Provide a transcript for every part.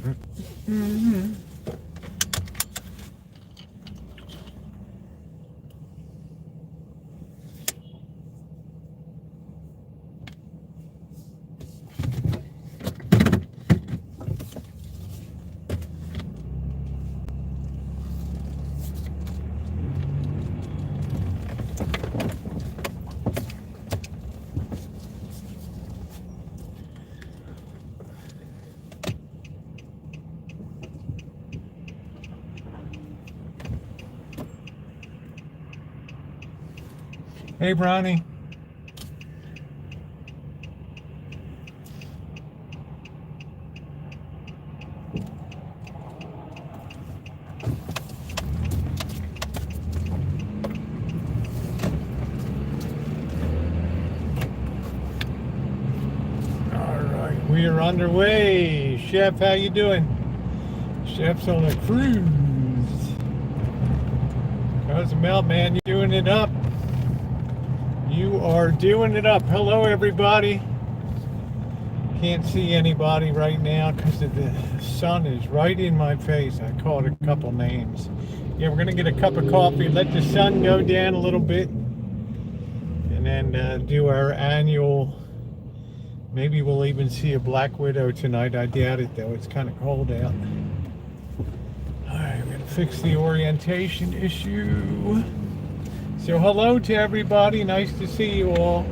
Mm-hmm. Hey, Bronny. All right, we are underway. Chef, how you doing? Chef's on a cruise. Cousin Mel, man, you're doing it up. You are doing it up. Hello, everybody. Can't see anybody right now because the sun is right in my face. I called a couple names. Yeah, we're going to get a cup of coffee, let the sun go down a little bit, and then do our annual. Maybe we'll even see a black widow tonight. I doubt it, though. It's kind of cold out. All right, we're going to fix the orientation issue. So hello to everybody. Nice to see you all.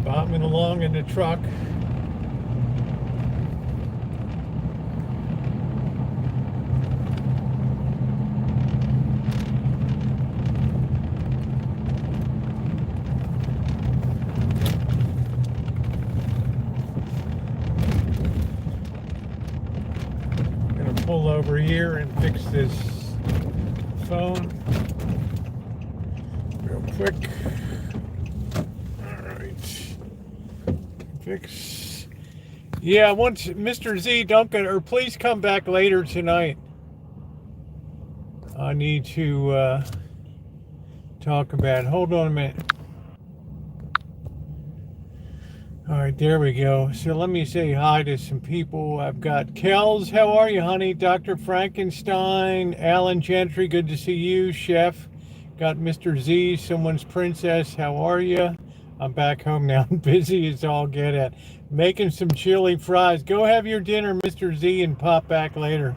Bobbing along in the truck. Pull over here and fix this phone real quick. All right, fix. Yeah, once Mr. Z, don't go, or please come back later tonight. I need to talk about it. Hold on a minute. All right, there we go. So let me say hi to some people. I've got Kells. How are you, honey? Dr. Frankenstein, Alan Gentry. Good to see you, Chef. Got Mr. Z, someone's princess. How are you? I'm back home now. Busy as all get at. Making some chili fries. Go have your dinner, Mr. Z, and pop back later.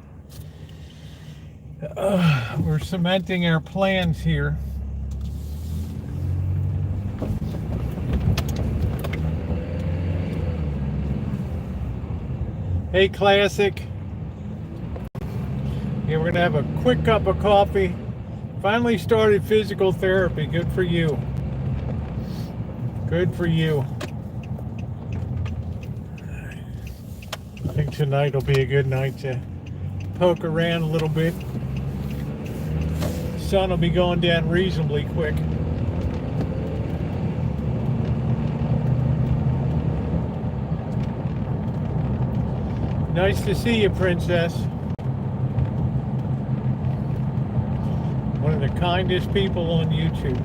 We're cementing our plans here. Hey, Classic. Yeah, we're going to have a quick cup of coffee. Finally started physical therapy. Good for you. Good for you. I think tonight will be a good night to poke around a little bit. The sun will be going down reasonably quick. Nice to see you, Princess. One of the kindest people on YouTube.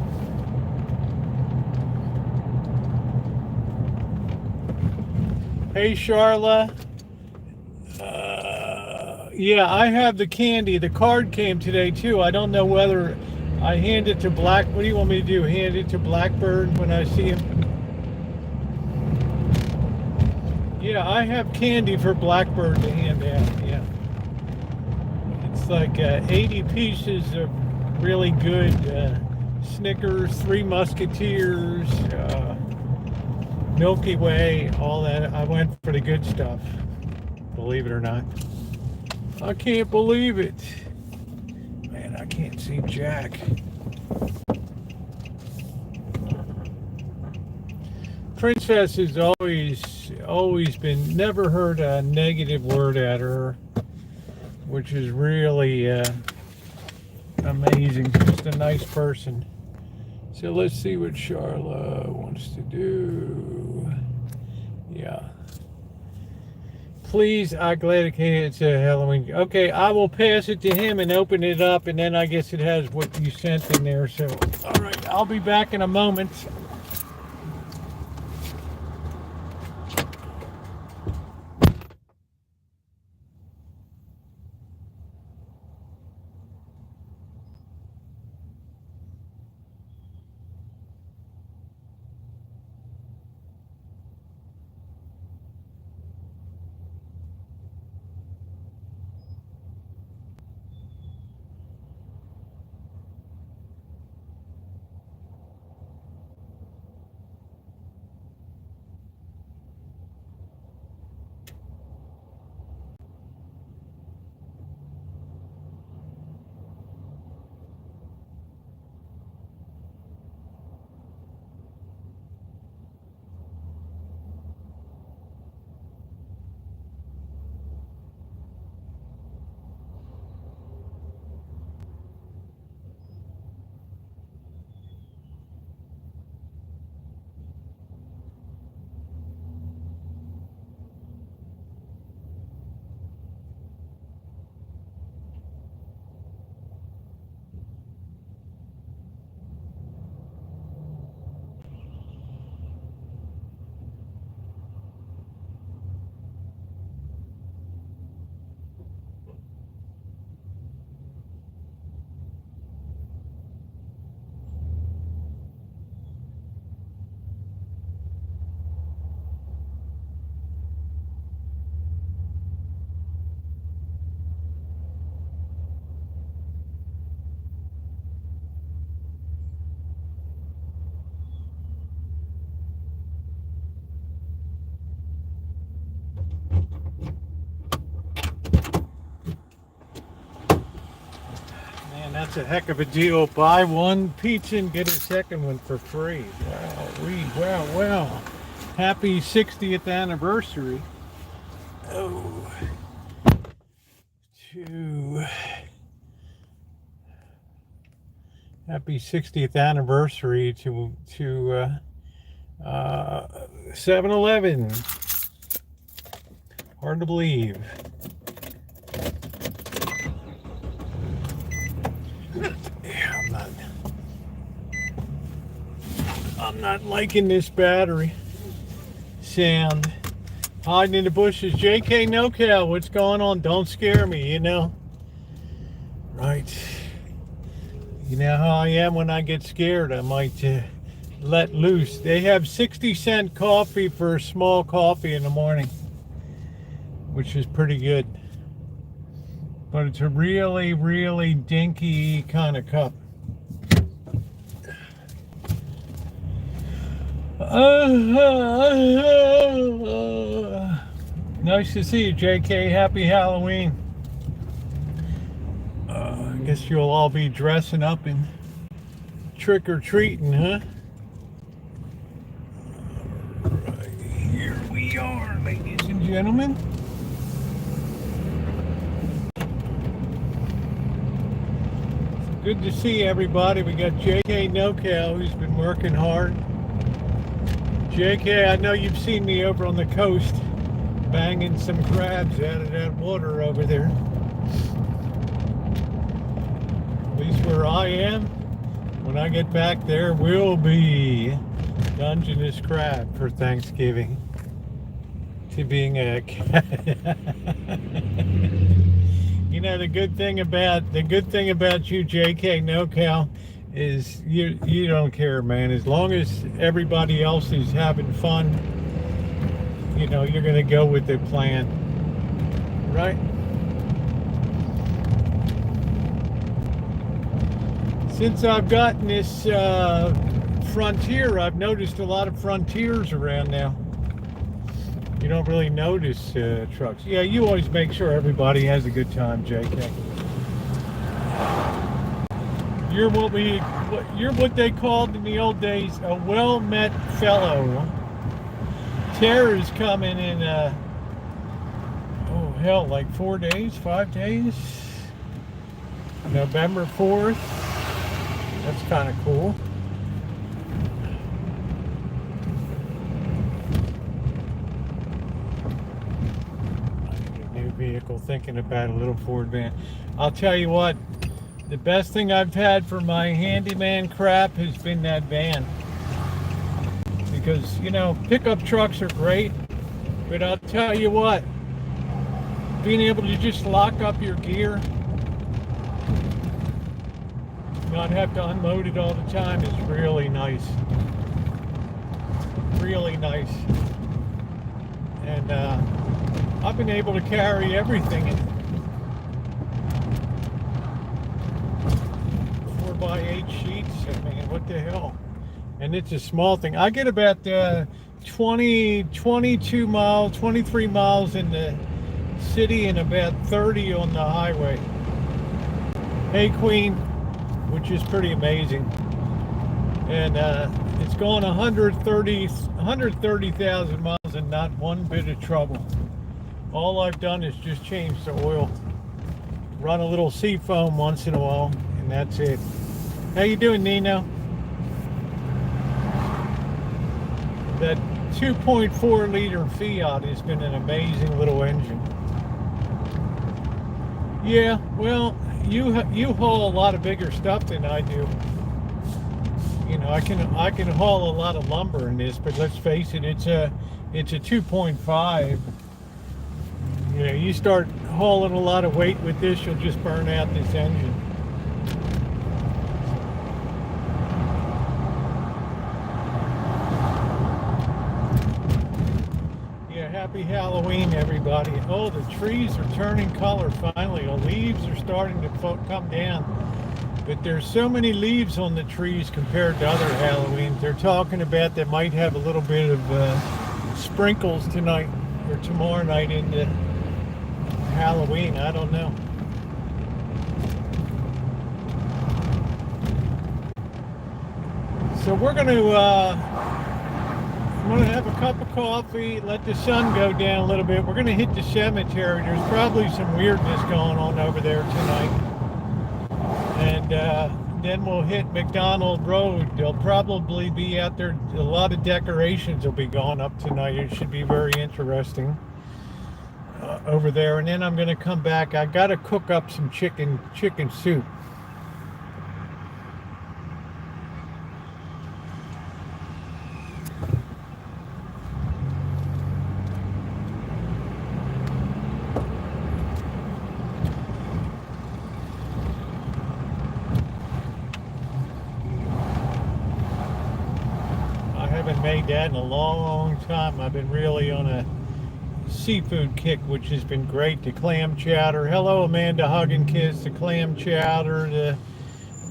Hey, Charla. Yeah, I have the candy. The card came today, too. I don't know whether I hand it to Black. What do you want me to do? Hand it to Blackbird when I see him? Yeah, I have candy for Blackbird to hand out, yeah. It's like 80 pieces of really good Snickers, Three Musketeers, Milky Way, all that. I went for the good stuff, believe it or not. I can't believe it. Man, I can't see Jack. Princess has always been, never heard a negative word at her, which is really amazing. Just a nice person. So let's see what Charla wants to do. Yeah. please. I'm glad it's a Halloween. Okay, I will pass it to him and open it up, and then I guess it has what you sent in there. So, all right, I'll be back in a moment. That's a heck of a deal. Buy one pizza and get a second one for free. Wow. Happy 60th anniversary. Oh, happy 60th anniversary to 7-Eleven. Hard to believe. I'm not liking this battery sound. Hiding in the bushes. JK NoCal, what's going on? Don't scare me, you know. Right. You know how I am when I get scared. I might let loose. They have 60-cent coffee for a small coffee in the morning, which is pretty good. But it's a really, really dinky kind of cup. Nice to see you, JK. Happy Halloween. I guess you'll all be dressing up and trick-or-treating, huh? Right, here we are, ladies and gentlemen. Good to see everybody. We got JK NoCal, who's been working hard. JK, I know you've seen me over on the coast banging some crabs out of that water over there. At least where I am, when I get back there, will be Dungeness crab for Thanksgiving. To being a you know, the good thing about you, JK NoCal, is you don't care, man. As long as everybody else is having fun, you know, you're gonna go with the plan, right? Since I've gotten this Frontier, I've noticed a lot of Frontiers around now. You don't really notice trucks. Yeah, you always make sure everybody has a good time, JK. You're what they called in the old days a well-met fellow. Tara's coming in, oh hell, like 4 days, 5 days? November 4th. That's kind of cool. vehicle thinking about a little Ford van. I'll tell you what, the best thing I've had for my handyman crap has been that van. Because, you know, pickup trucks are great, but I'll tell you what, being able to just lock up your gear, not have to unload it all the time is really nice. Really nice. And I've been able to carry everything in 4x8 sheets. I mean, what the hell? And it's a small thing. I get about 22 miles, 23 miles in the city and about 30 on the highway. Hey, Queen, which is pretty amazing. And it's gone 130,000 miles and not one bit of trouble. All I've done is just change the oil, run a little sea foam once in a while, and that's it. How you doing, Nino? That 2.4 liter Fiat has been an amazing little engine. Yeah, well, you haul a lot of bigger stuff than I do. You know, I can haul a lot of lumber in this, but let's face it, it's a 2.5. You know, you start hauling a lot of weight with this, you'll just burn out this engine. Yeah, happy Halloween, everybody. Oh, the trees are turning color finally. The leaves are starting to come down. But there's so many leaves on the trees compared to other Halloweens. They're talking about they might have a little bit of sprinkles tonight or tomorrow night into Halloween. I don't know. So we're going to I'm going to have a cup of coffee, let the sun go down a little bit. We're going to hit the cemetery. There's probably some weirdness going on over there tonight. And then we'll hit McDonald Road. They'll probably be out there. A lot of decorations will be going up tonight. It should be very interesting over there. And then I'm going to come back. I got to cook up some chicken soup. Made that in a long time. I've been really on a seafood kick, which has been great. The clam chowder. Hello, Amanda, hug and kiss. The clam chowder,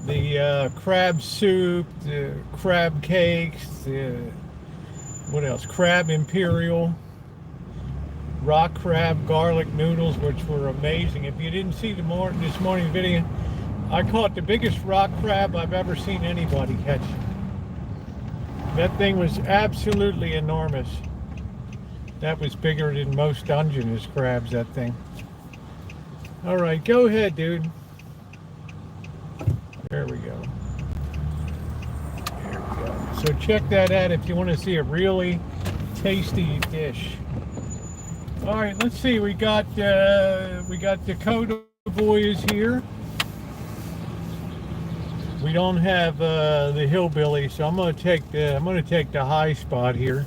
the crab soup, the crab cakes, what else? Crab imperial, rock crab garlic noodles, which were amazing. If you didn't see this morning's video, I caught the biggest rock crab I've ever seen anybody catch. That thing was absolutely enormous. That was bigger than most Dungeness crabs, that thing. All right, go ahead, dude. There we go. There we go. So check that out if you want to see a really tasty dish. All right, let's see. We got Dakota boys here. We don't have the hillbilly, so I'm going to take the high spot here.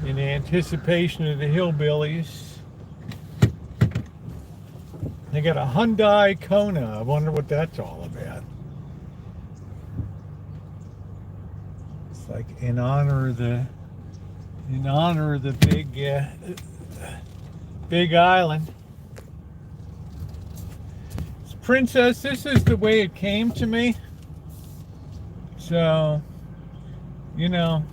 In anticipation of the hillbillies. They got a Hyundai Kona. I wonder what that's all about. It's like in honor of the big island. Princess, this is the way it came to me. So, you know,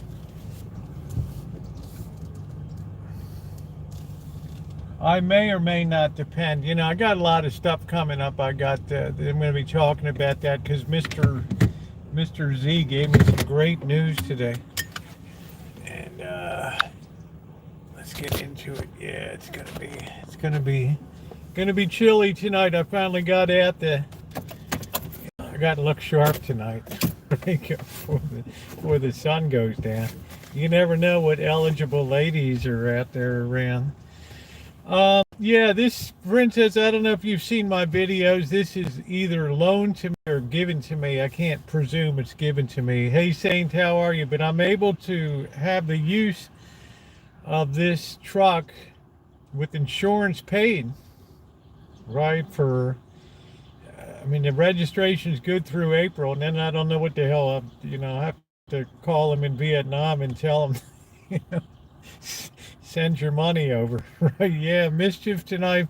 I may or may not depend. You know, I got a lot of stuff coming up. I'm going to be talking about that because Mr. Z gave me some great news today. And let's get into it. Yeah, it's gonna be chilly tonight. I finally got out I got to look sharp tonight before the sun goes down. You never know what eligible ladies are out there around. Yeah, this princess, I don't know if you've seen my videos. This is either loaned to me or given to me. I can't presume it's given to me. Hey, Saint, how are you? But I'm able to have the use of this truck with insurance paid, right? I mean, the registration is good through April, and then I don't know what the hell, I have to call them in Vietnam and tell them, you know, send your money over. Right? Yeah, mischief tonight.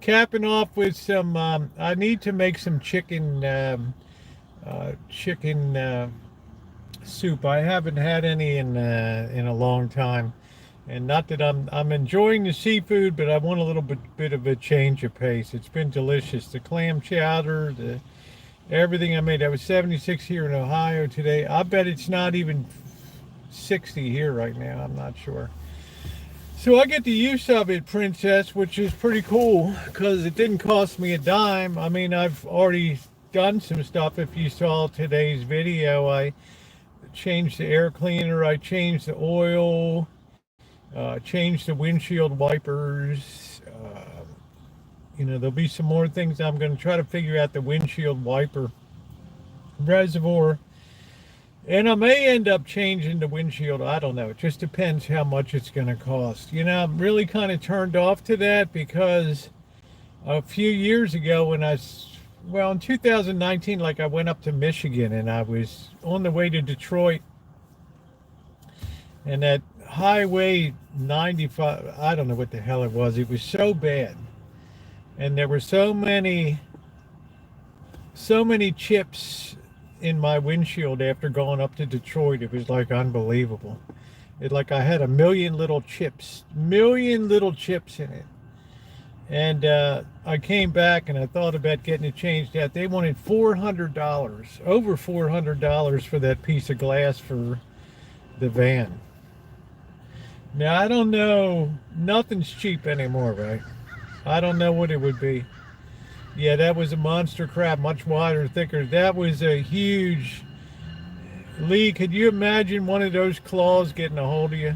Capping off with some. I need to make some chicken soup. I haven't had any in a long time, and not that I'm enjoying the seafood, but I want a little bit of a change of pace. It's been delicious. The clam chowder, the everything I made. I was 76 here in Ohio today. I bet it's not even 60 here right now. I'm not sure. So I get the use of it, Princess, which is pretty cool because it didn't cost me a dime. I mean, I've already done some stuff. If you saw today's video, I changed the air cleaner, I changed the oil, changed the windshield wipers. There'll be some more things. I'm going to try to figure out the windshield wiper reservoir. And I may end up changing the windshield. I don't know. It just depends how much it's going to cost. I'm really kind of turned off to that because a few years ago in 2019, like I went up to Michigan and I was on the way to Detroit, and that Highway 95, I don't know what the hell it was so bad. And there were so many chips in my windshield after going up to Detroit. It was like unbelievable. It like I had a million little chips in it. And I came back and I thought about getting it changed out. They wanted $400, over $400 for that piece of glass for the van. Now I don't know, nothing's cheap anymore, right? I don't know what it would be. Yeah, that was a monster crab, much wider, thicker. That was a huge. Lee, could you imagine one of those claws getting a hold of you?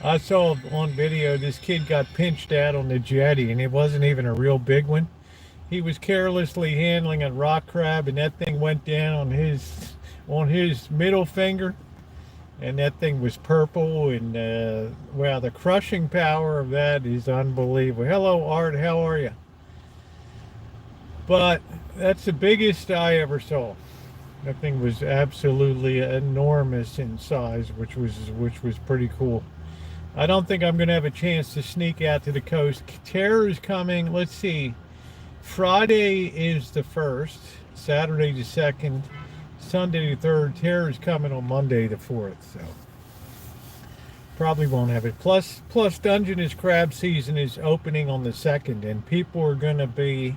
I saw on video this kid got pinched out on the jetty, and it wasn't even a real big one. He was carelessly handling a rock crab, and that thing went down on his middle finger, and that thing was purple. And wow, the crushing power of that is unbelievable. Hello, Art. How are you? But that's the biggest I ever saw. That thing was absolutely enormous in size, which was pretty cool. I don't think I'm going to have a chance to sneak out to the coast. Terror is coming. Let's see. Friday is the 1st, Saturday the 2nd, Sunday the 3rd. Terror is coming on Monday the 4th. So probably won't have it. Plus Dungeness crab season is opening on the 2nd, and people are going to be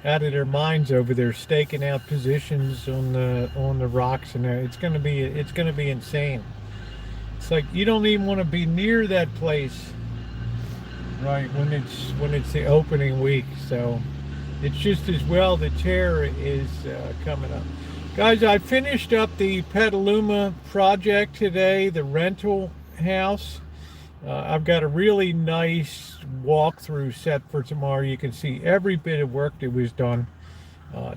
out of their minds over there staking out positions on the rocks, and it's going to be insane. It's like you don't even want to be near that place, right? When it's the opening week, so it's just as well the terror is coming up. Guys, I finished up the Petaluma project today, the rental house. I've got a really nice walkthrough set for tomorrow. You can see every bit of work that was done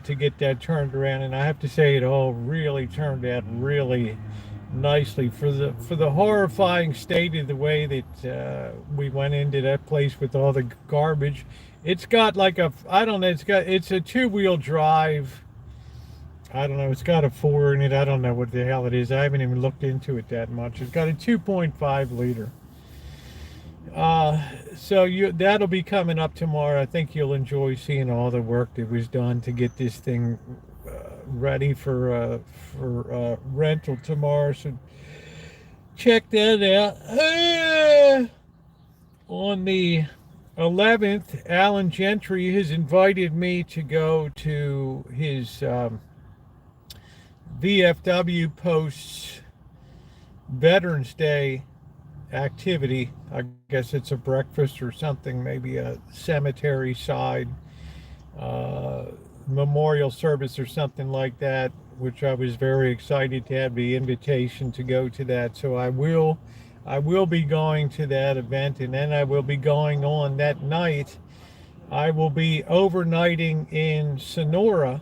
to get that turned around, and I have to say it all really turned out really nicely for the horrifying state of the way that we went into that place with all the garbage. It's got like it's a two-wheel drive. I don't know, it's got a 4 in it. I don't know what the hell it is. I haven't even looked into it that much. It's got a 2.5 liter. So that'll be coming up tomorrow. I think you'll enjoy seeing all the work that was done to get this thing ready for rental tomorrow. So check that out. On the 11th, Alan Gentry has invited me to go to his VFW posts Veterans Day activity. I guess it's a breakfast or something, maybe a cemetery side memorial service or something like that, which I was very excited to have the invitation to go to that. So I will I will be going to that event, and then I will be going on that night. I will be overnighting in Sonora,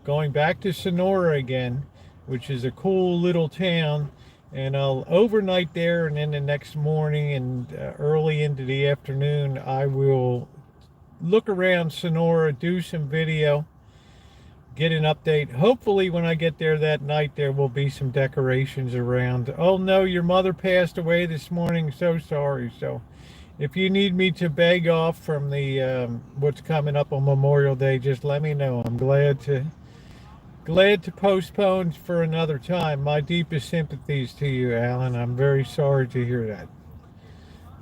going back to Sonora again, which is a cool little town. And I'll overnight there, and then the next morning and early into the afternoon, I will look around Sonora, do some video, get an update. Hopefully, when I get there that night, there will be some decorations around. Oh no, your mother passed away this morning. So sorry. So, if you need me to beg off from the what's coming up on Memorial Day, just let me know. I'm glad to postpone for another time. My deepest sympathies to you, Alan. I'm very sorry to hear that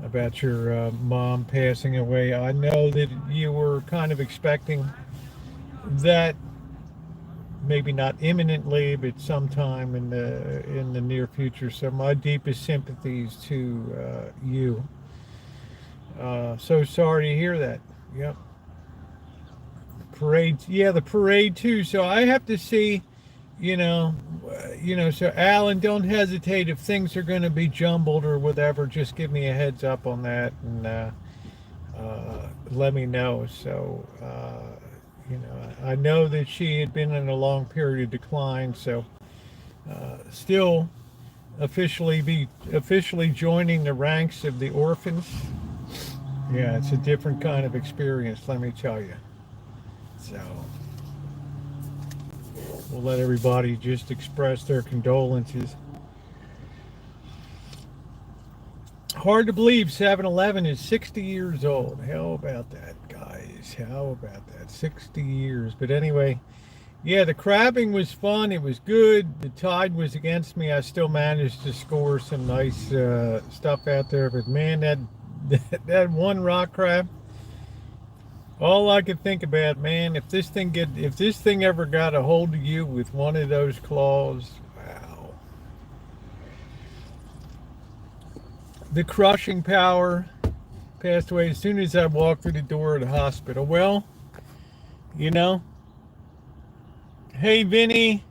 about your mom passing away. I know that you were kind of expecting that, maybe not imminently, but sometime in the near future. So my deepest sympathies to you. So sorry to hear that. Yep. Parade, yeah, the parade too. So I have to see, so Alan, don't hesitate if things are going to be jumbled or whatever. Just give me a heads up on that, and let me know. So I know that she had been in a long period of decline, so still officially joining the ranks of the orphans. Yeah, it's a different kind of experience, let me tell you. So we'll let everybody just express their condolences. Hard to believe 7-Eleven is 60 years old. How about that, guys? How about that? 60 years. But anyway, yeah, the crabbing was fun. It was good. The tide was against me. I still managed to score some nice stuff out there. But man, that one rock crab, all I could think about, man, if this thing ever got a hold of you with one of those claws, wow. The crushing power. Passed away as soon as I walked through the door of the hospital. Well, hey Vinny,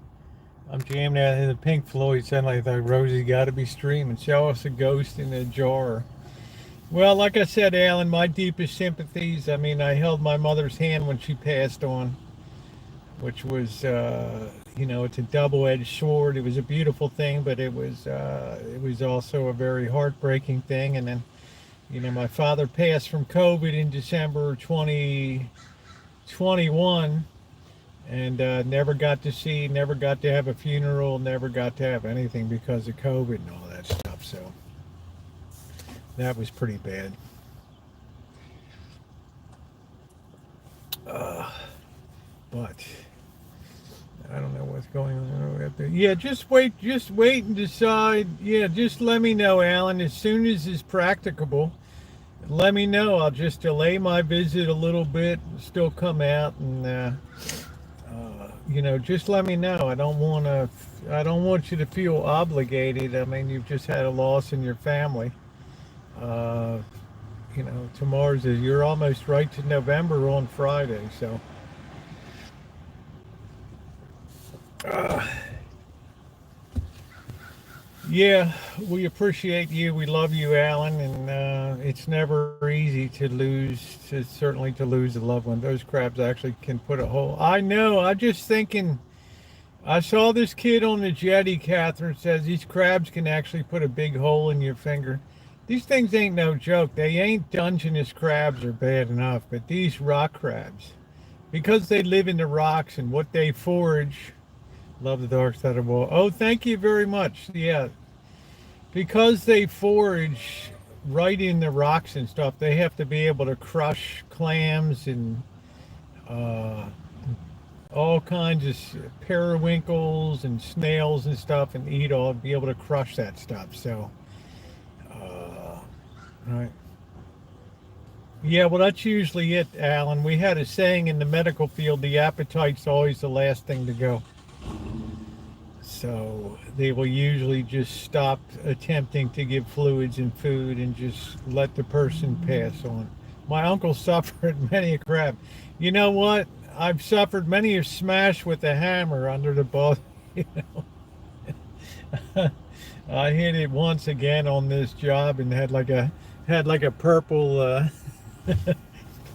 I'm jamming out in the Pink Floyd. Sound like Rosie got to be streaming. Show us a ghost in a jar. Well, like I said, Alan, my deepest sympathies. I mean, I held my mother's hand when she passed on, which was, it's a double-edged sword. It was a beautiful thing, but it was also a very heartbreaking thing. And then, my father passed from COVID in December 2021, and never got to have a funeral, never got to have anything because of COVID and all that stuff. So that was pretty bad. But I don't know what's going on out there. Yeah, just wait and decide. Yeah, just let me know, Alan, as soon as it's practicable. Let me know. I'll just delay my visit a little bit, still come out, and just let me know. I don't want you to feel obligated. I mean, you've just had a loss in your family. You're almost right to November on Friday, so. Yeah, we appreciate you. We love you, Alan, and it's never easy to lose a loved one. Those crabs actually can put a hole. I know. I'm just thinking. I saw this kid on the jetty. Catherine says these crabs can actually put a big hole in your finger. These things ain't no joke. They ain't Dungeness crabs are bad enough, but these rock crabs, because they live in the rocks and what they forage. Love the dark side of the wall. Oh, thank you very much. Yeah. Because they forage right in the rocks and stuff, they have to be able to crush clams and all kinds of periwinkles and snails and stuff and be able to crush that stuff. So, right. Yeah, well, that's usually it, Alan. We had a saying in the medical field, the appetite's always the last thing to go. So they will usually just stop attempting to give fluids and food and just let the person pass on. My uncle suffered many a crab. You know what? I've suffered many a smash with a hammer under the ball. I hit it once again on this job and had like a purple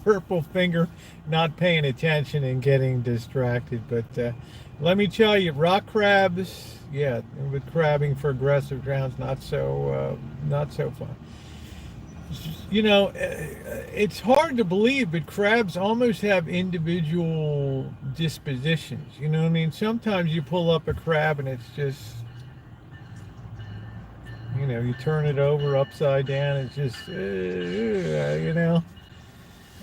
purple finger, not paying attention and getting distracted. But let me tell you, rock crabs, yeah, with crabbing for aggressive drowns, not so fun. It's hard to believe, but crabs almost have individual dispositions. You know what I mean? Sometimes you pull up a crab and it's just, you turn it over upside down. It's just,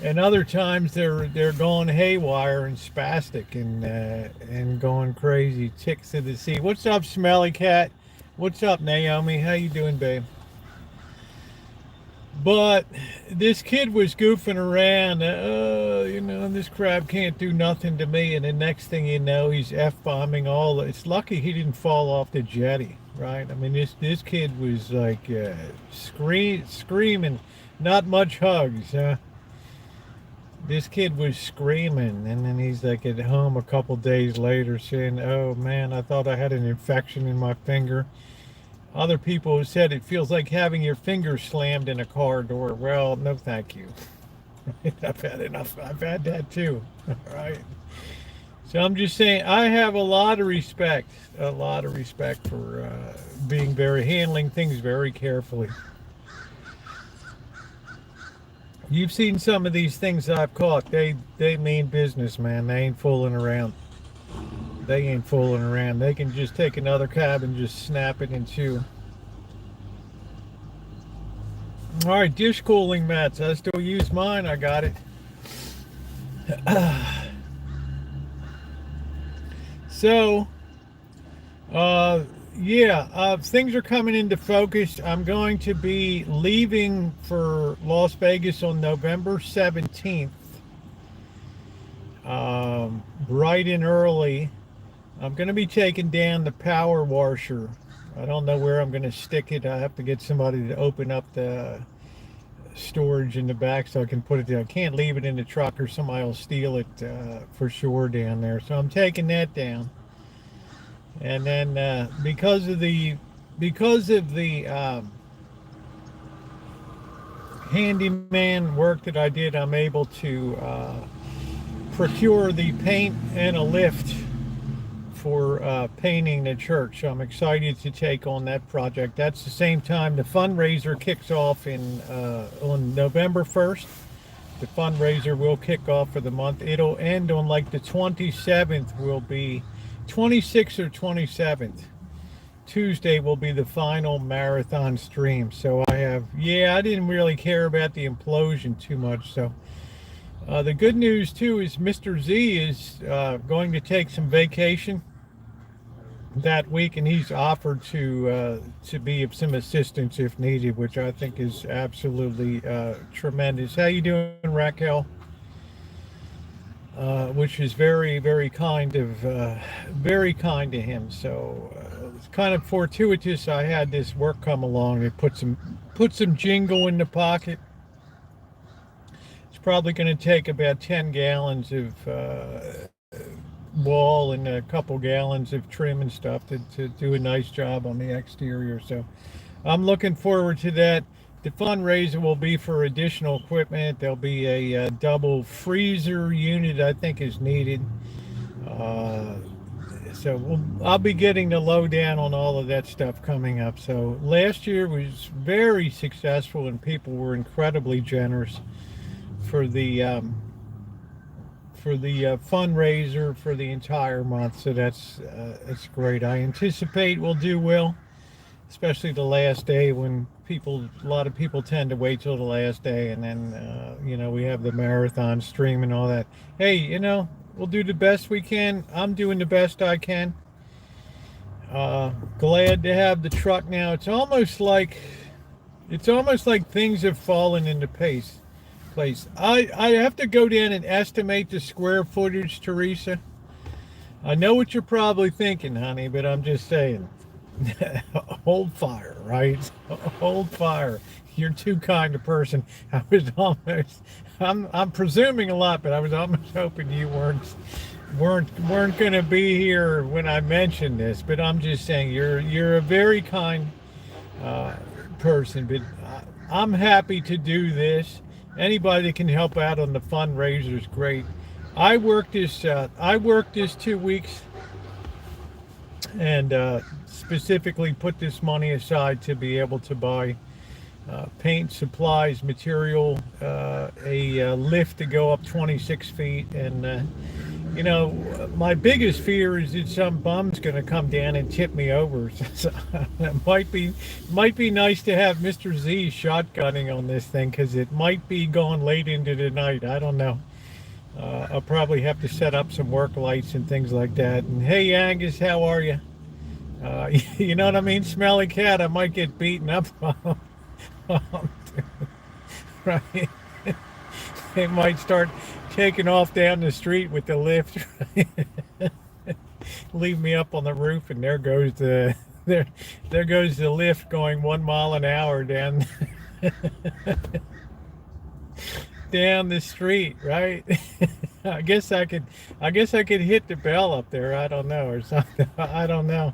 And other times they're going haywire and spastic and going crazy. Ticks of the sea. What's up, Smelly Cat? What's up, Naomi? How you doing, babe? But this kid was goofing around. This crab can't do nothing to me. And the next thing you know, he's f-bombing all. It's lucky he didn't fall off the jetty, right? I mean, this kid was like screaming. Not much hugs, huh? This kid was screaming, and then he's like at home a couple days later saying, "Oh man, I thought I had an infection in my finger." Other people have said it feels like having your finger slammed in a car door. Well, no thank you. I've had enough. I've had that too. All right. So I'm just saying, I have a lot of respect for handling things very carefully. You've seen some of these things I've caught. They mean business, man. They ain't fooling around. They can just take another cab and just snap it in two. All right, dish cooling mats. I still use mine. I got it. So, things are coming into focus. I'm going to be leaving for Las Vegas on November 17th. Bright and early. I'm going to be taking down the power washer. I don't know where I'm going to stick it. I have to get somebody to open up the storage in the back so I can put it there. I can't leave it in the truck or somebody will steal it for sure down there. So I'm taking that down. And then because of the handyman work that I did, I'm able to procure the paint and a lift for painting the church. So I'm excited to take on that project. That's the same time the fundraiser kicks off on November 1st. The fundraiser will kick off for the month. It'll end on like the 27th, will be 26th or 27th. Tuesday will be the final marathon stream. So I didn't really care about the implosion too much. So the good news too is Mr. Z is going to take some vacation that week, and he's offered to be of some assistance if needed, which I think is absolutely tremendous. How you doing, Raquel? Which is very, very kind of him. So it's kind of fortuitous. I had this work come along. It put some jingle in the pocket. It's probably going to take about 10 gallons of wall and a couple gallons of trim and stuff to do a nice job on the exterior. So I'm looking forward to that. The fundraiser will be for additional equipment. There'll be a double freezer unit, I think, is needed. I'll be getting the lowdown on all of that stuff coming up. So last year was very successful, and people were incredibly generous for the fundraiser for the entire month. So that's great. I anticipate we'll do well, especially the last day when a lot of people tend to wait till the last day, and then we have the marathon stream and all that. Hey, we'll do the best we can. I'm doing the best I can. Glad to have the truck now. It's almost like things have fallen into place. I have to go down and estimate the square footage, Teresa. I know what you're probably thinking, honey, but I'm just saying. Hold fire, right? Hold fire. You're too kind a person. I'm presuming a lot, but I was almost hoping you weren't weren't going to be here when I mentioned this, but I'm just saying you're a very kind uh, person. But I'm happy to do this. Anybody that can help out on the fundraiser is great. I worked this 2 weeks and specifically put this money aside to be able to buy paint, supplies, material, a lift to go up 26 feet, and my biggest fear is that some bum's going to come down and tip me over. So it might be nice to have Mr. Z shotgunning on this thing because it might be going late into the night. I don't know. I'll probably have to set up some work lights and things like that. And hey, Angus, how are you? You know what I mean? Smelly cat. I might get beaten up. Right? They might start taking off down the street with the lift. Right? Leave me up on the roof, and there goes the lift going 1 mile an hour down down the street. Right? I guess I could hit the bell up there. I don't know, or something. I don't know.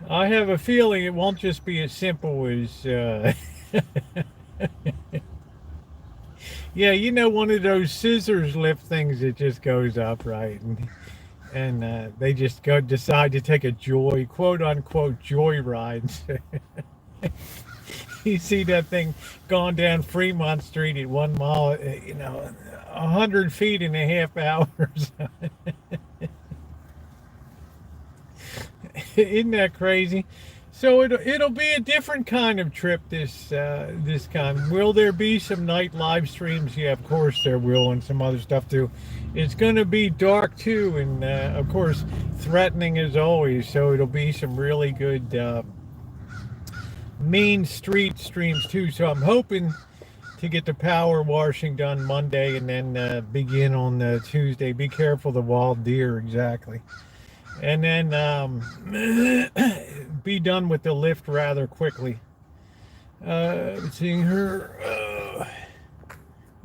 I have a feeling it won't just be as simple as yeah, one of those scissors lift things that just goes up, right? And they just decide to take a quote unquote joy ride. You see that thing going down Fremont Street at 1 mile, 100 feet in a half hours. Isn't that crazy? So it'll be a different kind of trip this time. Will there be some night live streams? Yeah, of course there will, and some other stuff too. It's going to be dark too, and of course threatening as always. So it'll be some really good mean street streams too. So I'm hoping to get the power washing done Monday, and then begin on Tuesday. Be careful of the wild deer, exactly. And then be done with the lift rather quickly. Seeing her.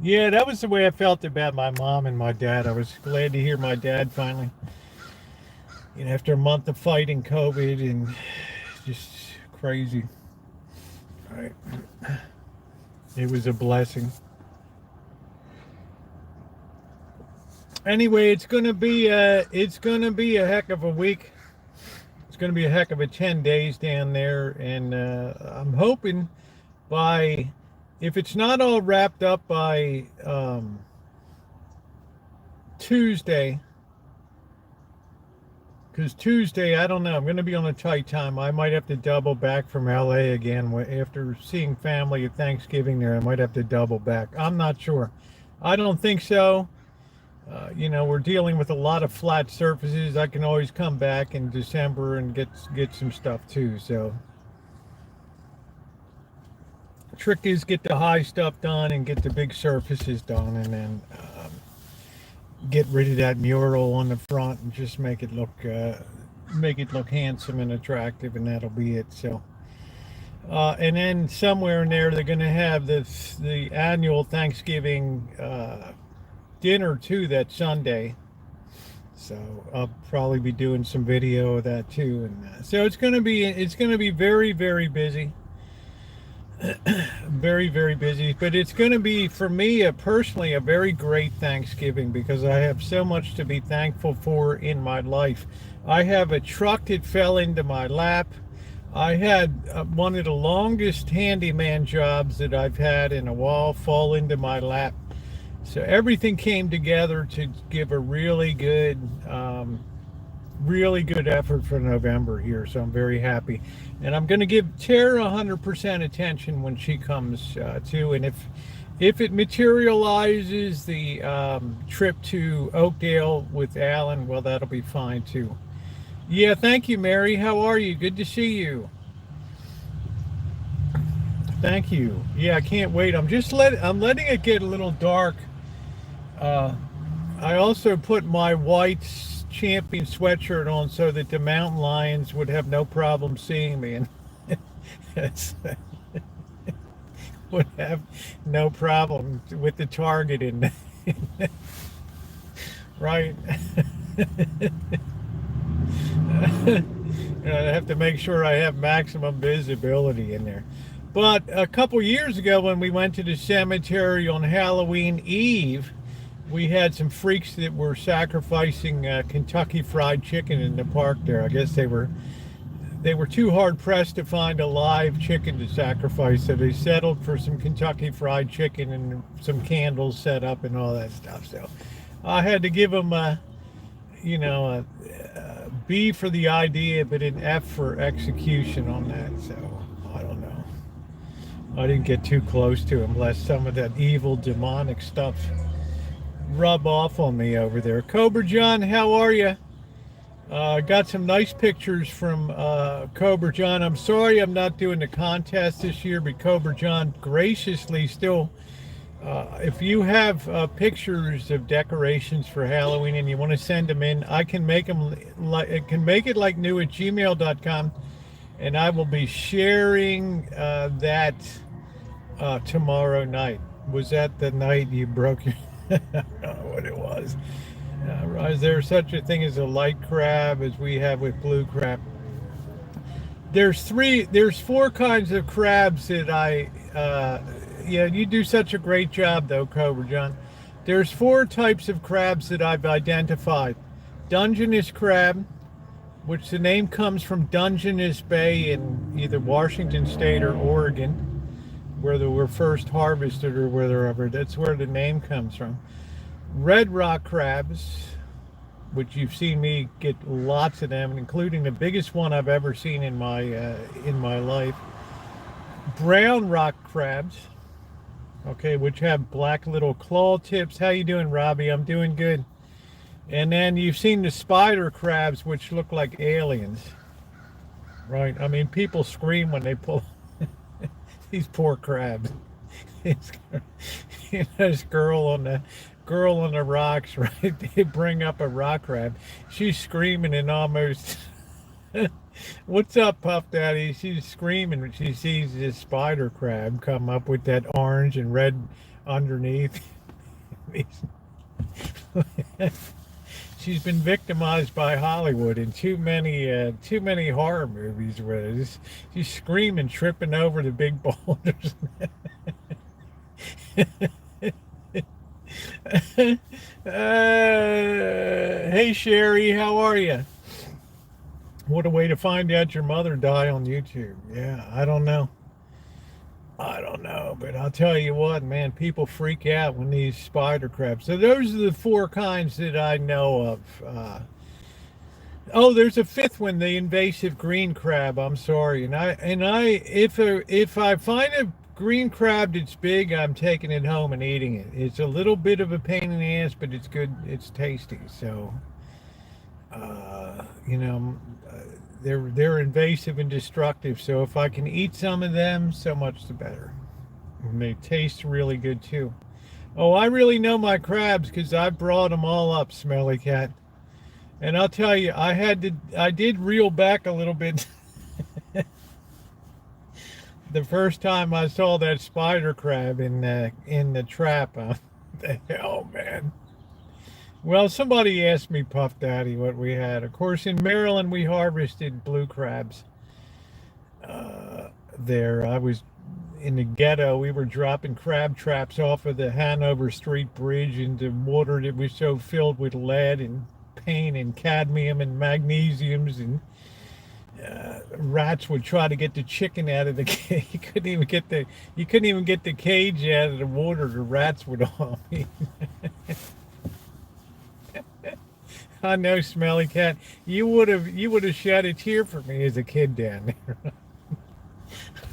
Yeah, that was the way I felt about my mom and my dad. I was glad to hear my dad finally, after a month of fighting COVID and just crazy. All right. It was a blessing. Anyway, it's gonna be a heck of a week. It's gonna be a heck of a 10 days down there, and I'm hoping if it's not all wrapped up by Tuesday, because Tuesday, I don't know, I'm gonna be on a tight time. I might have to double back from LA again after seeing family at Thanksgiving there. I might have to double back. I'm not sure. I don't think so. We're dealing with a lot of flat surfaces. I can always come back in December and get some stuff too. So, trick is get the high stuff done and get the big surfaces done, and then get rid of that mural on the front and just make it look handsome and attractive, and that'll be it. So, and then somewhere in there they're going to have the annual Thanksgiving dinner too that Sunday, so I'll probably be doing some video of that too, and so it's going to be very, very busy. Very, very busy, but it's going to be, for me personally, a very great Thanksgiving because I have so much to be thankful for in my life. I have a truck that fell into my lap. I had one of the longest handyman jobs that I've had in a while fall into my lap. So everything came together to give a really good effort for November here. So I'm very happy. And I'm going to give Tara 100% attention when she comes too. And if it materializes, the trip to Oakdale with Alan, well, that'll be fine too. Yeah, thank you, Mary. How are you? Good to see you. Thank you. Yeah, I can't wait. I'm letting it get a little dark. I also put my white champion sweatshirt on so that the mountain lions would have no problem seeing me, and would have no problem with the target in right. I have to make sure I have maximum visibility in there. But a couple years ago when we went to the cemetery on Halloween Eve, we had some freaks that were sacrificing Kentucky Fried Chicken in the park there. I guess they were too hard pressed to find a live chicken to sacrifice, so they settled for some Kentucky Fried Chicken and some candles set up and all that stuff. So I had to give them a B for the idea, but an F for execution on that. So I don't know. I didn't get too close to him, lest some of that evil demonic stuff rub off on me over there. Cobra John, how are you? Got some nice pictures from Cobra John. I'm sorry I'm not doing the contest this year, but Cobra John graciously still, if you have pictures of decorations for Halloween and you want to send them in, I can make them make it like new at gmail.com, and I will be sharing that tomorrow night. Was that the night you broke your I don't know what it was. Is there such a thing as a light crab as we have with blue crab? There's four kinds of crabs that you do such a great job though, Cobra John. There's four types of crabs that I've identified. Dungeness crab, which the name comes from Dungeness Bay in either Washington State or Oregon, where they were first harvested or wherever. That's where the name comes from. Red rock crabs, which you've seen me get lots of them, including the biggest one I've ever seen in my life. Brown rock crabs, okay, which have black little claw tips. How you doing, Robbie? I'm doing good. And then you've seen the spider crabs, which look like aliens, right? I mean, people scream when they pull these poor crabs. This girl on the rocks, right? They bring up a rock crab. She's screaming and almost what's up, Puff Daddy? She's screaming when she sees this spider crab come up with that orange and red underneath. She's been victimized by Hollywood in too many horror movies where she's screaming, tripping over the big boulders. Hey Sherry, how are you? What a way to find out your mother died on YouTube. Yeah, I don't know, but I'll tell you what, man, people freak out when these spider crabs. So those are the four kinds that I know of. Oh, there's a fifth one, the invasive green crab. I'm sorry, if I find a green crab that's big, I'm taking it home and eating it. It's a little bit of a pain in the ass, but it's good. It's tasty. So, they're invasive and destructive. So if I can eat some of them, so much the better. And they taste really good too. Oh, I really know my crabs because I brought them all up, Smelly Cat. And I'll tell you, I did reel back a little bit. The first time I saw that spider crab in the trap. Oh man. Well, somebody asked me, Puff Daddy, what we had. Of course, in Maryland, we harvested blue crabs. There, I was in the ghetto. We were dropping crab traps off of the Hanover Street Bridge into water that was so filled with lead and paint and cadmium and magnesiums, and rats would try to get the chicken out of the cage. You couldn't even get the cage out of the water. The rats would all eat. I know, Smelly Cat. You would have shed a tear for me as a kid down there.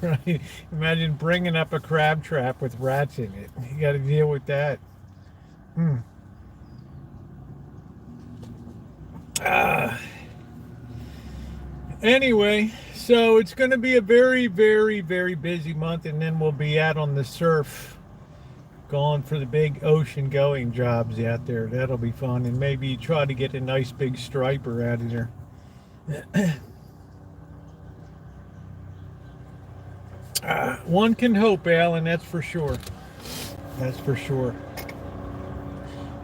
Right? Imagine bringing up a crab trap with rats in it. You got to deal with that. Anyway, so it's going to be a very, very, very busy month, and then we'll be out on the surf, going for the big ocean going jobs out there. That'll be fun, and maybe try to get a nice big striper out of there. One can hope, Alan, that's for sure. That's for sure.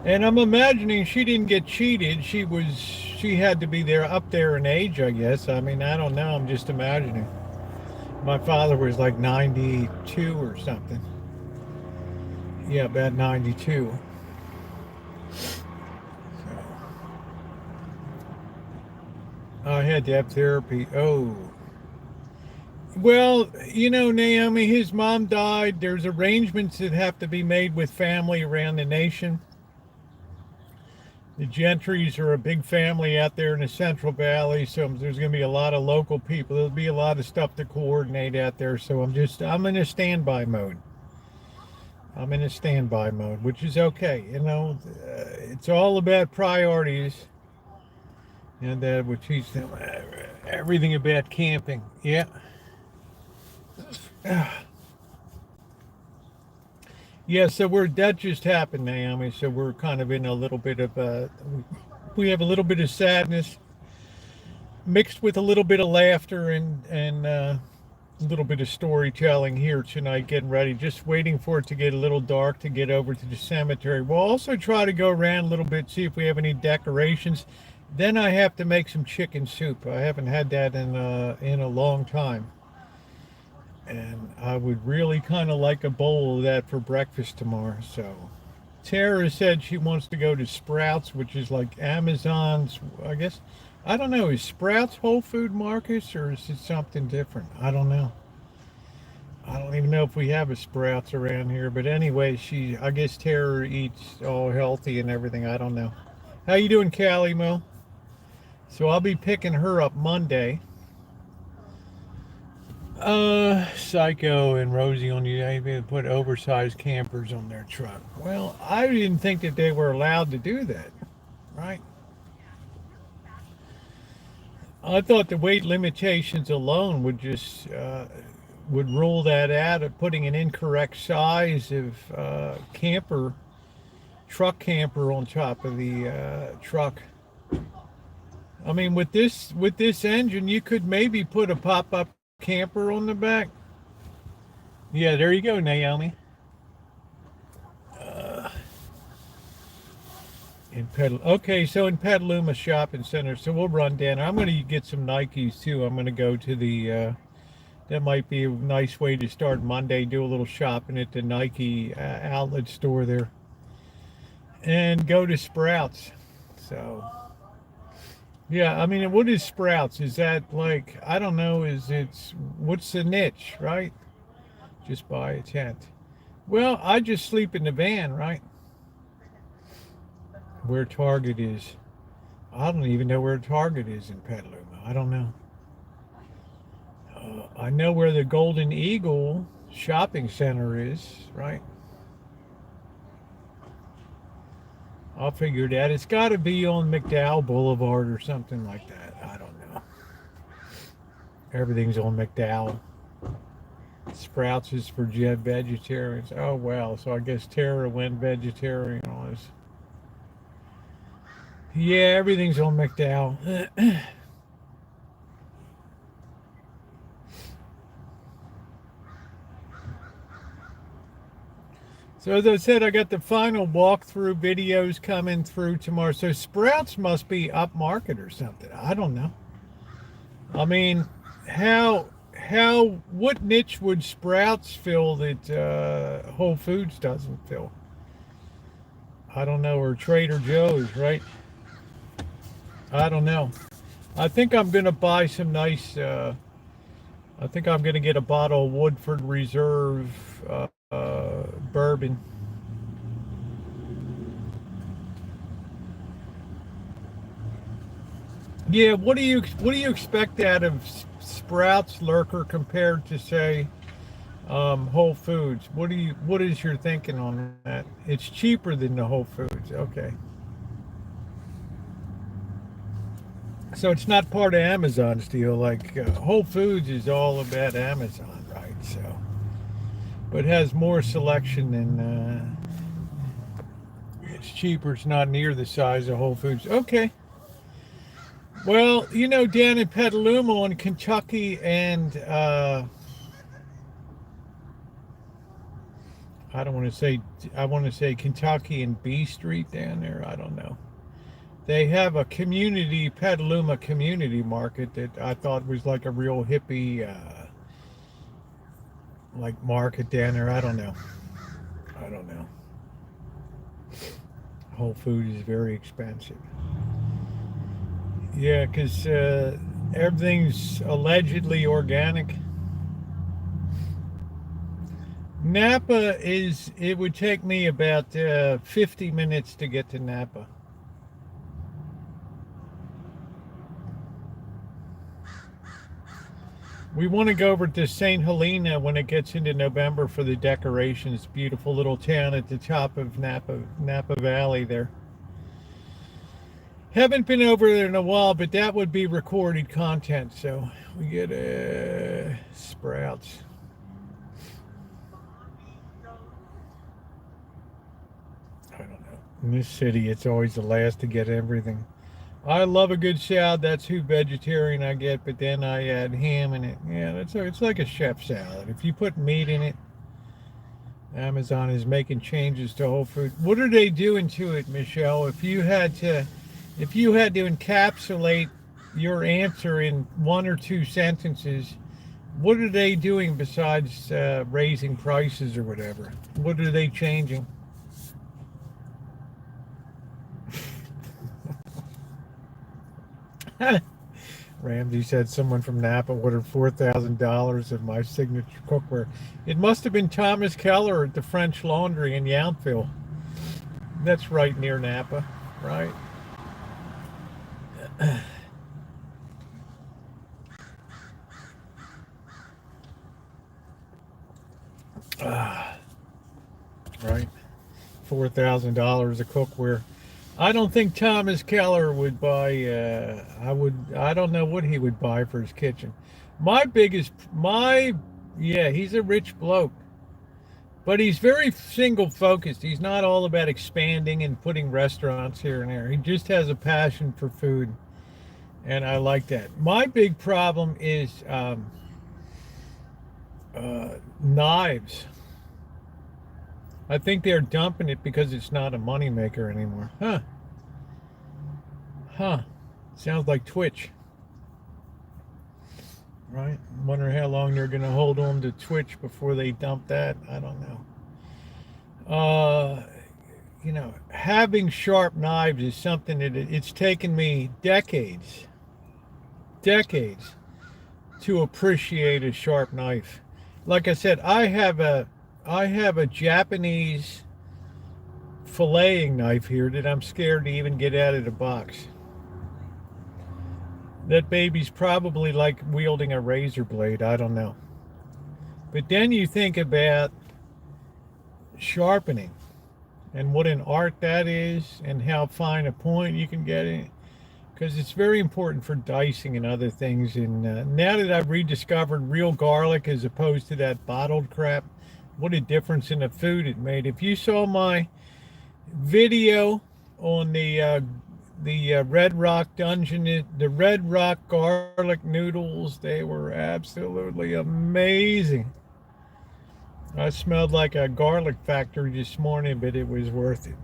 And I'm imagining she didn't get cheated. She had to be there up there in age, I guess. I mean, I don't know. I'm just imagining. My father was like 92 or something. Yeah, about 92. So I had to have therapy. Oh, well, Naomi, his mom died. There's arrangements that have to be made with family around the nation. The Gentrys are a big family out there in the Central Valley, so there's going to be a lot of local people. There'll be a lot of stuff to coordinate out there. So I'm in a standby mode. I'm in a standby mode, which is okay. It's all about priorities, and that would teach them everything about camping. Yeah. Yeah, so that just happened, Naomi. So we're kind of in a little bit of we have a little bit of sadness mixed with a little bit of laughter and a little bit of storytelling here tonight. Getting ready, just waiting for it to get a little dark to get over to the cemetery. We'll also try to go around a little bit, see if we have any decorations. Then I have to make some chicken soup. I haven't had that in a long time. And I would really kind of like a bowl of that for breakfast tomorrow. So Tara said she wants to go to Sprouts, which is like Amazon's, I guess. I don't know. Is Sprouts Whole Food Markets or is it something different? I don't know. I don't even know if we have a Sprouts around here. But anyway, I guess Tara eats all healthy and everything. I don't know. How you doing, Callie Mo? So I'll be picking her up Monday. Psycho and Rosie on you. They put oversized campers on their truck. Well, I didn't think that they were allowed to do that, right? I thought the weight limitations alone would rule that out of putting an incorrect size of truck camper on top of the truck. I mean, with this engine, you could maybe put a pop-up camper on the back. Yeah, there you go, Naomi. Okay, so in Petaluma Shopping Center, so we'll run down. I'm going to get some Nikes too. I'm going to go to the. That might be a nice way to start Monday. Do a little shopping at the Nike outlet store there, and go to Sprouts. So yeah, I mean, what is Sprouts? Is that like I don't know? What's the niche, right? Just buy a tent. Well, I just sleep in the van, right? Where Target is. I don't even know where Target is in Petaluma. I don't know. I know where the Golden Eagle shopping center is, right? I'll figure it out. It's got to be on McDowell Boulevard or something like that. I don't know. Everything's on McDowell. Sprouts is for vegetarians. Oh, well. So I guess Tara went vegetarian on us. Yeah, everything's on McDowell. So as I said, I got the final walkthrough videos coming through tomorrow. So Sprouts must be upmarket or something. I don't know. I mean, what niche would Sprouts fill that Whole Foods doesn't fill? I don't know, or Trader Joe's, right? I don't know. I think I'm gonna buy some nice. I think I'm gonna get a bottle of Woodford Reserve bourbon. Yeah, what do you expect out of Sprouts Lurker compared to say Whole Foods? What is your thinking on that? It's cheaper than the Whole Foods. Okay. So it's not part of Amazon's deal. Like Whole Foods is all about Amazon, right? So, but it has more selection than it's cheaper. It's not near the size of Whole Foods. Okay. Well, down in Petaluma in Kentucky and I don't want to say, I want to say Kentucky and B Street down there. I don't know. They have a community, Petaluma community market that I thought was like a real hippie, like market down there. I don't know. I don't know. Whole food is very expensive. Yeah, because everything's allegedly organic. Napa is, it would take me about 50 minutes to get to Napa. We want to go over to St. Helena when it gets into November for the decorations. Beautiful little town at the top of Napa Valley there. Haven't been over there in a while, but that would be recorded content. So we get Sprouts. I don't know. In this city, it's always the last to get everything. I love a good salad. That's who vegetarian I get, but then I add ham in it. Yeah, it's like a chef salad. If you put meat in it, Amazon is making changes to Whole Foods. What are they doing to it, Michelle? If you had to encapsulate your answer in one or two sentences, what are they doing besides raising prices or whatever? What are they changing? Ramsey said someone from Napa ordered $4,000 of my signature cookware. It must have been Thomas Keller at the French Laundry in Yountville. That's right near Napa, right? Right. $4,000 of cookware. I don't think Thomas Keller would buy, I don't know what he would buy for his kitchen. Yeah, he's a rich bloke, but he's very single focused. He's not all about expanding and putting restaurants here and there. He just has a passion for food, and I like that. My big problem is knives. I think they're dumping it because it's not a moneymaker anymore. Huh. Sounds like Twitch. Right? Wonder how long they're going to hold on to Twitch before they dump that. I don't know. Having sharp knives is something that it's taken me decades to appreciate a sharp knife. Like I said, I have a Japanese filleting knife here that I'm scared to even get out of the box. That baby's probably like wielding a razor blade. I don't know. But then you think about sharpening and what an art that is and how fine a point you can get in. Because it's very important for dicing and other things. And now that I've rediscovered real garlic as opposed to that bottled crap, what a difference in the food it made. If you saw my video on the Red Rock Dungeon, the Red Rock garlic noodles, they were absolutely amazing. I smelled like a garlic factory this morning, but it was worth it.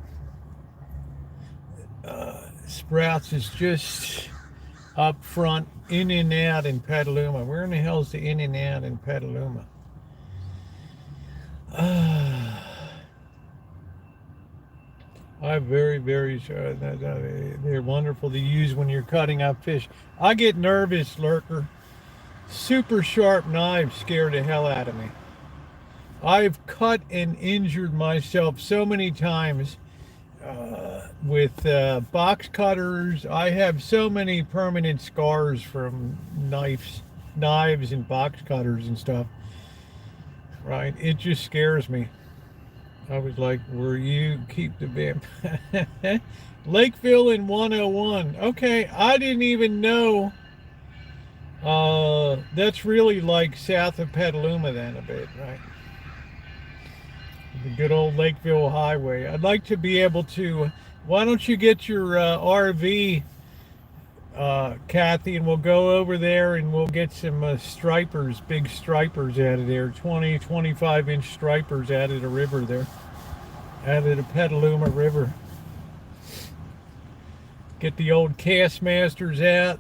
Sprouts is just up front, In and Out in Petaluma. Where in the hell is the In and Out in Petaluma? I'm very, very sure that they're wonderful to use when you're cutting up fish. I get nervous, Lurker. Super sharp knives scare the hell out of me. I've cut and injured myself so many times with box cutters. I have so many permanent scars from knives and box cutters and stuff. Right? It just scares me. I was like, where you keep the vamp? Lakeville in 101. Okay, I didn't even know. That's really like south of Petaluma then a bit, right? The good old Lakeville Highway. I'd like to be able to, why don't you get your RV Kathy, and we'll go over there and we'll get some stripers, big stripers out of there, 20, 25-inch stripers out of the river there, out of the Petaluma River. Get the old Castmasters out,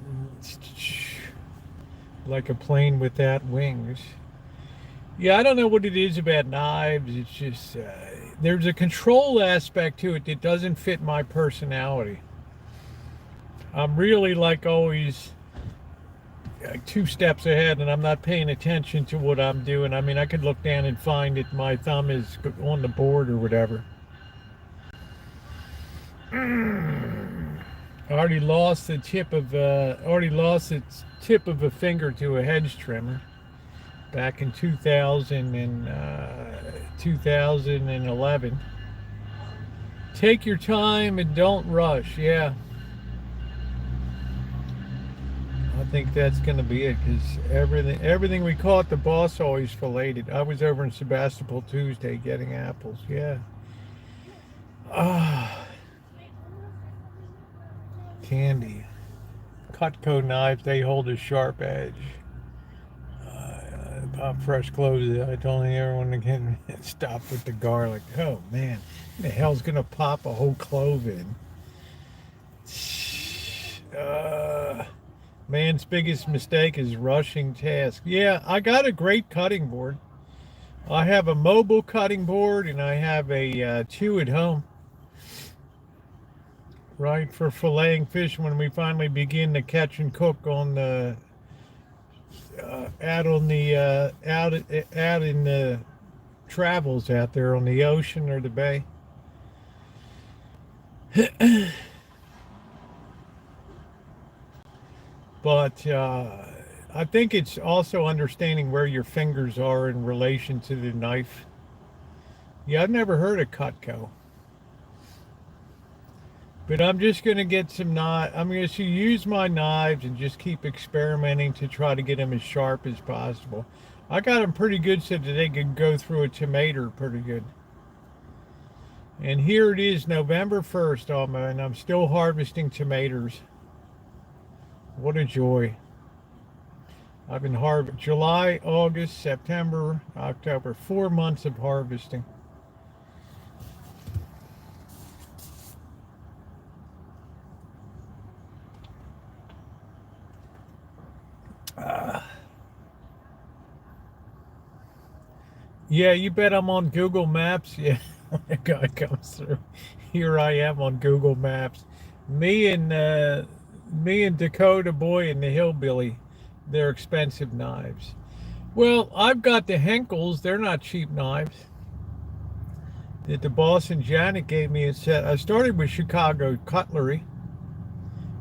like a plane without wings. Yeah, I don't know what it is about knives. It's just, there's a control aspect to it that doesn't fit my personality. I'm really like always like 2 steps ahead, and I'm not paying attention to what I'm doing. I mean, I could look down and find that my thumb is on the board or whatever. I already lost the tip of a finger to a hedge trimmer back in 2011. Take your time and don't rush. Yeah, I think that's going to be it, because everything we caught, the boss always filleted. I was over in Sebastopol Tuesday getting apples. Yeah. Candy. Cutco knives, they hold a sharp edge. Pop fresh cloves. I told everyone to get stop with the garlic. Oh man, who the hell's gonna pop a whole clove in? Man's biggest mistake is rushing tasks. Yeah, I got a great cutting board. I have a mobile cutting board, and I have a 2 at home. Right, for filleting fish when we finally begin to catch and cook on the out in the travels out there on the ocean or the bay. But I think it's also understanding where your fingers are in relation to the knife. Yeah, I've never heard of Cutco. But I'm just going to get some knives. I'm going to use my knives and just keep experimenting to try to get them as sharp as possible. I got them pretty good so that they can go through a tomato pretty good. And here it is, November 1st, and I'm still harvesting tomatoes. What a joy. I've been harvesting July, August, September, October, 4 months of harvesting. Yeah, you bet I'm on Google Maps. Yeah, when a guy comes through, here I am on Google Maps. Me and Dakota Boy and the Hillbilly, they're expensive knives. Well, I've got the Henkels. They're not cheap knives. That the boss and Janet gave me a set. I started with Chicago Cutlery.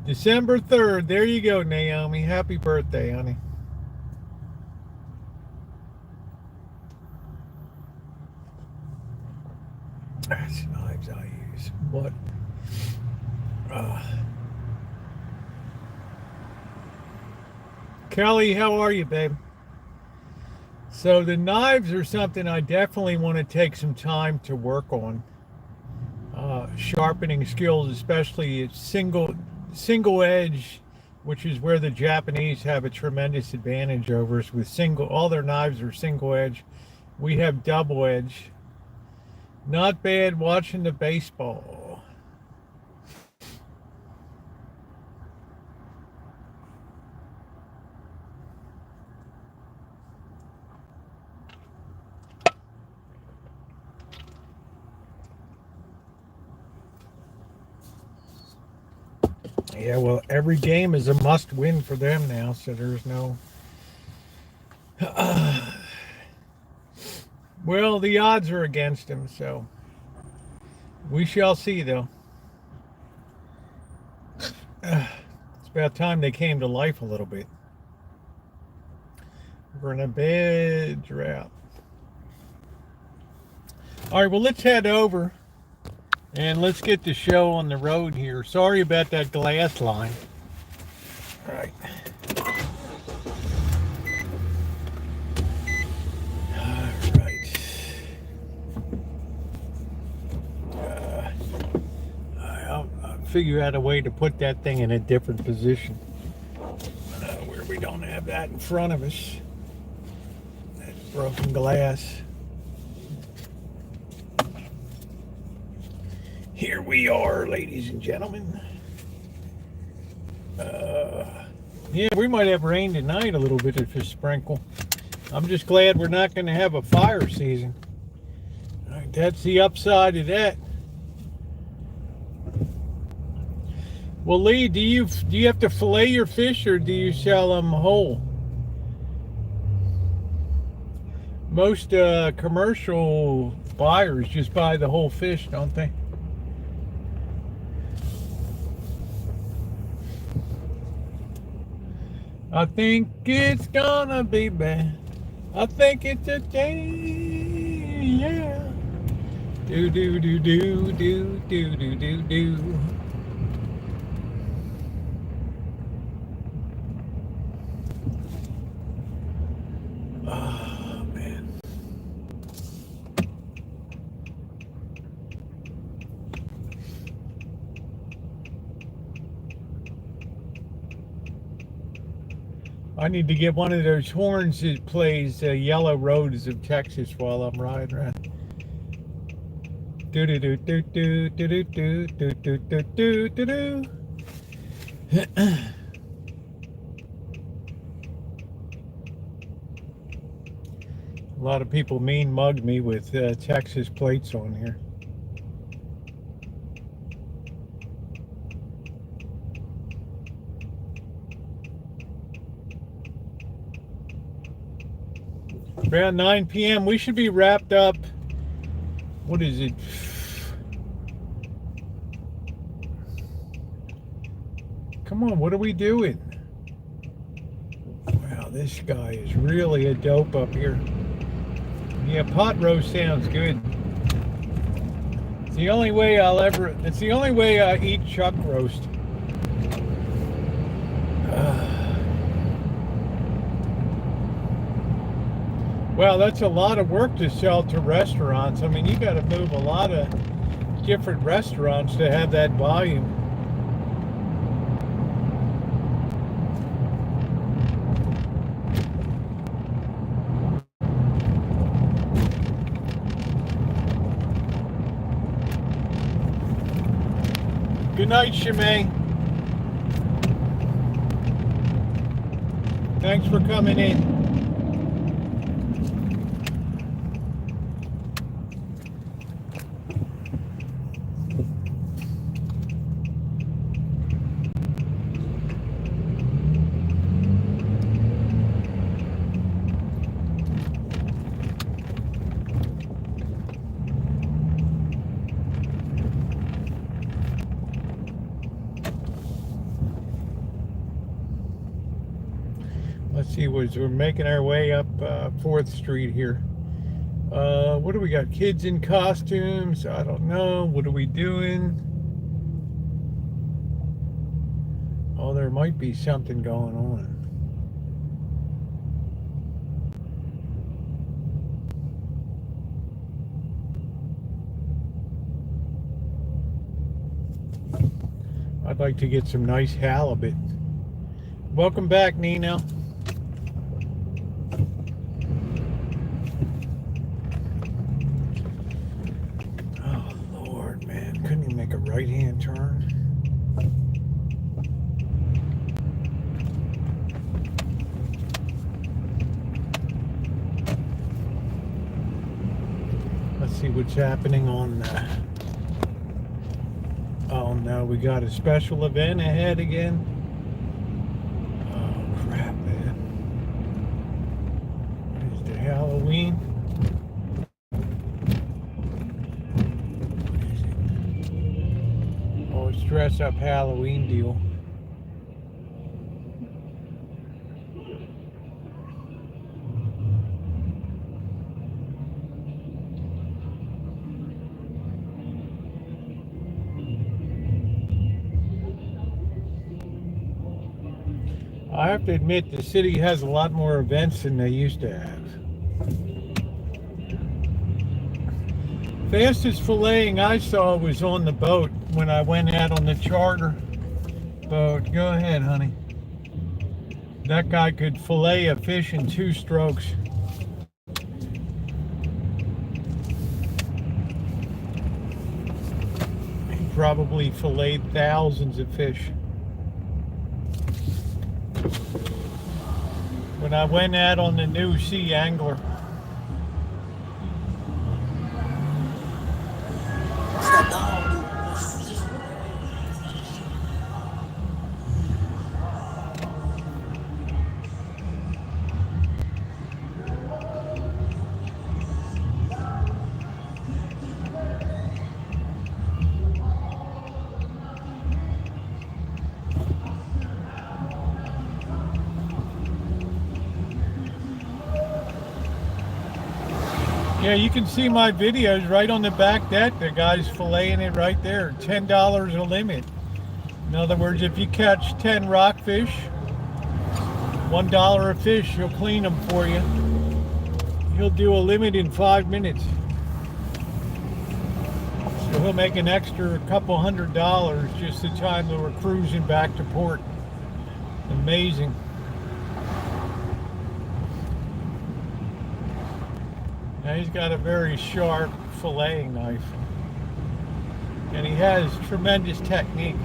December 3rd. There you go, Naomi. Happy birthday, honey. That's knives I use. What? Kelly, how are you, babe? So the knives are something I definitely want to take some time to work on. Sharpening skills, especially single edge, which is where the Japanese have a tremendous advantage over us. With all their knives are single edge. We have double edge. Not bad watching the baseball. Yeah, well, every game is a must-win for them now, so there's no... Well, the odds are against them, so we shall see, though. It's about time they came to life a little bit. We're in a bad drought. All right, well, let's head over and let's get the show on the road here. Sorry about that glass line. All right. figure out a way to put that thing in a different position where we don't have that in front of us. That broken glass. Here we are, ladies and gentlemen. Yeah, we might have rain tonight a little bit if it's sprinkle. I'm just glad we're not going to have a fire season. All right, that's the upside of that. Well, Lee, do you have to fillet your fish or do you sell them whole? Most commercial buyers just buy the whole fish, don't they? I think it's gonna be bad. I think it's a day, yeah. Do do do do do do do do do. Oh man. I need to get one of those horns that plays Yellow Roses of Texas while I'm riding around. Do do do do do do do do do do do do do. A lot of people mean mugged me with Texas plates on here. Around 9 p.m. we should be wrapped up. What is it? Come on, what are we doing? Wow, this guy is really a dope up here. Yeah, pot roast sounds good. It's the only way it's the only way I eat chuck roast. Well, that's a lot of work to sell to restaurants. I mean, you got to move a lot of different restaurants to have that volume. Good night, Shimei. Thanks for coming in. Let's see, we're making our way up 4th Street here. What do we got? Kids in costumes? I don't know. What are we doing? Oh, there might be something going on. I'd like to get some nice halibut. Welcome back, Nino. Right-hand turn. Let's see what's happening on oh no, we got a special event ahead again. Oh crap, man. There's the Halloween. Dress up Halloween deal. I have to admit the city has a lot more events than they used to have. Fastest filleting I saw was on the boat. when I went out on the charter boat. Go ahead, honey. That guy could fillet a fish in 2 strokes. He probably filleted thousands of fish. When I went out on the new Sea Angler. Yeah, you can see my videos right on the back deck. The guy's filleting it right there. $10 a limit. In other words, if you catch 10 rockfish, $1 a fish, he'll clean them for you. He'll do a limit in 5 minutes. So he'll make an extra couple $100 just the time that we're cruising back to port. Amazing. Now he's got a very sharp filleting knife, and he has tremendous technique.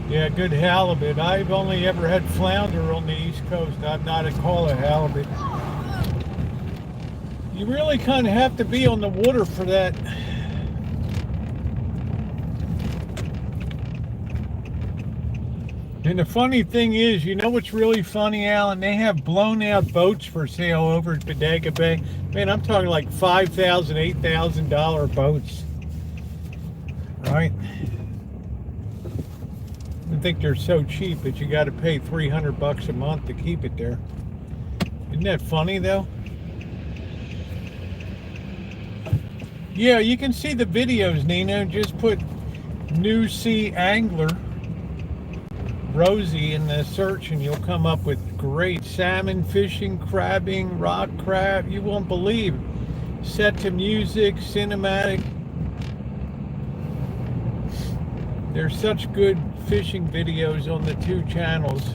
Yeah, good halibut. I've only ever had flounder on the East Coast. I'm not a call a halibut. You really kind of have to be on the water for that. And the funny thing is, you know what's really funny, Alan? They have blown out boats for sale over at Bodega Bay. Man, I'm talking like $5,000, $8,000 boats. Right? I think they're so cheap that you got to pay $300 a month to keep it there. Isn't that funny though? Yeah, you can see the videos, Nina. Just put New Sea Angler Rosie in the search and you'll come up with great salmon fishing, crabbing, rock crab. You won't believe. Set to music, cinematic. There's such good fishing videos on the 2 channels.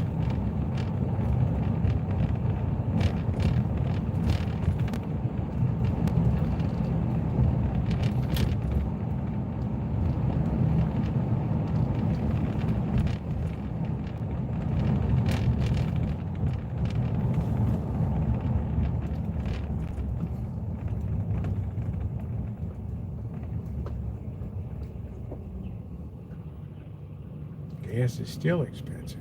Gas is still expensive.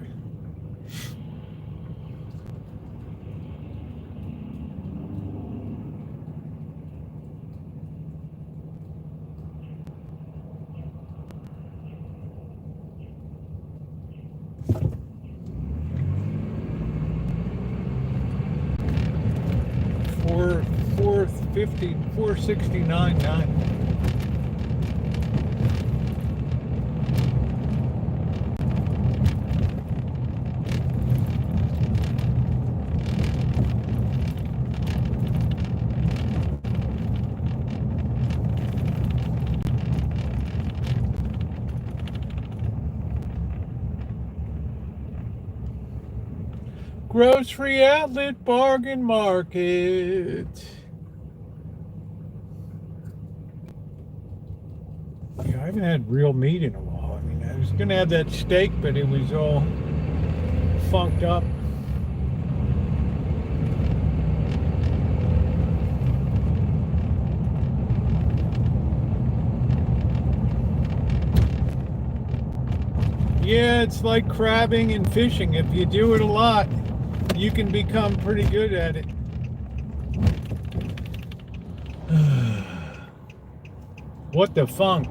$469.9. Grocery outlet bargain market. Yeah, I haven't had real meat in a while. I mean, I was going to have that steak, but it was all funked up. Yeah, it's like crabbing and fishing. If you do it a lot, you can become pretty good at it. What the funk?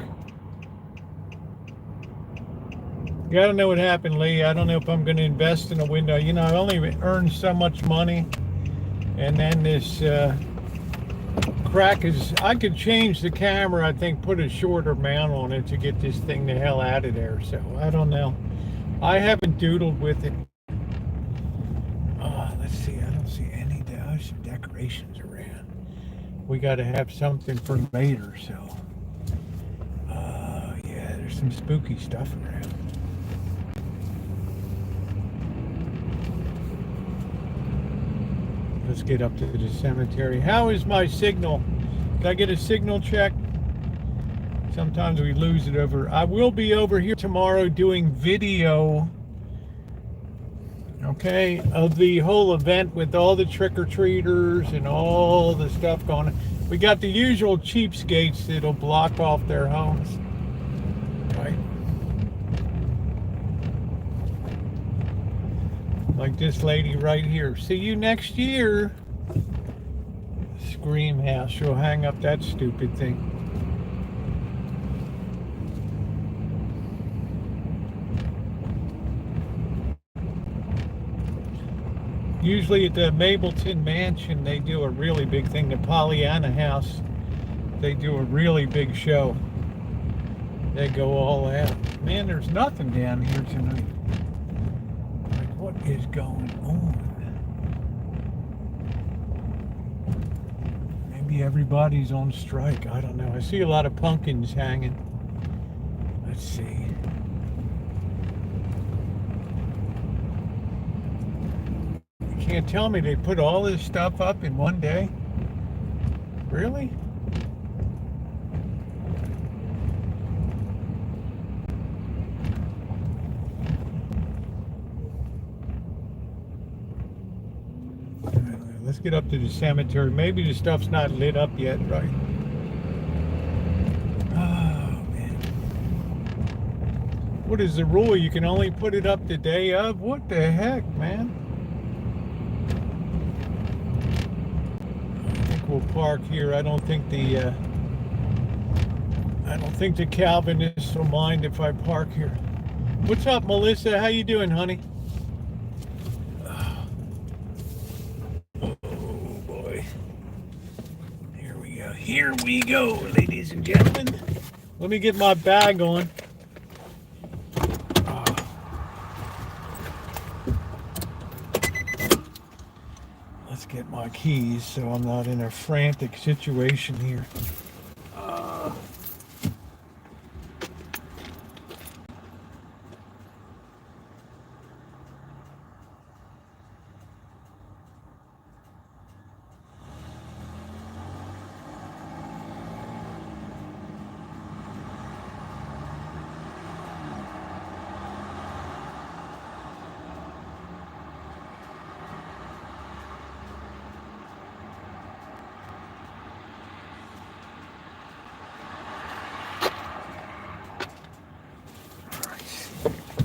Yeah, I don't know what happened, Lee. I don't know if I'm going to invest in a window. You know, I only earned so much money. And then this crack is, I could change the camera, I think, put a shorter mount on it to get this thing the hell out of there. So I don't know. I haven't doodled with it. Let's see, I don't see any decorations around. We got to have something for later, so yeah, there's some spooky stuff around. Let's get up to the cemetery. How is my signal? Did I get a signal check? Sometimes we lose it over. I will be over here tomorrow doing video, okay, of the whole event with all the trick-or-treaters and all the stuff going on. We got the usual cheapskates that'll block off their homes, right? Like this lady right here. See you next year. Scream house. She'll hang up that stupid thing. Usually at the Mableton Mansion, they do a really big thing. The Pollyanna House, they do a really big show. They go all out. Man, there's nothing down here tonight. Like, what is going on? Maybe everybody's on strike. I don't know. I see a lot of pumpkins hanging. Let's see. Can't tell me they put all this stuff up in one day? Really? Let's get up to the cemetery. Maybe the stuff's not lit up yet, right? Oh, man. What is the rule? You can only put it up the day of? What the heck, man? We'll park here. I don't think the Calvinists will mind if I park here. What's up, Melissa? How you doing, honey? Oh boy. Here we go. Here we go, ladies and gentlemen. Let me get my bag on. Get my keys so I'm not in a frantic situation here.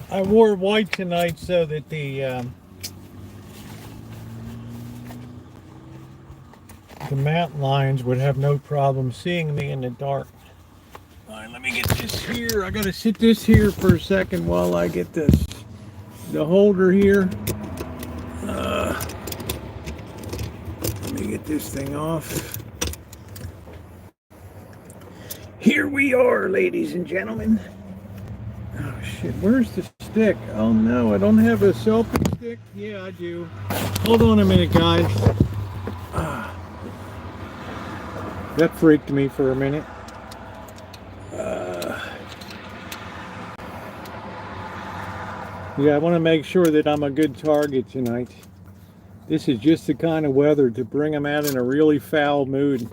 I wore white tonight so that the mountain lions would have no problem seeing me in the dark. All right, let me get this here. I gotta sit this here for a second while I get the holder here. Let me get this thing off. Here we are, ladies and gentlemen. Oh shit, where's the stick? Oh no, I don't have a selfie stick. Yeah, I do. Hold on a minute, guys. That freaked me for a minute. Yeah, I want to make sure that I'm a good target tonight. This is just the kind of weather to bring them out in a really foul mood.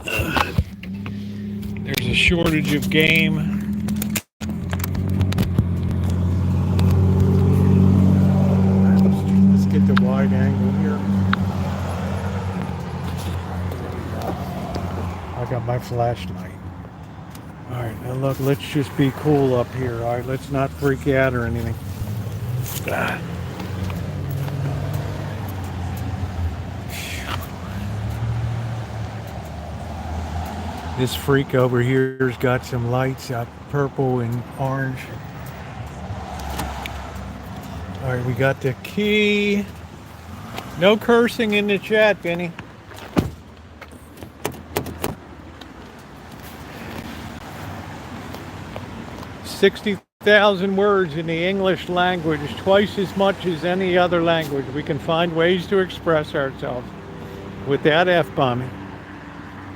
There's a shortage of game. Get the wide angle here. I got my flashlight. Alright, now look, let's just be cool up here. Alright, let's not freak out or anything. This freak over here's got some lights out, purple and orange. All right, we got the key. No cursing in the chat, Benny. 60,000 words in the English language, twice as much as any other language. We can find ways to express ourselves without F-bombing.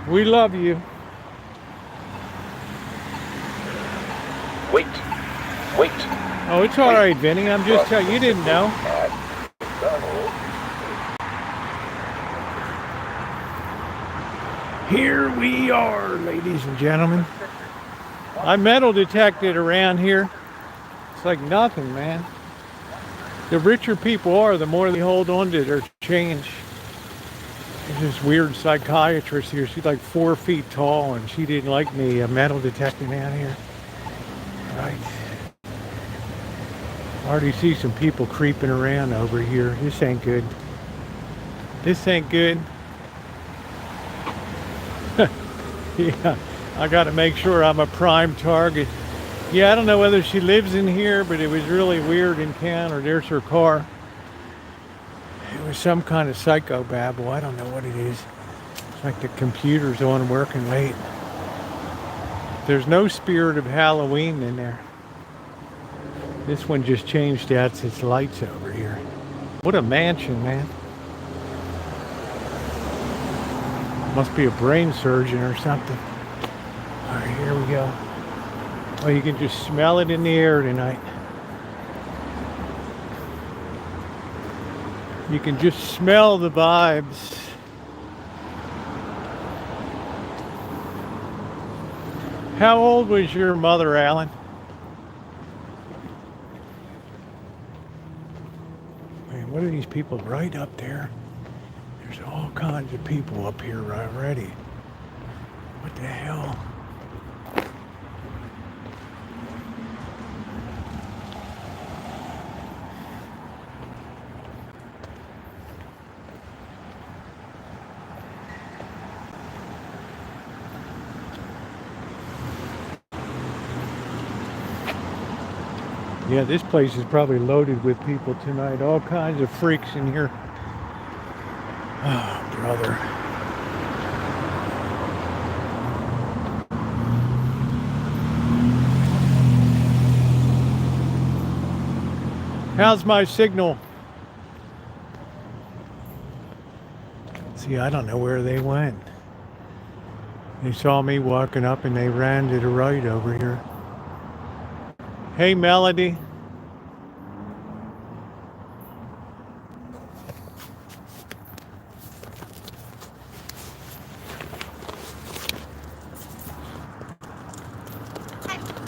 We love you. Wait. Oh, it's all right, Vinny. I'm just telling you, didn't know. Here we are, ladies and gentlemen. I metal detected around here. It's like nothing, man. The richer people are, the more they hold on to their change. There's this weird psychiatrist here. She's like 4 feet tall, and she didn't like me metal detecting down here. Right. I already see some people creeping around over here. This ain't good. This ain't good. Yeah, I got to make sure I'm a prime target. Yeah, I don't know whether she lives in here, but it was really weird encounter. There's her car. It was some kind of psychobabble. I don't know what it is. It's like the computer's on working late. There's no spirit of Halloween in there. This one just changed out its lights over here. What a mansion, man. Must be a brain surgeon or something. All right, here we go. Oh, you can just smell it in the air tonight. You can just smell the vibes. How old was your mother, Alan? Man, what are these people right up there? There's all kinds of people up here already. What the hell? Yeah, this place is probably loaded with people tonight. All kinds of freaks in here. Oh, brother. How's my signal? See, I don't know where they went. They saw me walking up and they ran to the right over here. Hey, Melody.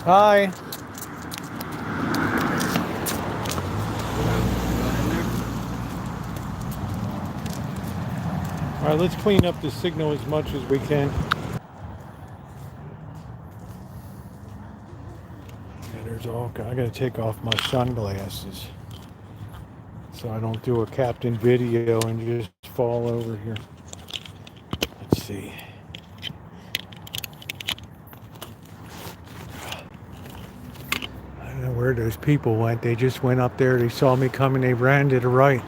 Hi. All right, let's clean up the signal as much as we can. Yeah, there's all. I gotta take off my sunglasses so I don't do a Captain Video and just fall over here. Let's see. I don't know where those people went. They just went up there. They saw me coming. They ran to the right.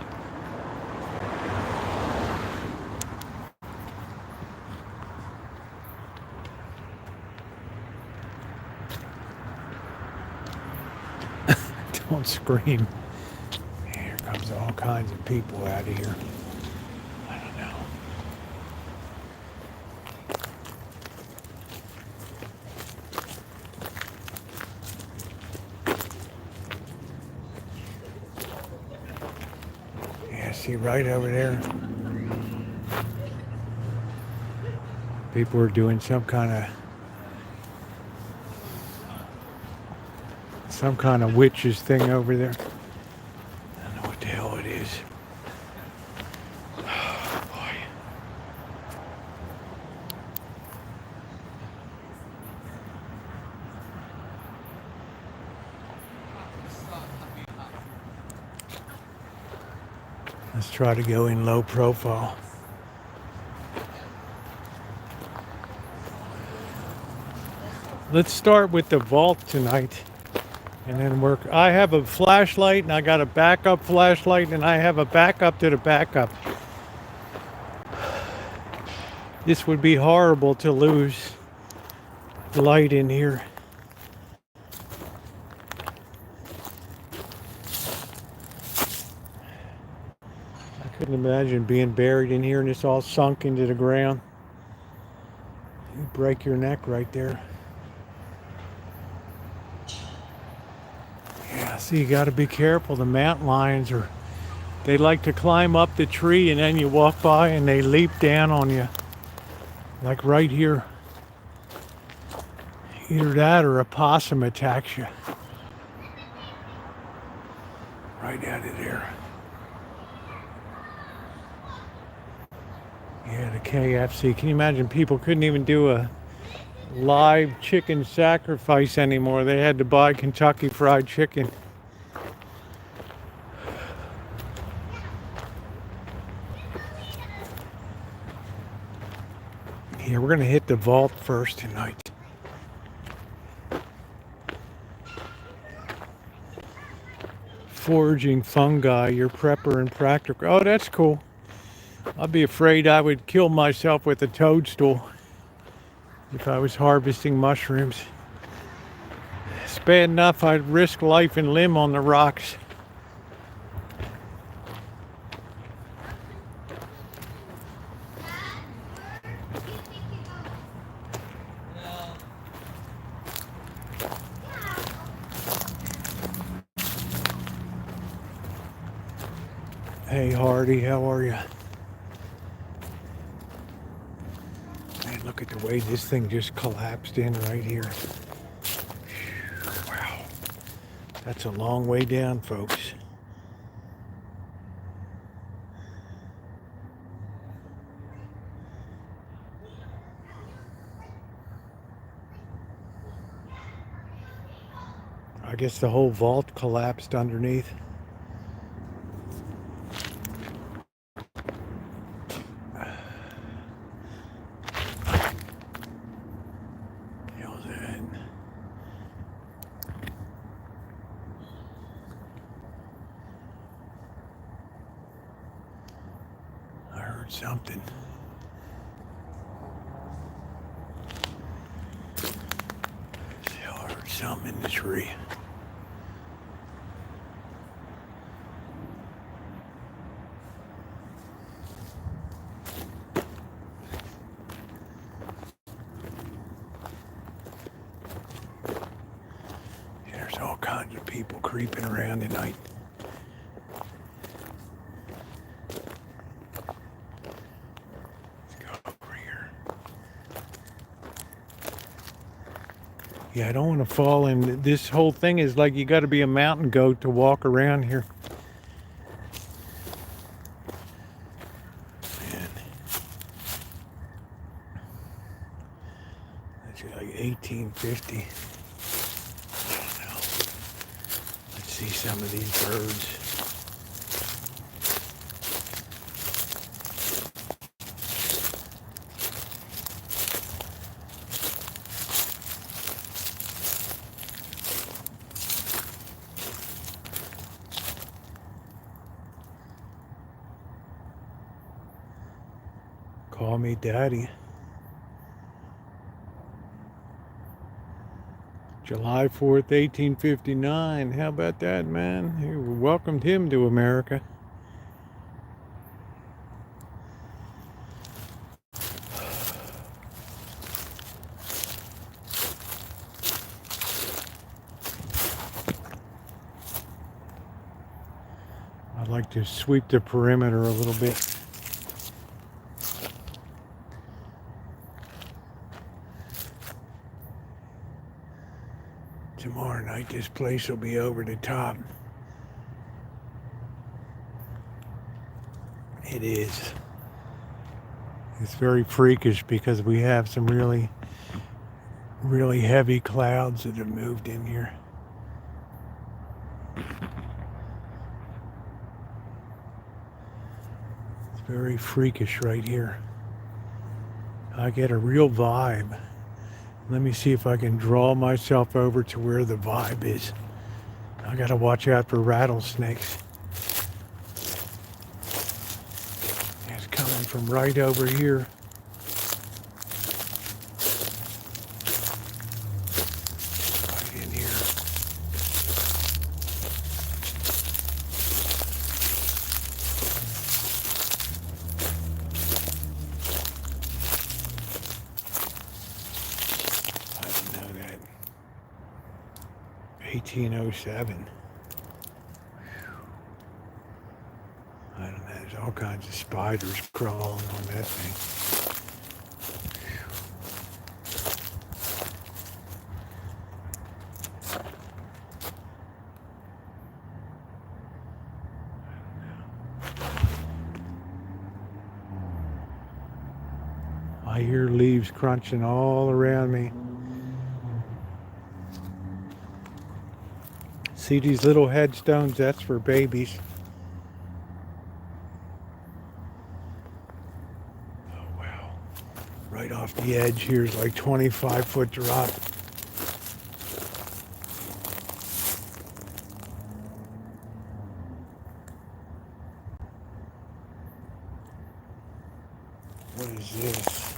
Don't scream. Here comes all kinds of people out of here. I don't know. Yeah, see right over there. People are doing some kind of witches thing over there. I don't know what the hell it is. Oh, boy. Let's try to go in low profile. Let's start with the vault tonight. And then work. I have a flashlight and I got a backup flashlight and I have a backup to the backup. This would be horrible to lose light in here. Couldn't imagine being buried in here and it's all sunk into the ground. You break your neck right there. Yeah, see, you got to be careful. The mountain lions they like to climb up the tree and then you walk by and they leap down on you. Like right here. Either that or a possum attacks you. Right out of there. Yeah, the KFC. Can you imagine people couldn't even do a live chicken sacrifice anymore? They had to buy Kentucky Fried Chicken. Yeah, we're gonna hit the vault first tonight. Foraging fungi, your prepper and practical. Oh, that's cool. I'd be afraid I would kill myself with a toadstool if I was harvesting mushrooms. It's bad enough I'd risk life and limb on the rocks. Hey Hardy, how are you? Man, look at the way this thing just collapsed in right here. Wow. That's a long way down, folks. I guess the whole vault collapsed underneath. Something. I heard something in the tree. There's all kinds of people creeping around tonight. Yeah, I don't want to fall in. This whole thing is like you got to be a mountain goat to walk around here. Man. That's like 1850. I don't know. Let's see some of these birds. Call me Daddy. July 4th, 1859. How about that, man? You welcomed him to America. I'd like to sweep the perimeter a little bit. Tomorrow night, this place will be over the top. It is. It's very freakish because we have some really, really heavy clouds that have moved in here. It's very freakish right here. I get a real vibe. Let me see if I can draw myself over to where the vibe is. I gotta watch out for rattlesnakes. It's coming from right over here. Right in here. 1807. I don't know, there's all kinds of spiders crawling on that thing. I hear leaves crunching all around me. See these little headstones? That's for babies. Oh wow. Right off the edge here's like 25-foot drop. What is this?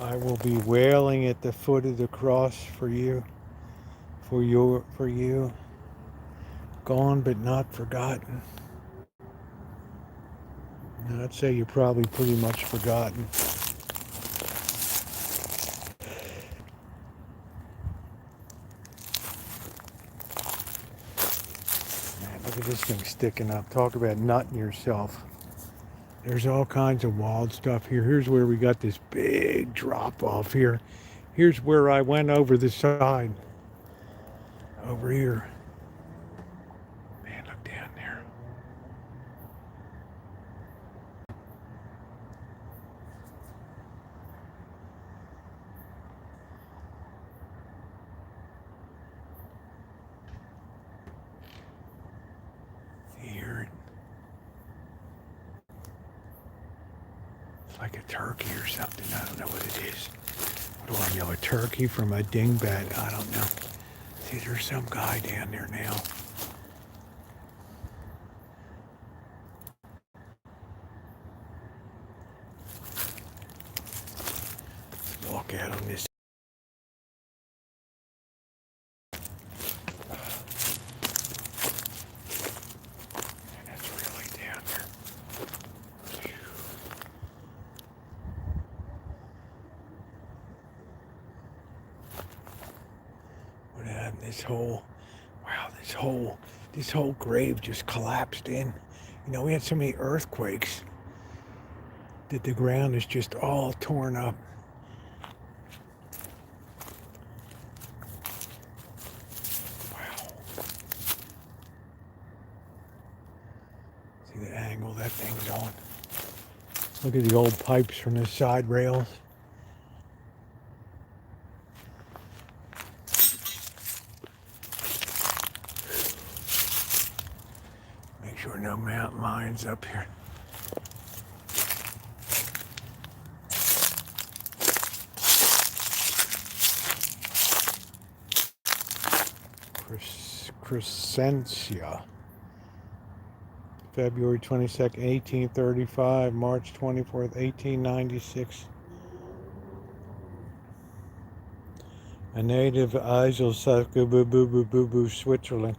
I will be wailing at the foot of the cross for you. For you. Gone but not forgotten. And I'd say you're probably pretty much forgotten. Man, look at this thing sticking up. Talk about nutting yourself. There's all kinds of wild stuff here. Here's where we got this big drop off here. Here's where I went over the side. Over here. Man, look down there. Here. It's like a turkey or something. I don't know what it is. What do I know? A turkey from a dingbat? I don't know. See, there's some guy down there now. Walk out on this. And that's really down there. What happened? This whole, wow, this whole grave just collapsed in. You know, we had so many earthquakes that the ground is just all torn up. Wow. See the angle that thing's on. Look at the old pipes from the side rails. Make sure no mountain lions up here. Crescentia. February 22nd, 1835, March 24th, 1896. A native of Eiselsack, Switzerland.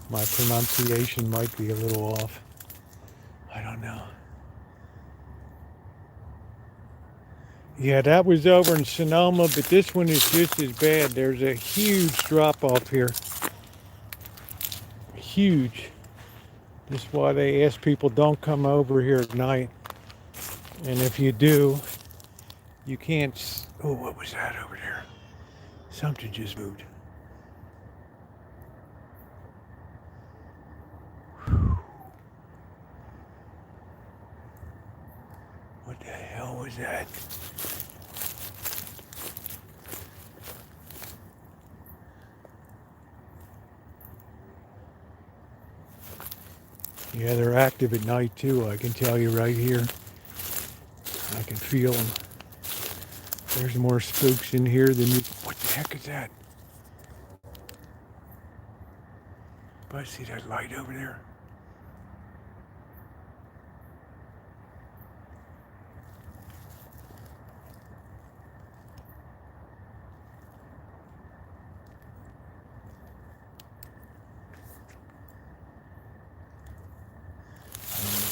My pronunciation might be a little off. I don't know. Yeah, that was over in Sonoma, but this one is just as bad. There's a huge drop off here. Huge. This is why they ask people don't come over here at night. And if you do, you can't. Oh, what was that over there? Something just moved. What the hell was that? Yeah, they're active at night too, I can tell you right here. I can feel them. There's more spooks in here than you... What the heck is that? I see that light over there.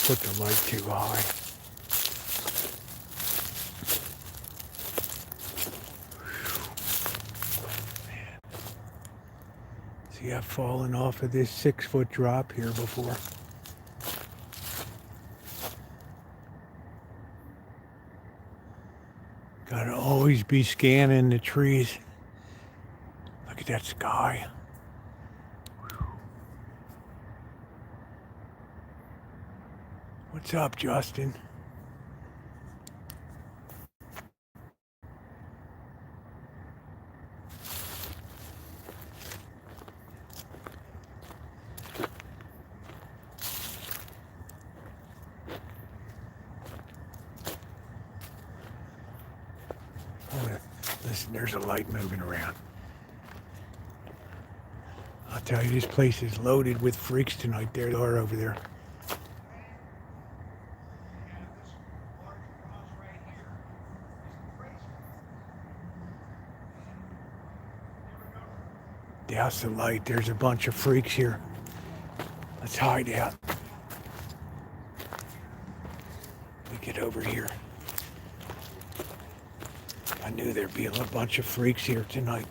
Put the light too high. See, I've fallen off of this 6-foot drop here before. Gotta always be scanning the trees. Look at that sky. What's up, Justin? Listen, there's a light moving around. I'll tell you, this place is loaded with freaks tonight. There they are over there. Douse the light. There's a bunch of freaks here. Let's hide out. Let me get over here. I knew there'd be a bunch of freaks here tonight.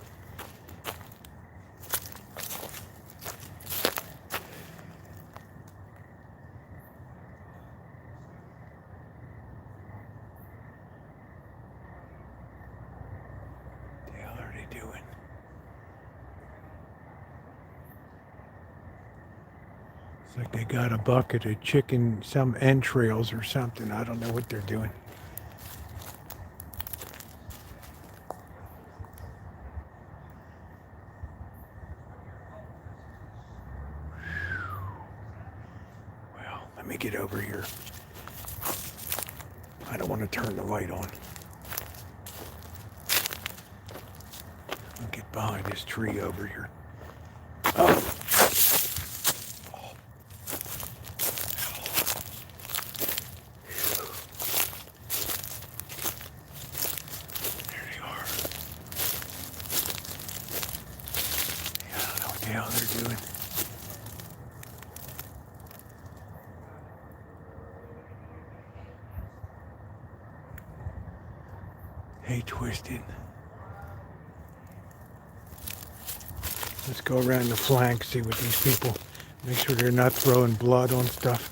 What the hell are they doing? It's like they got a bucket of chicken, some entrails or something. I don't know what they're doing. Let me get over here. I don't want to turn the light on. I'll get behind this tree over here. Oh. There they are. I don't know what the hell they're doing. Hey, Twisted. Let's go around the flank, see what these people, make sure they're not throwing blood on stuff.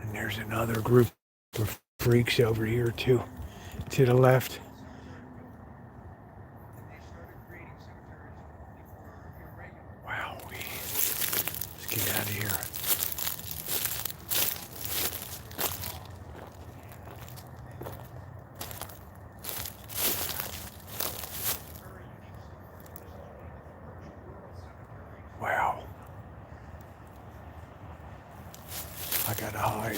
And there's another group of freaks over here too, to the left. Wow, let's get out of here. Wow. I gotta hide.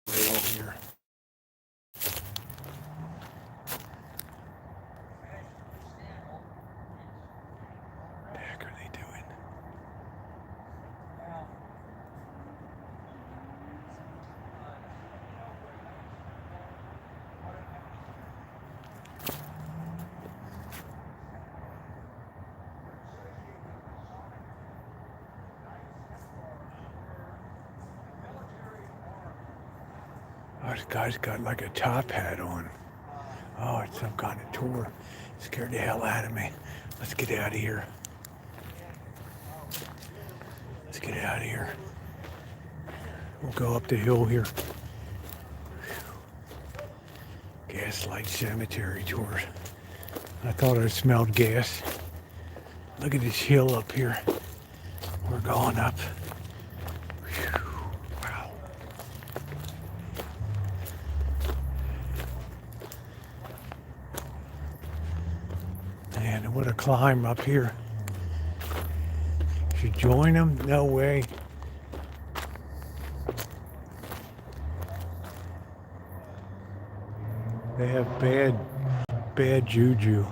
Way over here. What the heck are they doing? Oh, this guy's got like a top hat on. Oh, it's some kind of tour. Scared the hell out of me. Let's get out of here. Let's get out of here. We'll go up the hill here. Gaslight Cemetery tour. I thought I smelled gas. Look at this hill up here. We're going up. Whew. Wow. Man, what a climb up here. Should join them? No way. They have bad juju.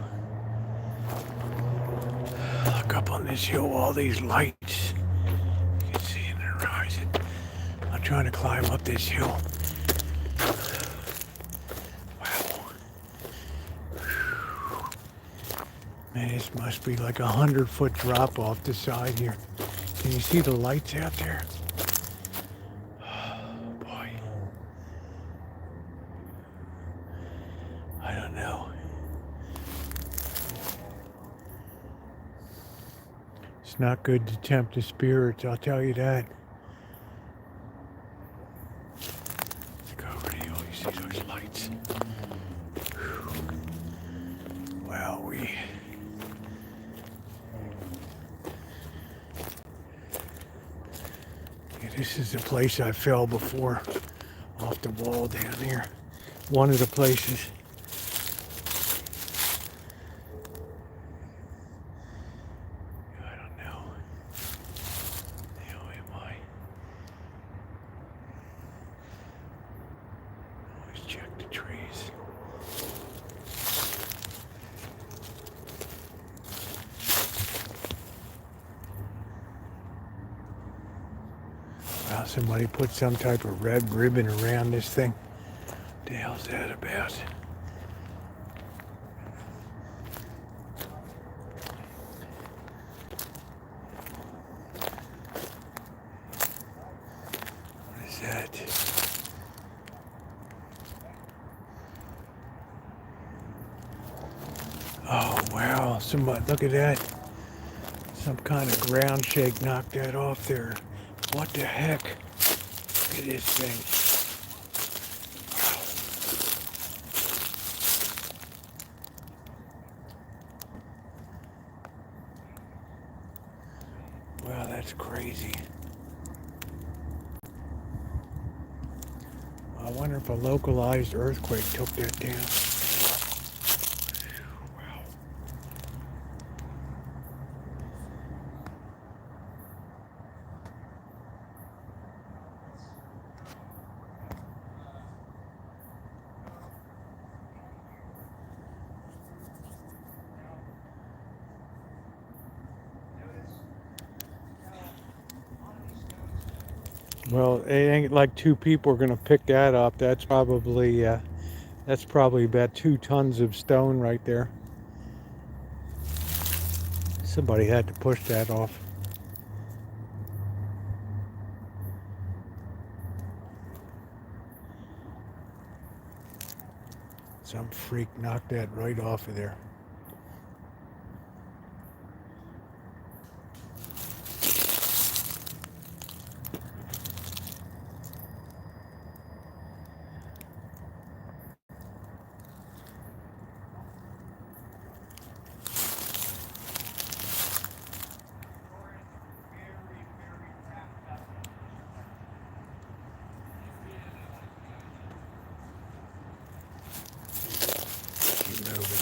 Look up on this hill, all these lights. You can see in the horizon. I'm trying to climb up this hill. Wow. Man, this must be like 100-foot drop off the side here. Can you see the lights out there? Oh, boy. I don't know. It's not good to tempt the spirits, I'll tell you that. Let's go over the hill. You see those lights? Wow, this is the place I fell before, off the wall down here. One of the places. I don't know. How am I? Always check the trees. Wow, somebody put some type of red ribbon around this thing. What the hell's that about? What is that? Oh, wow. Somebody, look at that. Some kind of ground shake knocked that off there. What the heck? Look at this thing. Wow, that's crazy. I wonder if a localized earthquake took that down. Wow. Well, it ain't like two people are gonna pick that up. That's probably about 2 tons of stone right there. Somebody had to push that off. Some freak knocked that right off of there.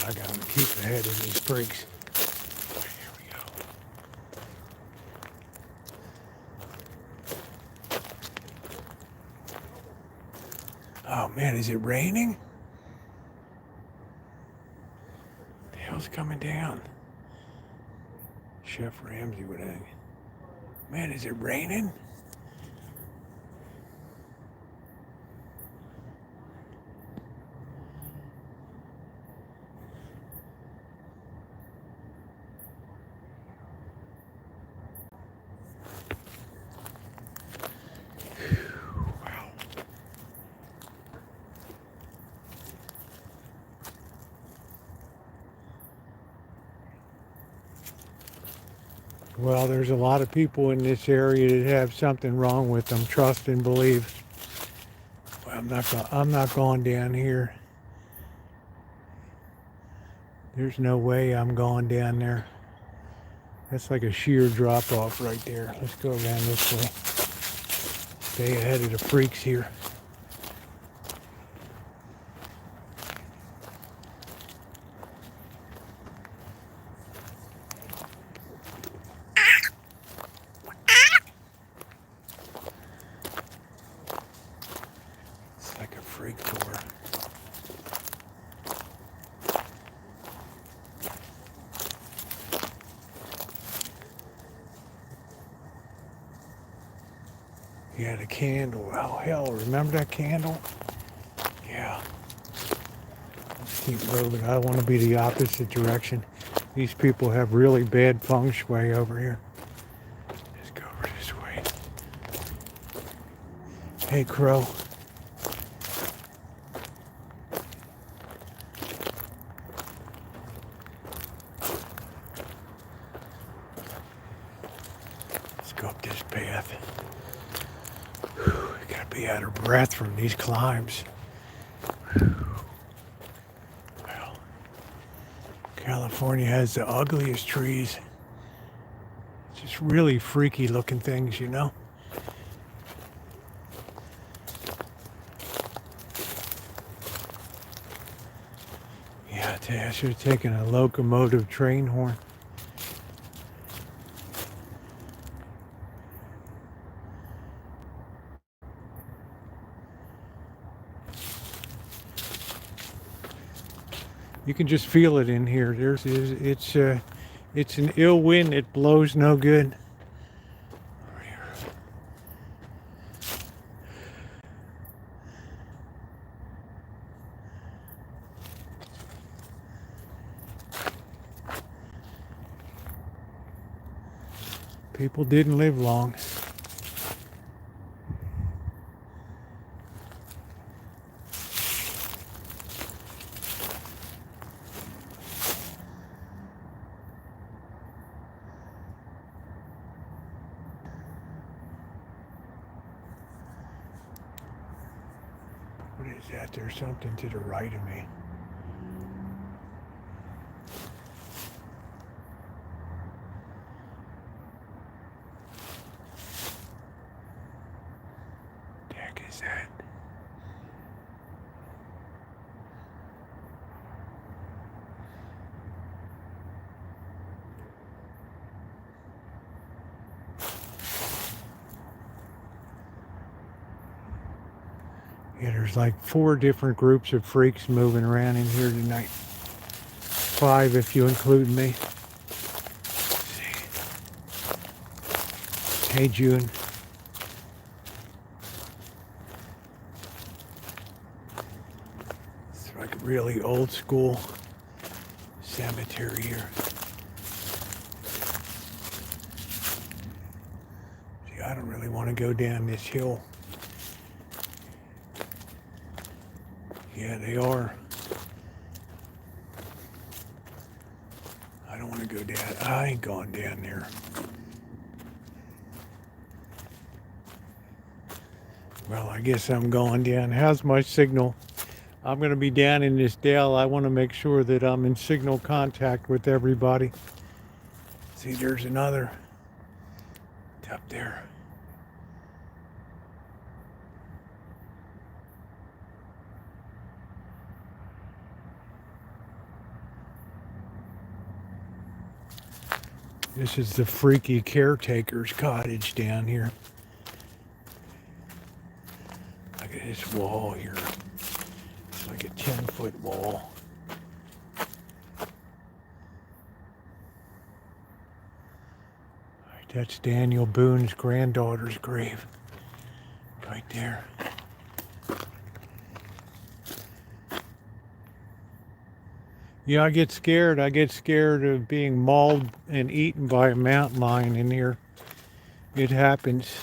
I gotta keep ahead of these freaks. Here we go. Oh man, is it raining? The hell's coming down? Chef Ramsay would hang. Man, is it raining? Well, there's a lot of people in this area that have something wrong with them. Trust and believe. Well, I'm not going down here. There's no way I'm going down there. That's like a sheer drop off right there. Let's go around this way. Stay ahead of the freaks here. It's like a freak door. Yeah, the candle. Oh, hell, remember that candle? Yeah. Let's keep moving. I want to be the opposite direction. These people have really bad feng shui over here. Let's go over this way. Hey, Crow. Let's go up this path. Whew, I gotta be out of breath from these climbs. Well, California has the ugliest trees. Just really freaky looking things, you know? Yeah, I should have taken a locomotive train horn. You can just feel it in here. It's an ill wind. It blows no good. People didn't live long. What is that? There's something to the right of me. What the heck is that? Yeah, there's like 4 different groups of freaks moving around in here tonight. 5 if you include me. Let's see. Hey, June. It's like a really old school cemetery here. See, I don't really want to go down this hill. Yeah, they are. I don't want to go down. I ain't going down there. Well, I guess I'm going down. How's my signal? I'm going to be down in this Dell. I want to make sure that I'm in signal contact with everybody. See, there's another. It's up there. This is the freaky caretaker's cottage down here. Look at this wall here. It's like a 10-foot wall. That's Daniel Boone's granddaughter's grave. Right there. Yeah, I get scared. I get scared of being mauled and eaten by a mountain lion in here. It happens.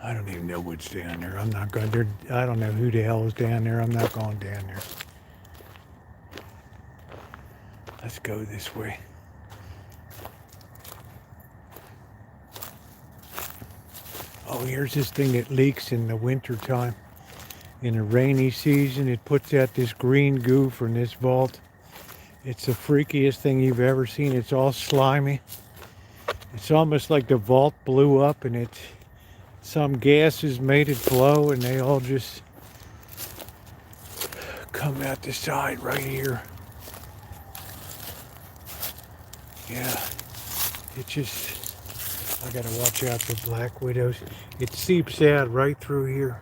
I don't even know what's down there. I'm not going there. I don't know who the hell is down there. I'm not going down there. Let's go this way. Oh, here's this thing that leaks in the winter time. In the rainy season, it puts out this green goo from this vault. It's the freakiest thing you've ever seen. It's all slimy. It's almost like the vault blew up and some gases made it blow and they all just come out the side right here. Yeah, it just... I gotta watch out for black widows. It seeps out right through here.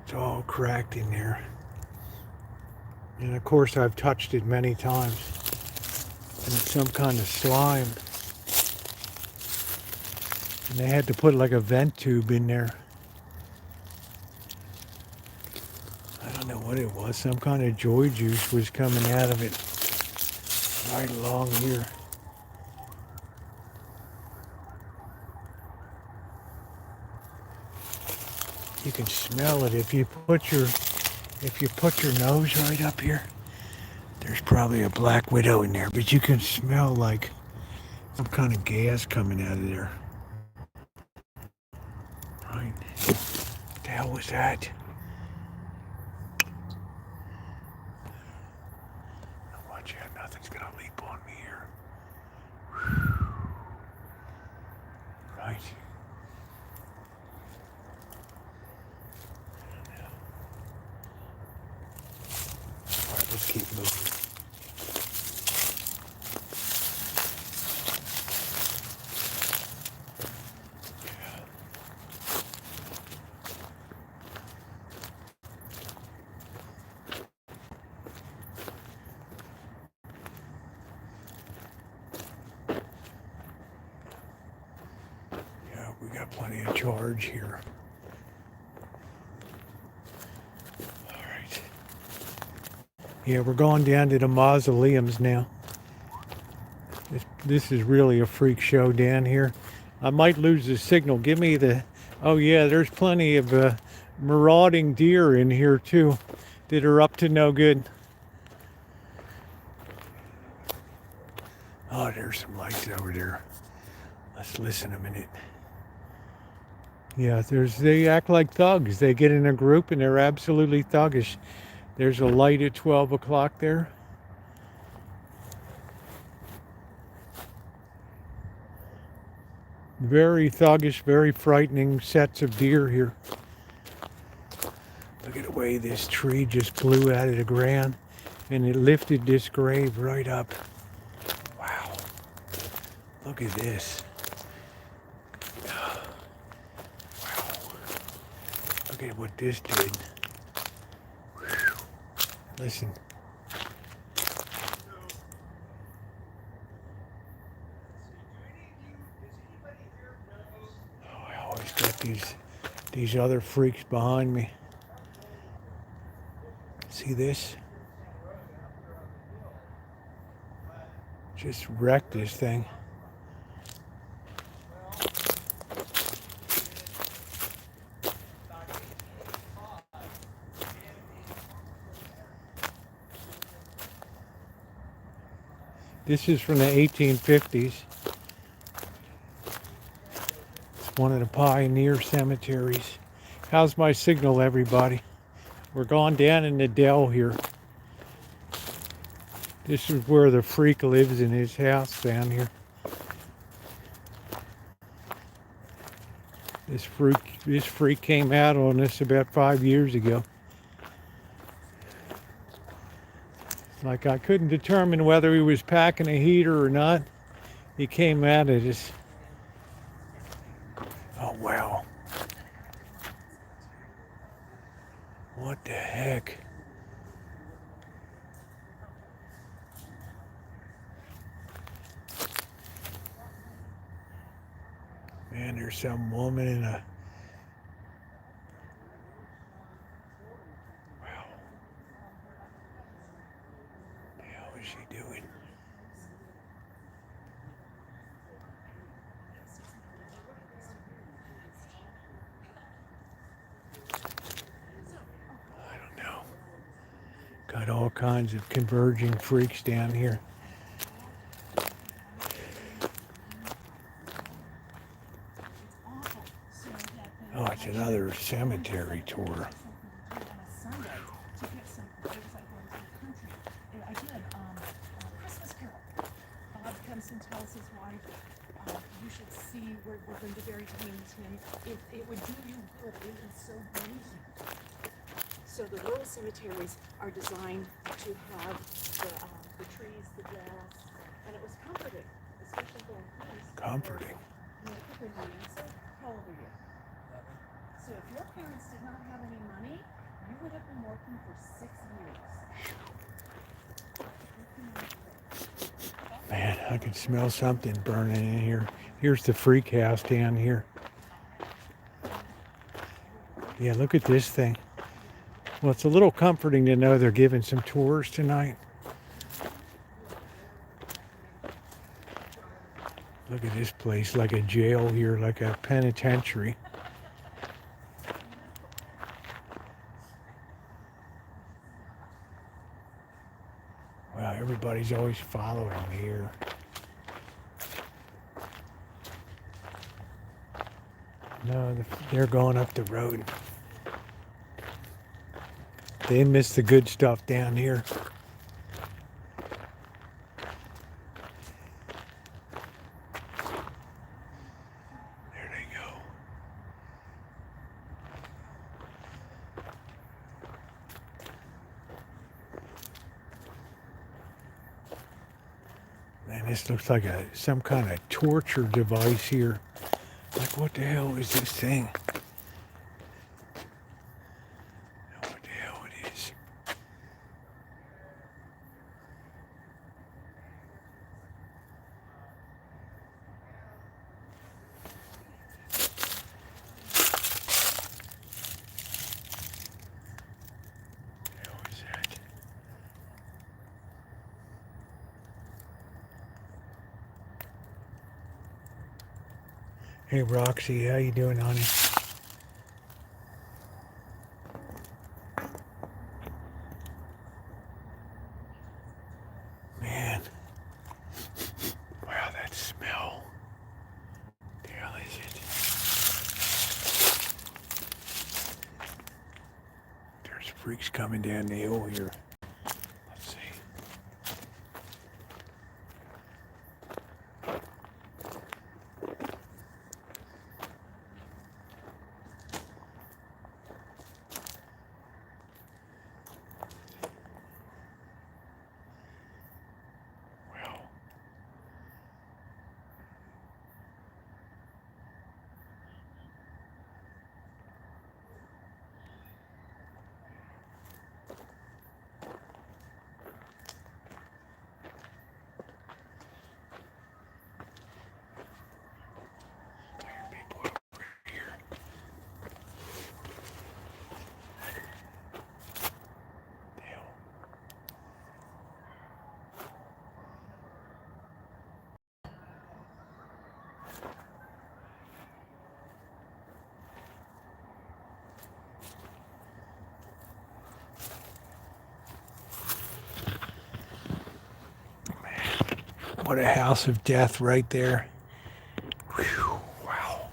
It's all cracked in there. And of course I've touched it many times. And it's some kind of slime. And they had to put like a vent tube in there. I don't know what it was. Some kind of joy juice was coming out of it. Right along here. You can smell it if you put your nose right up here. There's probably a black widow in there, but you can smell like some kind of gas coming out of there. Right? What the hell was that? Watch out, nothing's gonna leap on me here. Right? Alright, let's keep moving. We got plenty of charge here. All right. Yeah, we're going down to the mausoleums now. This is really a freak show down here. I might lose the signal. Give me the... Oh yeah, there's plenty of marauding deer in here too that are up to no good. Oh, there's some lights over there. Let's listen a minute. Yeah, they act like thugs. They get in a group and they're absolutely thuggish. There's a light at 12 o'clock there. Very thuggish, very frightening sets of deer here. Look at the way this tree just blew out of the ground and it lifted this grave right up. Wow. Look at this. Wow. Look at what this did. Whew. Listen. Oh, I always got these other freaks behind me. See this? Just wrecked this thing. This is from the 1850s. It's one of the pioneer cemeteries. How's my signal, everybody? We're going down in the Dell here. This is where the freak lives in his house down here. This freak came out on us about 5 years ago. Like I couldn't determine whether he was packing a heater or not. He came at us. Oh wow. What the heck? Man, there's some woman in a... Wow. What the hell is she doing? I don't know. Got all kinds of converging freaks down here. Oh, it's another cemetery tour. Bob comes and tells his wife, you should see, we're going to bury him. It would do you good. It is so amazing. So the rural cemeteries are designed to have the trees, the grass, and it was comforting, especially going home. Comforting. How old are you? So if your parents did not have any money, you would have been working for 6 years. Man, I can smell something burning in here. Here's the freak house down here. Yeah, look at this thing. Well, it's a little comforting to know they're giving some tours tonight. Look at this place, like a jail here, like a penitentiary. Wow, everybody's always following me here. No, they're going up the road. They miss the good stuff down here. There they go. Man, this looks like some kind of torture device here. Like, what the hell is this thing? What the hell it is? What the hell is that? Hey, Roxy, how you doing, honey? Man. Wow, that smell. What the hell is it? There's freaks coming down the hill here. Let's see. What a house of death right there. Whew, wow.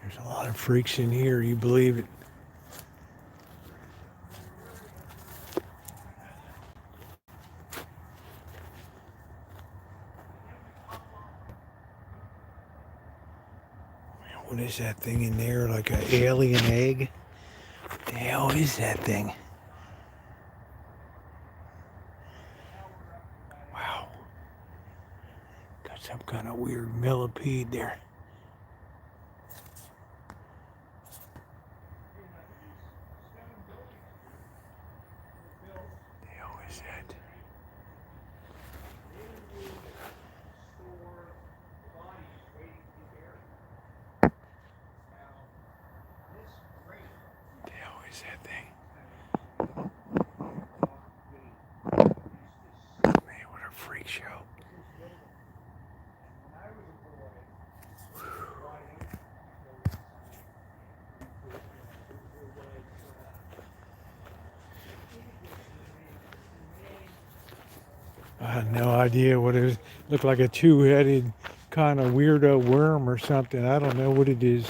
There's a lot of freaks in here, you believe it. What is that thing in there? Like an alien egg? What the hell is that thing? Wow. Got some kind of weird millipede there. What the hell is that? What the hell is that thing? Man, what a freak show. I had no idea what it was. Looked like a two-headed kind of weirdo worm or something. I don't know what it is,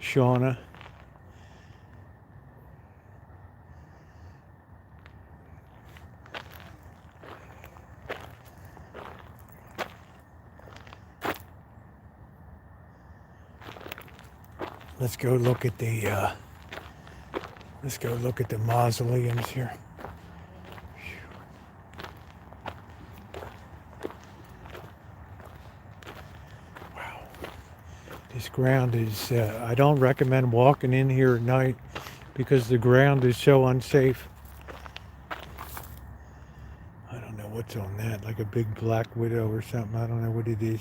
Shauna. Let's go look at the mausoleums here. This ground is, I don't recommend walking in here at night because the ground is so unsafe. I don't know what's on that, like a big black widow or something. I don't know what it is.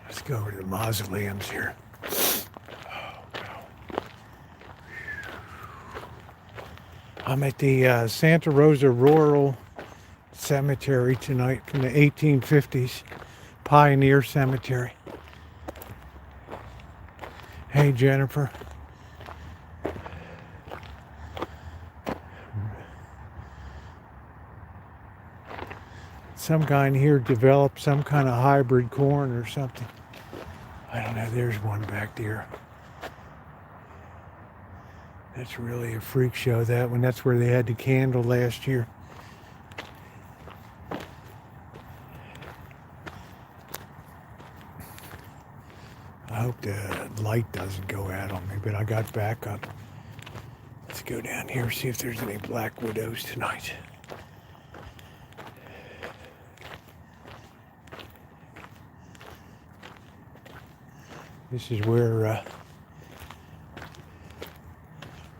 Let's go over to the mausoleums here. I'm at the Santa Rosa Rural Cemetery tonight from the 1850s, Pioneer Cemetery. Hey, Jennifer. Some guy in here developed some kind of hybrid corn or something. I don't know, there's one back there. That's really a freak show, that one. That's where they had the candle last year. I hope the light doesn't go out on me, but I got backup. Let's go down here, see if there's any black widows tonight. This is where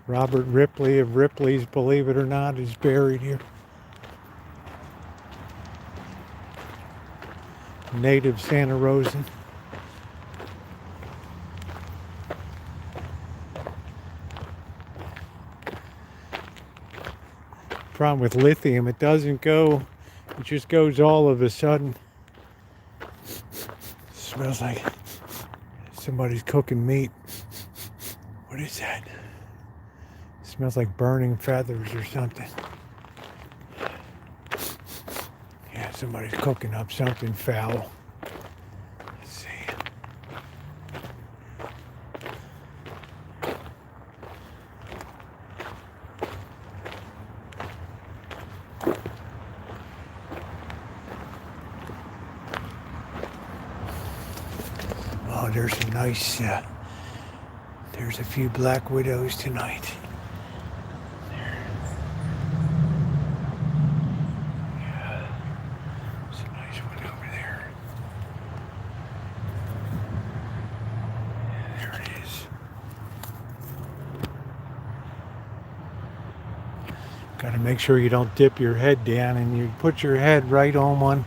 Robert Ripley of Ripley's, believe it or not, is buried here. Native Santa Rosan. Problem with lithium, it doesn't go, it just goes all of a sudden. Smells like somebody's cooking meat. What is that? Smells like burning feathers or something. Yeah, somebody's cooking up something foul. Let's see. Oh, there's a nice, there's a few black widows tonight. Got to make sure you don't dip your head down and you put your head right on one.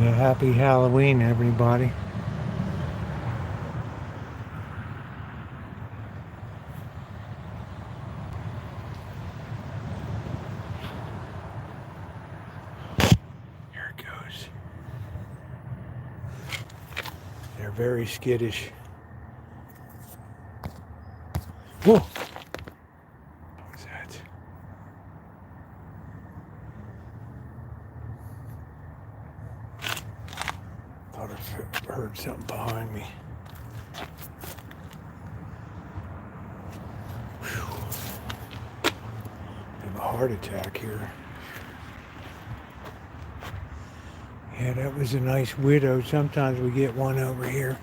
Yeah, happy Halloween, everybody. They're very skittish. Whoa! What was that? Thought I heard something behind me. Whew. I have a heart attack here. Yeah, that was a nice widow. Sometimes we get one over here.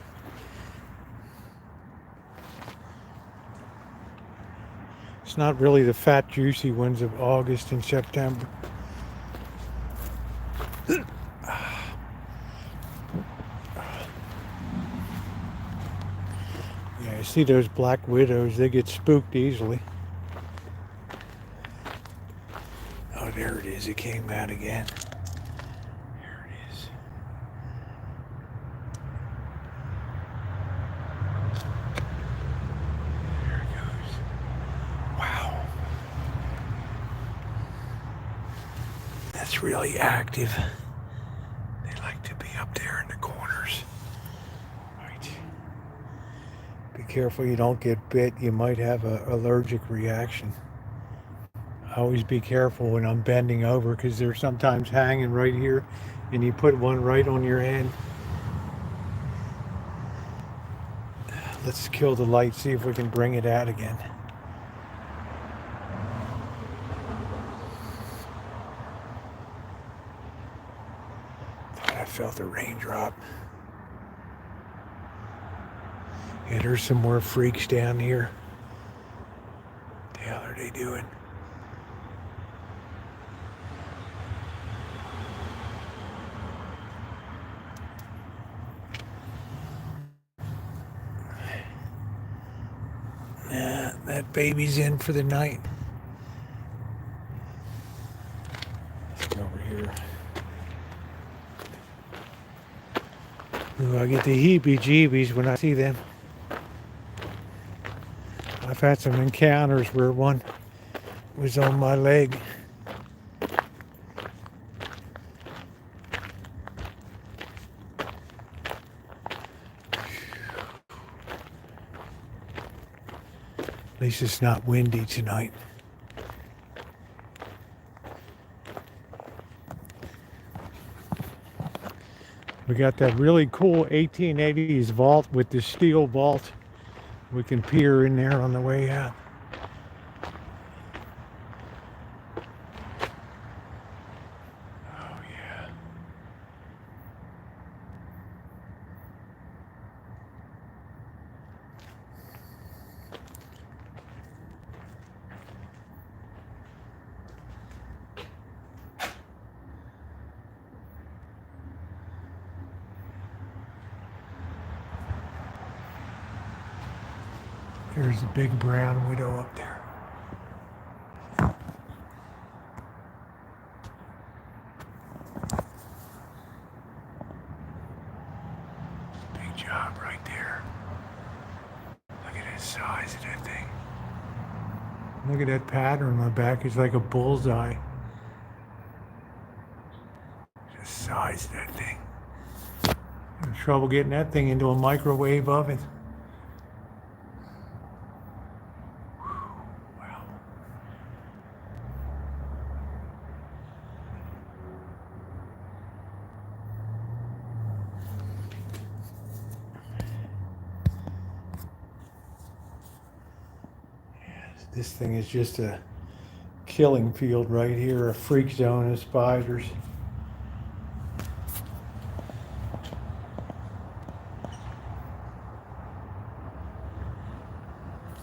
It's not really the fat, juicy ones of August and September. Yeah, I see those black widows. They get spooked easily. Oh, there it is. It came out again. Really active. They like to be up there in the corners. Right. Be careful you don't get bit. You might have an allergic reaction. Always be careful when I'm bending over because they're sometimes hanging right here and you put one right on your hand. Let's kill the light, see if we can bring it out again. Thought I felt a raindrop. Yeah, there's some more freaks down here. What the hell are they doing? That baby's in for the night. Let's go over here. Ooh, I get the heebie-jeebies when I see them. I've had some encounters where one was on my leg. At least it's not windy tonight. We got that really cool 1880s vault with the steel vault. We can peer in there on the way out. Oh yeah. There's a big brown widow up there. Big job right there. Look at the size of that thing. Look at that pattern on the back. It's like a bullseye. The size of that thing. Having trouble getting that thing into a microwave oven. This thing is just a killing field right here, a freak zone of spiders.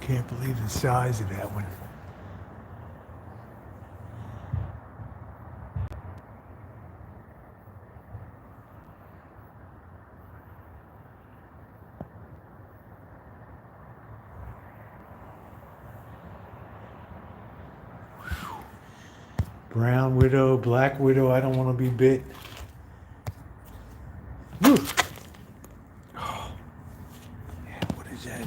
Can't believe the size of that one. Brown widow, black widow, I don't want to be bit. Woo. Oh. Yeah, what is that?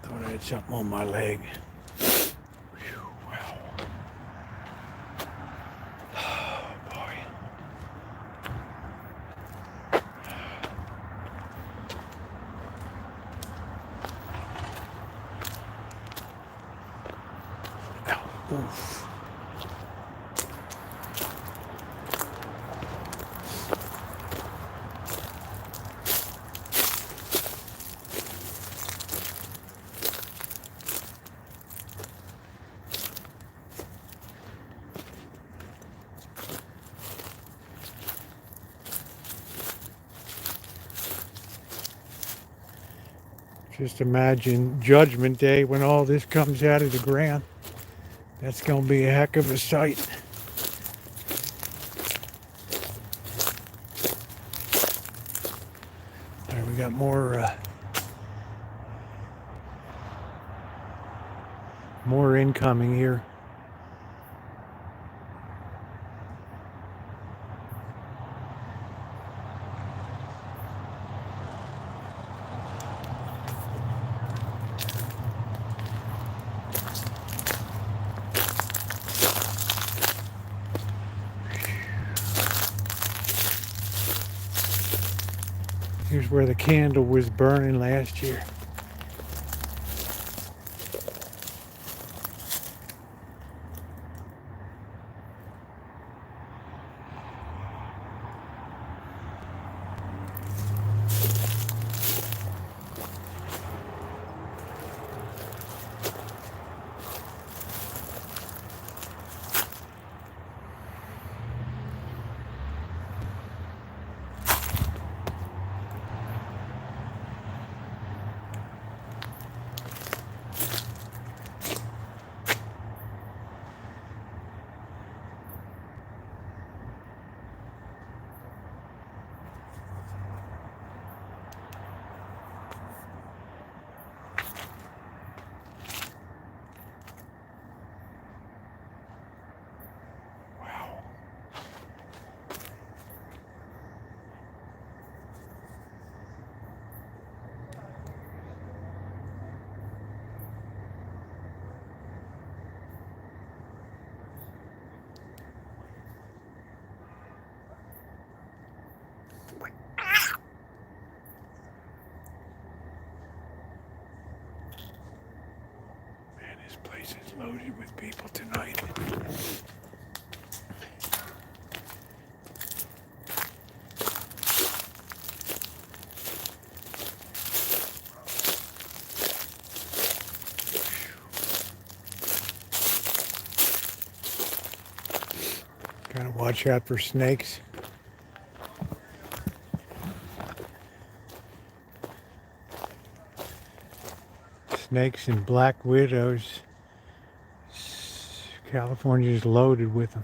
Thought I had something on my leg. Whew, wow. Oh, boy. Ow. Oof. Just imagine Judgment Day when all this comes out of the ground. That's going to be a heck of a sight. All right, we got more incoming here. Here's where the candle was burning last year. loaded with people tonight. Gotta watch out for snakes. Snakes and black widows. California's loaded with them.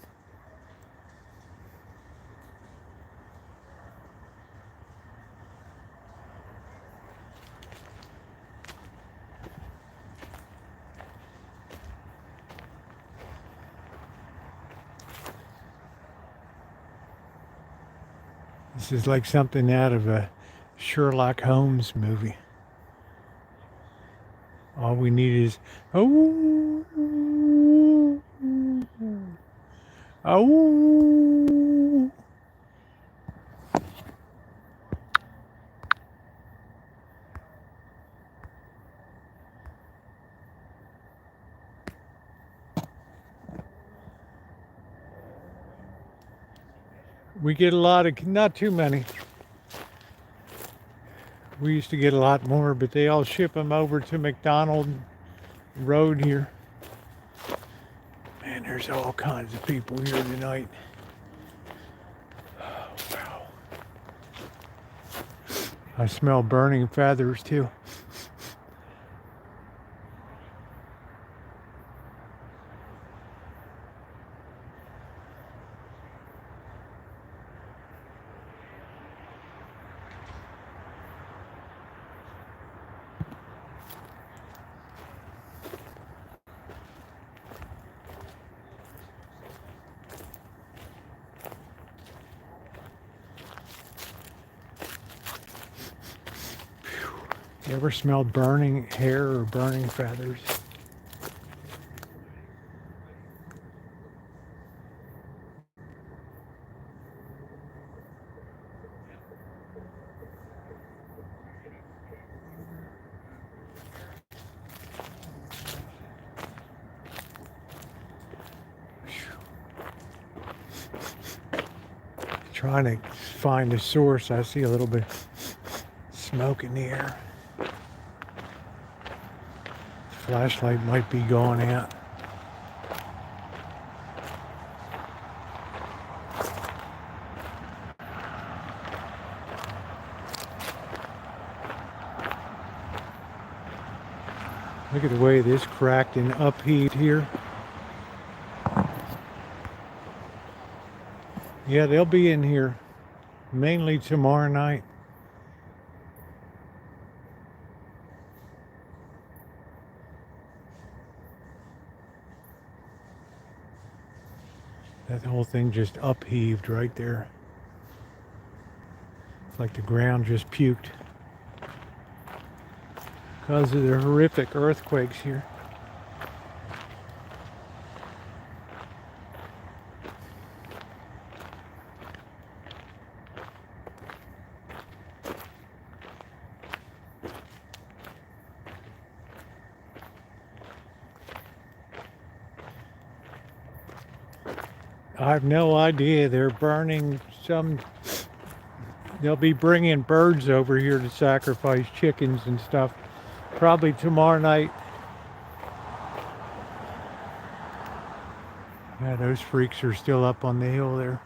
This is like something out of a Sherlock Holmes movie. All we need is, oh, oh. We get a lot of, not too many. We used to get a lot more, but they all ship them over to McDonald Road here. Man, there's all kinds of people here tonight. Oh, wow. I smell burning feathers too. You ever smelled burning hair or burning feathers? Trying to find a source. I see a little bit of smoke in the air. Flashlight might be going out. Look at the way this cracked and upheaved here. Yeah, they'll be in here mainly tomorrow night. That whole thing just upheaved right there. It's like the ground just puked because of the horrific earthquakes here. I have no idea. They're burning some. They'll be bringing birds over here to sacrifice chickens and stuff. Probably tomorrow night. Yeah, those freaks are still up on the hill there.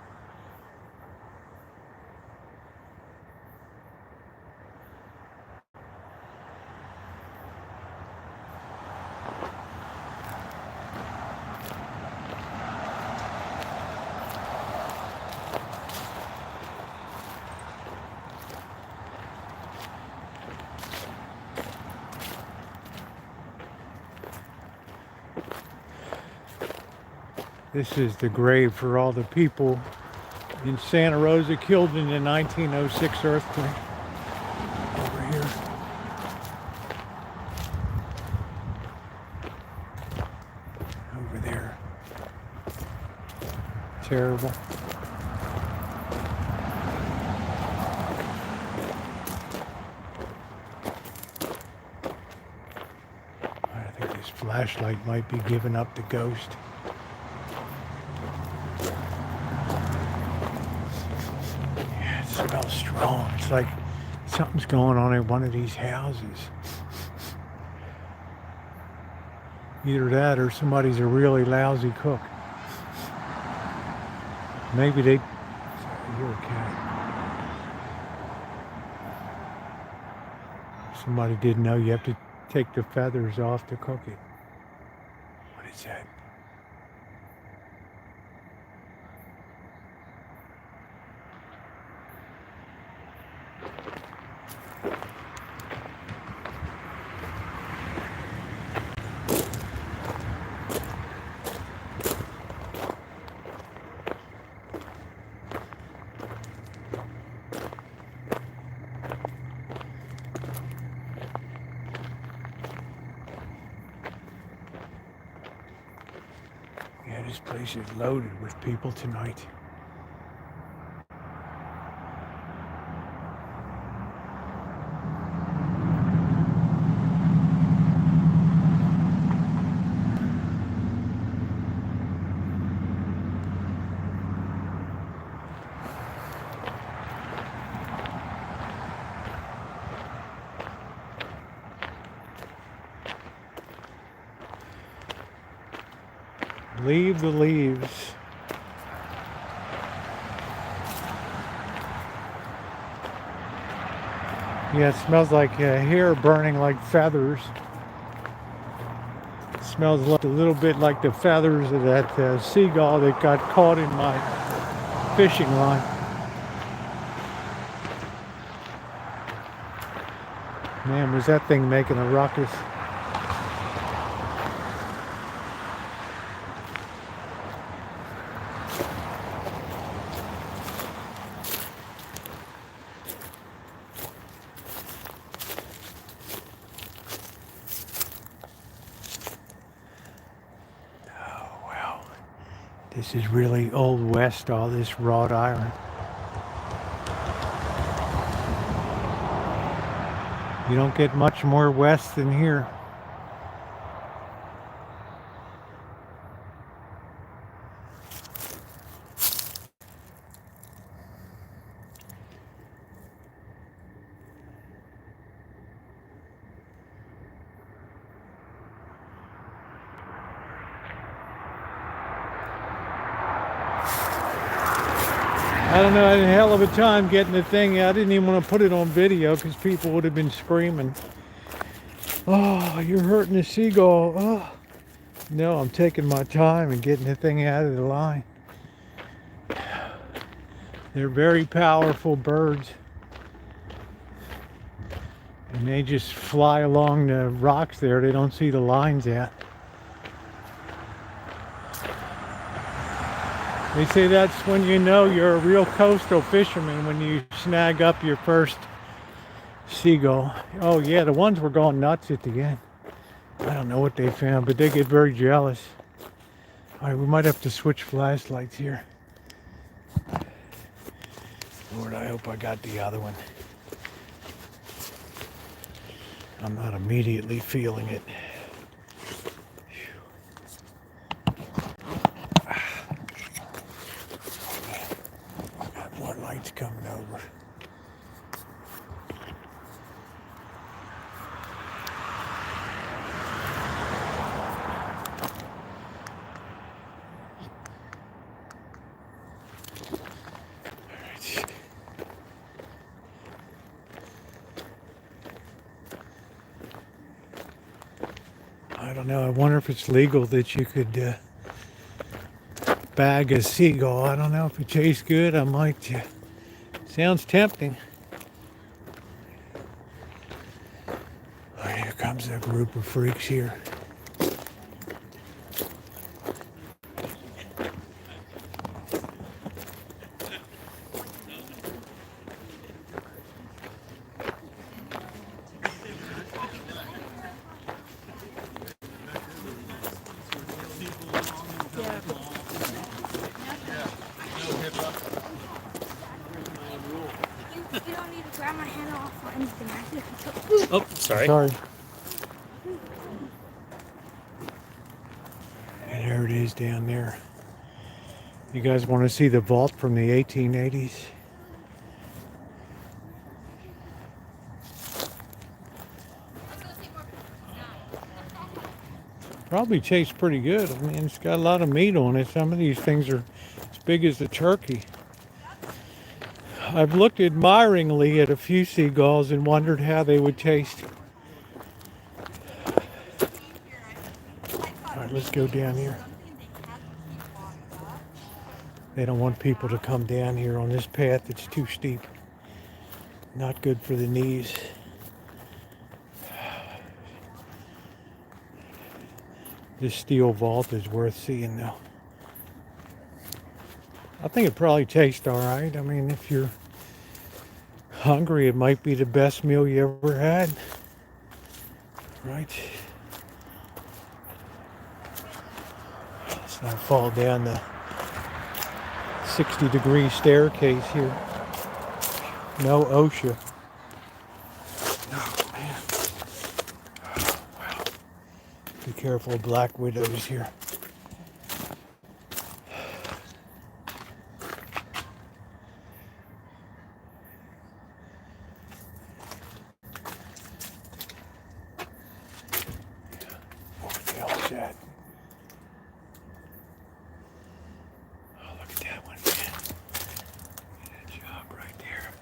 This is the grave for all the people in Santa Rosa killed in the 1906 earthquake. Over here. Over there. Terrible. I think this flashlight might be giving up the ghost. Yeah, it smells strong. It's like something's going on in one of these houses. Either that or somebody's a really lousy cook. Maybe they... Sorry, you're a cat. Somebody didn't know you have to take the feathers off to cook it. What is that? Yeah, this place is loaded with people tonight. Leave the leaves. Yeah, it smells like hair burning like feathers. It smells a little bit like the feathers of that seagull that got caught in my fishing line. Man, was that thing making a ruckus. This is really old west, all this wrought iron. You don't get much more west than here. I don't know, I had a hell of a time getting the thing out. I didn't even want to put it on video because people would have been screaming. Oh, you're hurting the seagull. Oh. No, I'm taking my time and getting the thing out of the line. They're very powerful birds. And they just fly along the rocks there. They don't see the lines at. They say that's when you know you're a real coastal fisherman, when you snag up your first seagull. Oh yeah, the ones were going nuts at the end. I don't know what they found, but they get very jealous. All right, we might have to switch flashlights here. Lord, I hope I got the other one. I'm not immediately feeling it. Got more lights coming over. I don't know. I wonder if it's legal that you could bag a seagull. I don't know if it tastes good. I might. Sounds tempting. Oh, here comes a group of freaks here. You don't need to grab my hand off or anything. Oh, sorry. Sorry. There it is down there. You guys want to see the vault from the 1880s? Probably tastes pretty good. I mean, it's got a lot of meat on it. Some of these things are as big as the turkey. I've looked admiringly at a few seagulls and wondered how they would taste. All right, let's go down here. They don't want people to come down here on this path. It's too steep. Not good for the knees. This steel vault is worth seeing though. I think it probably tastes all right. I mean, if you're hungry, it might be the best meal you ever had. Right? Let's not fall down the 60-degree staircase here. No OSHA. Oh, man. Oh, wow. Be careful of black widows here. What the hell is that? Oh, look at that one, man. Good job right there.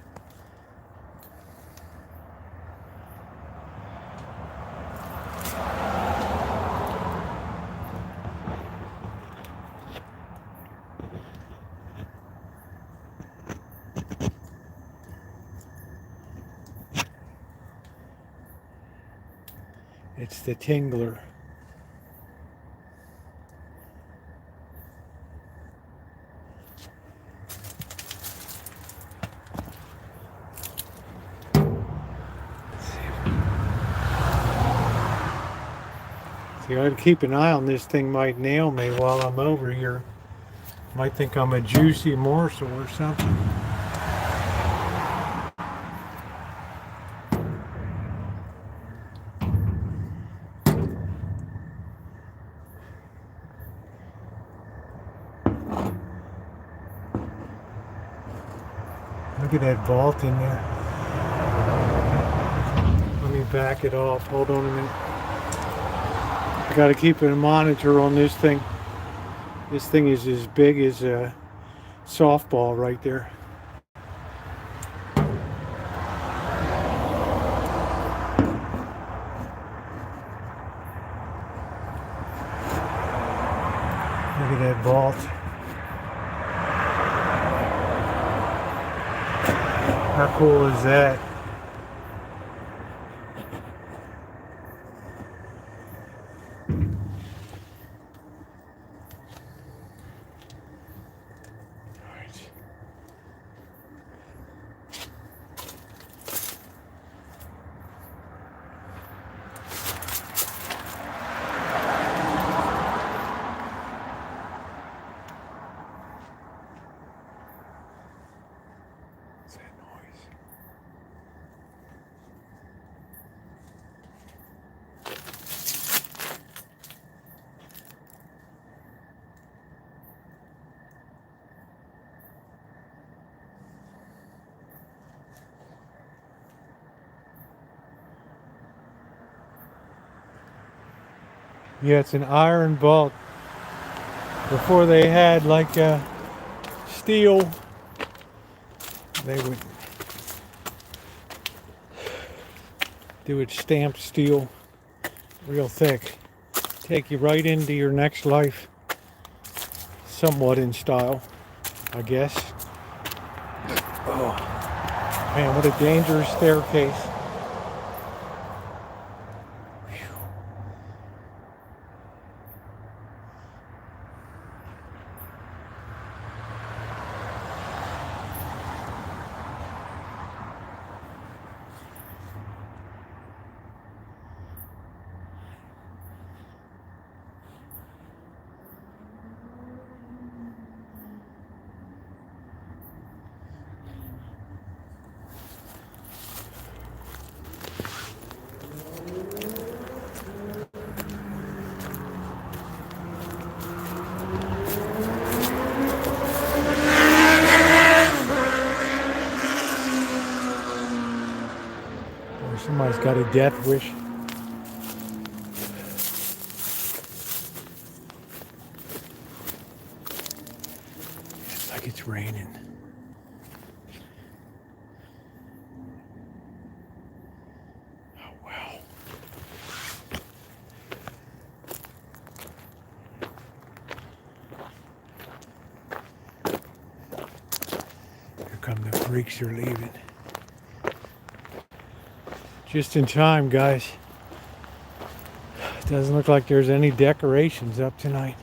It's the Tingler. See, I gotta keep an eye on this thing. Might nail me while I'm over here. Might think I'm a juicy morsel or something. Look at that vault in there. Let me back it off. Hold on a minute. I gotta keep a monitor on this thing. This thing is as big as a softball right there. Look at that vault. How cool is that? Yeah, it's an iron vault. Before they had like steel, they would do it stamped steel, real thick. Take you right into your next life, somewhat in style, I guess. Oh, man, what a dangerous staircase. got a death wish. It's like it's raining. Oh, wow. Here come the freaks are leaving. Just in time, guys. Doesn't look like there's any decorations up tonight.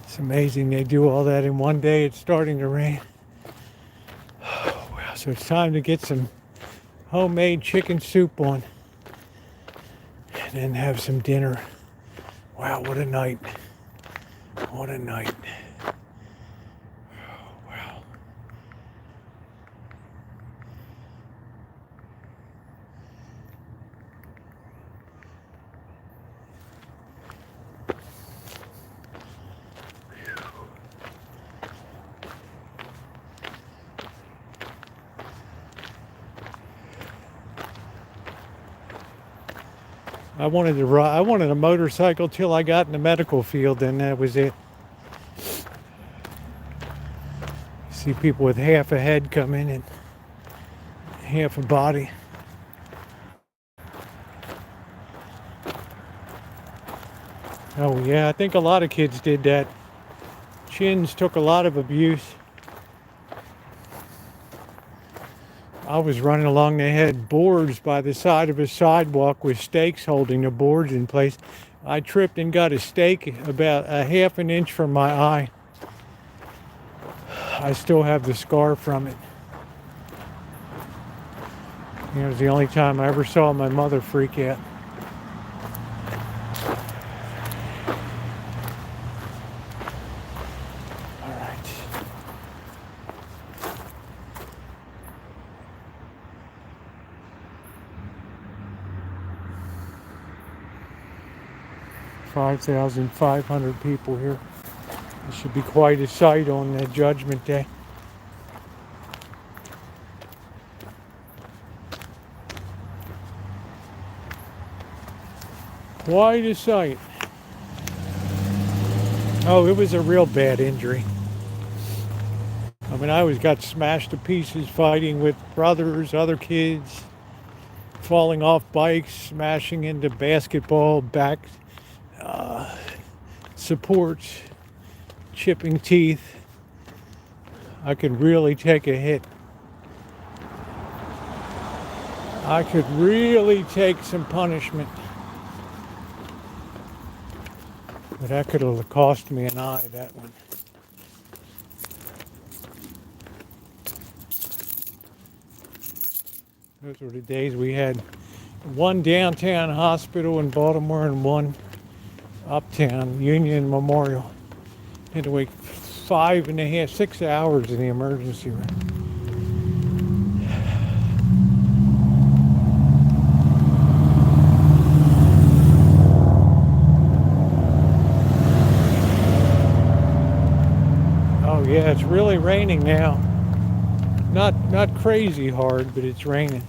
It's amazing they do all that in one day. It's starting to rain. Oh, wow. So it's time to get some homemade chicken soup on and then have some dinner. Wow, what a night. What a night. Wow. I wanted a motorcycle till I got in the medical field, and that was it. See people with half a head come in and half a body. Oh yeah, I think a lot of kids did that. Chins took a lot of abuse. I was running along, they had boards by the side of a sidewalk with stakes holding the boards in place. I tripped and got a stake about a half an inch from my eye. I still have the scar from it. It was the only time I ever saw my mother freak out. All right. $5,500 people here. It should be quite a sight on Judgment Day. Quite a sight. Oh, it was a real bad injury. I mean, I always got smashed to pieces fighting with brothers, other kids, falling off bikes, smashing into basketball, back supports, chipping teeth. I could really take a hit. I could really take some punishment. But that could have cost me an eye, that one. Those were the days we had one downtown hospital in Baltimore and one uptown, Union Memorial. Had to wait 5.5, 6 hours in the emergency room. Oh yeah, it's really raining now. Not crazy hard, but it's raining.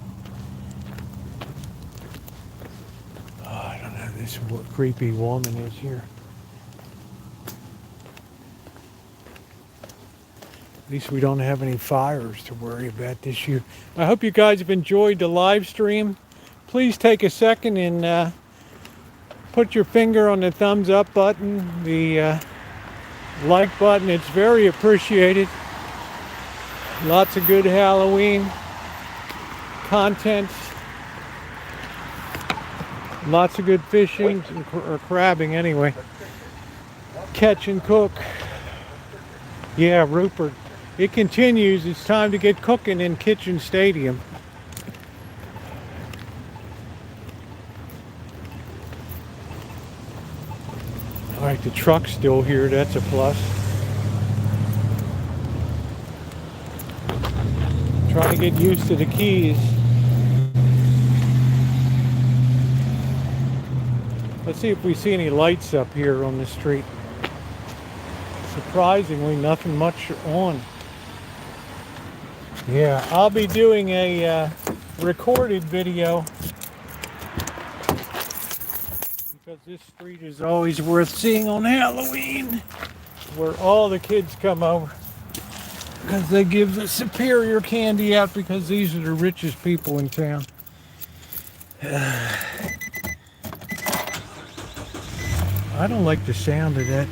Oh, I don't know who this creepy woman is here. At least we don't have any fires to worry about this year. I hope you guys have enjoyed the live stream. Please take a second and put your finger on the thumbs up button, the like button. It's very appreciated. Lots of good Halloween content. Lots of good fishing, or crabbing anyway. Catch and cook. Yeah, Rupert. It continues. It's time to get cooking in Kitchen Stadium. All right, the truck's still here. That's a plus. Trying to get used to the keys. Let's see if we see any lights up here on the street. Surprisingly, nothing much on. Yeah, I'll be doing a recorded video because this street is always worth seeing on Halloween, where all the kids come over because they give the superior candy out because these are the richest people in town. I don't like the sound of that.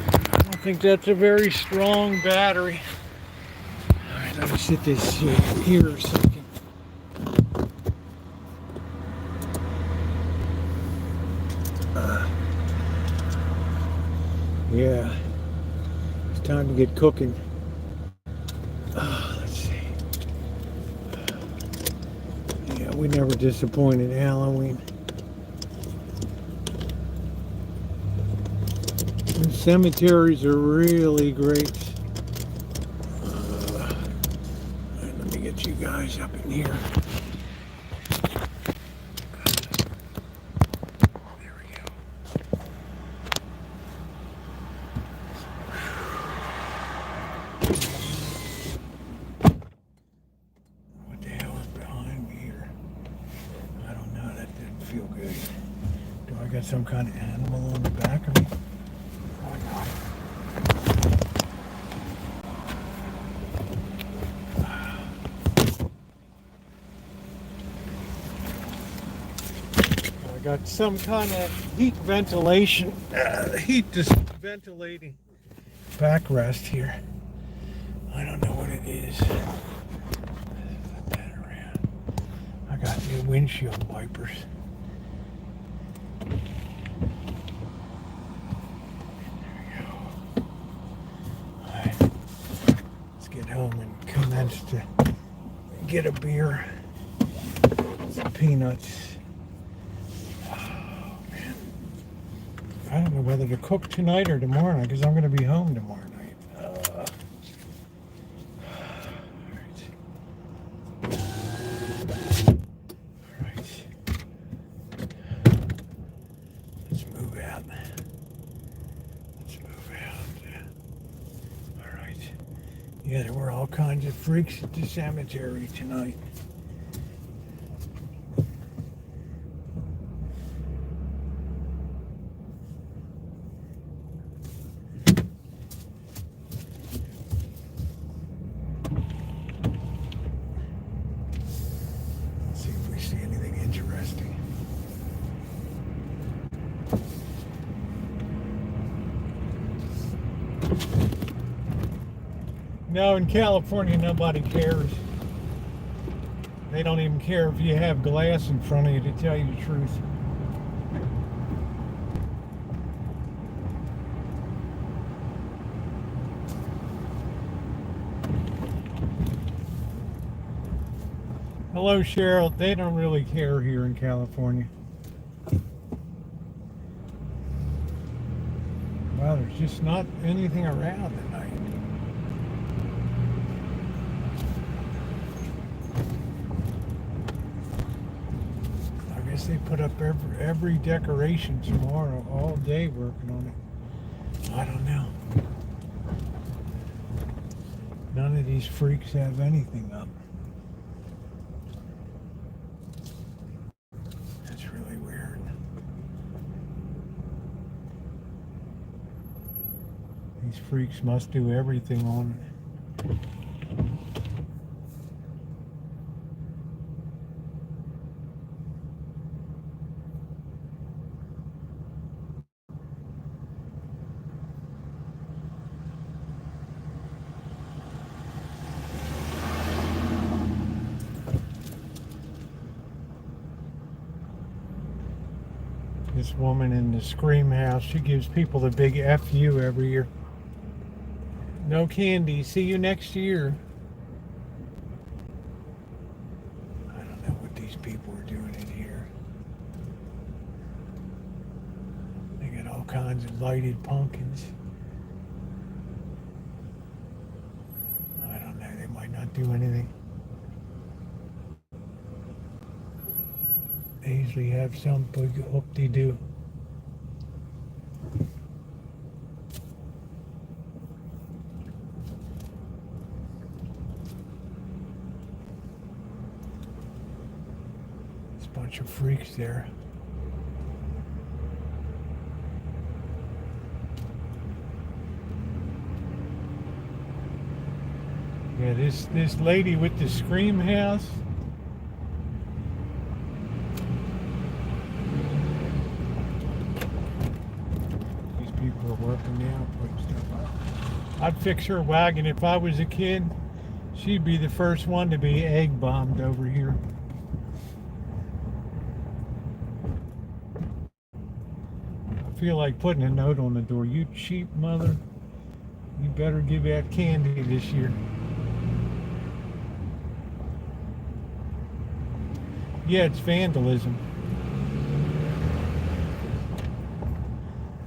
I don't think that's a very strong battery. Alright, let me sit this here a second. Yeah, it's time to get cooking. Let's see. Yeah, we never disappointed Halloween. And cemeteries are really great. Let me get you guys up in here. There we go. What the hell is behind me here? I don't know, that didn't feel good. Do I got some kind of animal on the back of me? Oh no. I got some kind of heat ventilation, heat just ventilating backrest here. I don't know what it is. Put that around. I got new windshield wipers. There we go. Alright. Let's get home and commence to get a beer, some peanuts. Oh man. I don't know whether to cook tonight or tomorrow night because I'm going to be home tomorrow night. Yeah, there were all kinds of freaks at the cemetery tonight. Let's see if we see anything interesting. No, in California, nobody cares. They don't even care if you have glass in front of you, to tell you the truth. Hello, Cheryl. They don't really care here in California. Well, there's just not anything around tonight. They put up every decoration tomorrow, all day working on it. I don't know. None of these freaks have anything up. That's really weird. These freaks must do everything on it. This woman in the Scream House, she gives people the big FU every year. No candy. See you next year. I don't know what these people are doing in here. They got all kinds of lighted pumpkins. I don't know. They might not do anything. They usually have some big hoop-de-doo. bunch of freaks there. Yeah, this lady with the scream house. These people are working now, putting stuff up. I'd fix her wagon if I was a kid. She'd be the first one to be egg bombed over here. I feel like putting a note on the door. You cheap mother. You better give that candy this year. Yeah, it's vandalism.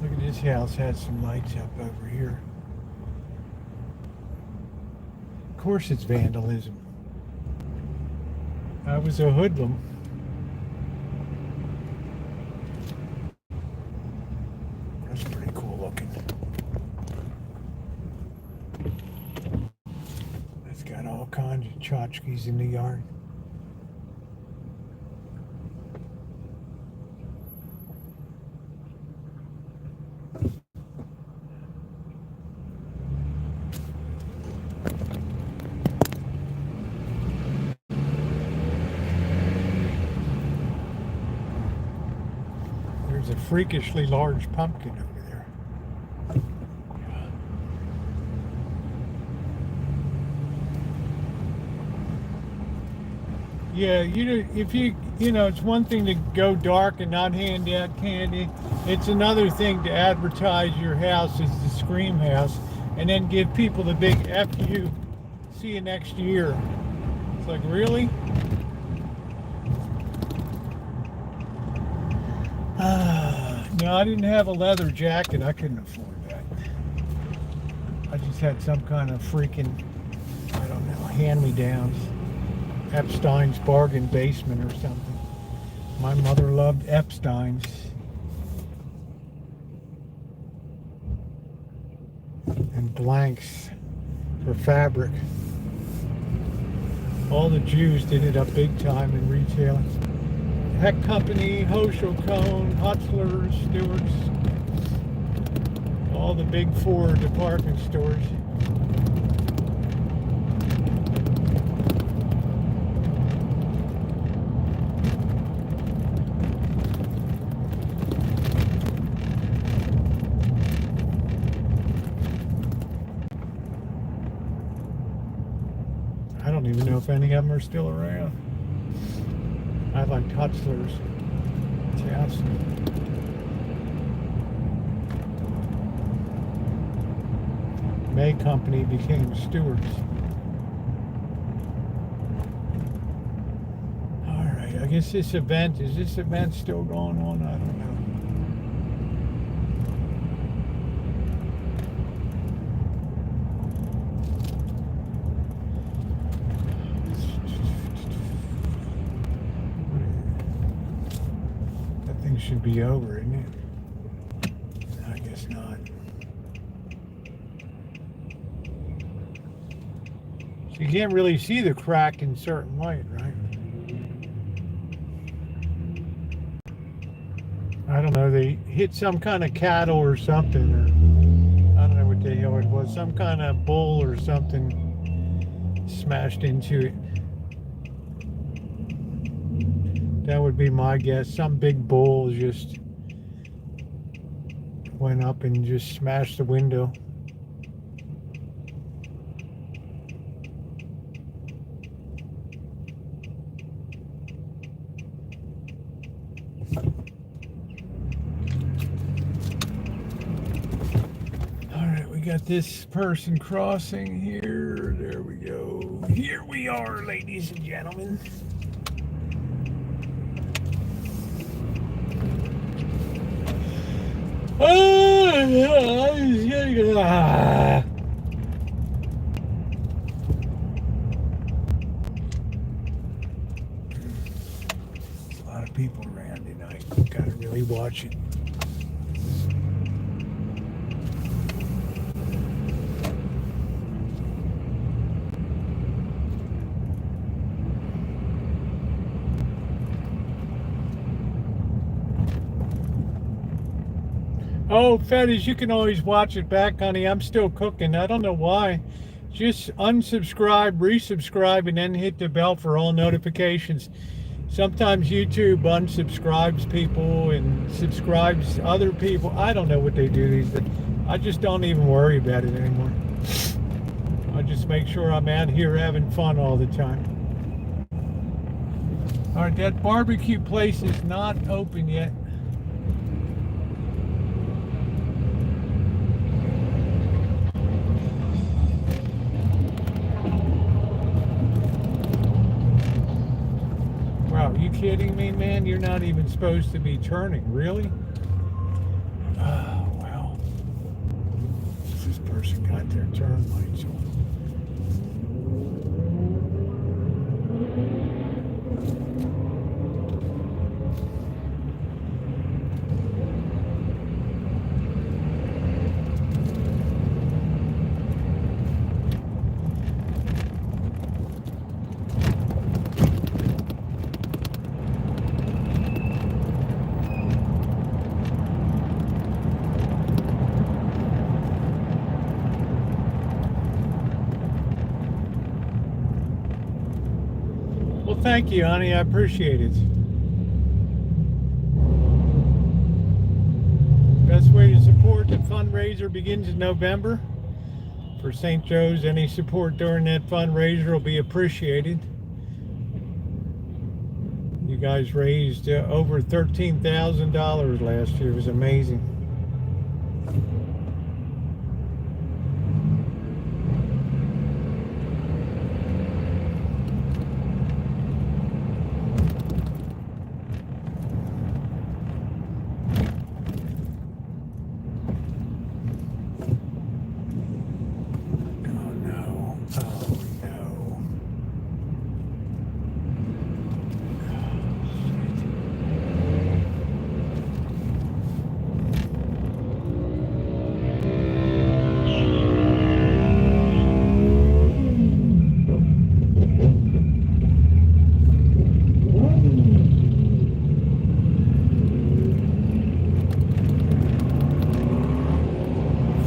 Look at this house, has some lights up over here. Of course it's vandalism. I was a hoodlum. That's pretty cool looking. It's got all kinds of tchotchkes in the yard. There's a freakishly large pumpkin over there. Yeah, it's one thing to go dark and not hand out candy. It's another thing to advertise your house as the Scream House and then give people the big F you. See you next year. It's like, really? No, I didn't have a leather jacket. I couldn't afford that. I just had some kind of freaking, I don't know, hand-me-downs. Epstein's bargain basement or something. My mother loved Epstein's. And blanks for fabric. All the Jews did it up big time in retailing. Heck Company, Hochul Cone, Hutzler's, Stewart's, all the big four department stores. I don't even know if any of them are still around. I like Hutzler's. Yes. May Company became Stewart's. Alright, I guess is this event still going on? I don't know. Should be over, isn't it? I guess not. So you can't really see the crack in certain light, right? I don't know, they hit some kind of cattle or something, or I don't know what the hell it was, some kind of bull or something smashed into it. That would be my guess. Some big bull just went up and just smashed the window. All right, we got this person crossing here. There we go. Here we are, ladies and gentlemen. A lot of people around tonight. Gotta really watch it. Oh, Fetish, you can always watch it back, honey. I'm still cooking. I don't know why. Just unsubscribe, resubscribe, and then hit the bell for all notifications. Sometimes YouTube unsubscribes people and subscribes other people. I don't know what they do these days. I just don't even worry about it anymore. I just make sure I'm out here having fun all the time. All right, that barbecue place is not open yet. Wow, are you kidding me, man? You're not even supposed to be turning, really? Oh, well. This person got their turn lights on. Well, thank you, honey. I appreciate it. Best way to support the fundraiser begins in November. For St. Joe's, any support during that fundraiser will be appreciated. You guys raised over $13,000 last year. It was amazing.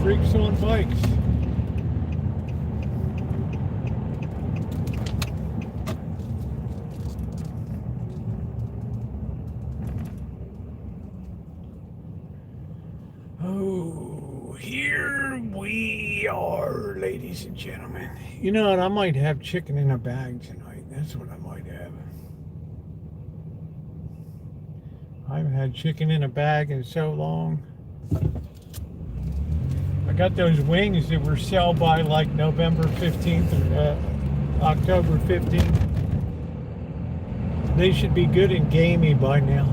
Freaks on bikes. Oh, here we are, ladies and gentlemen. You know what? I might have chicken in a bag tonight. That's what I might have. I haven't had chicken in a bag in so long. I got those wings that were sell by like November 15th or October 15th. They should be good and gamey by now.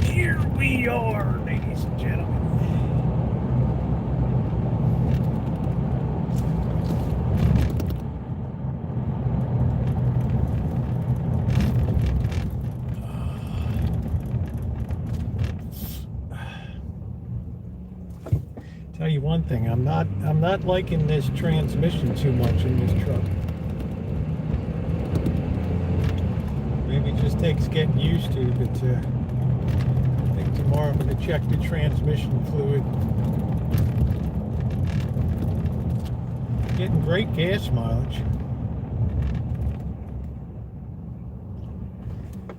Here we are, ladies and gentlemen. Tell you one thing, I'm not liking this transmission too much in this truck. Maybe it just takes getting used to, but I think tomorrow I'm going to check the transmission fluid. Getting great gas mileage.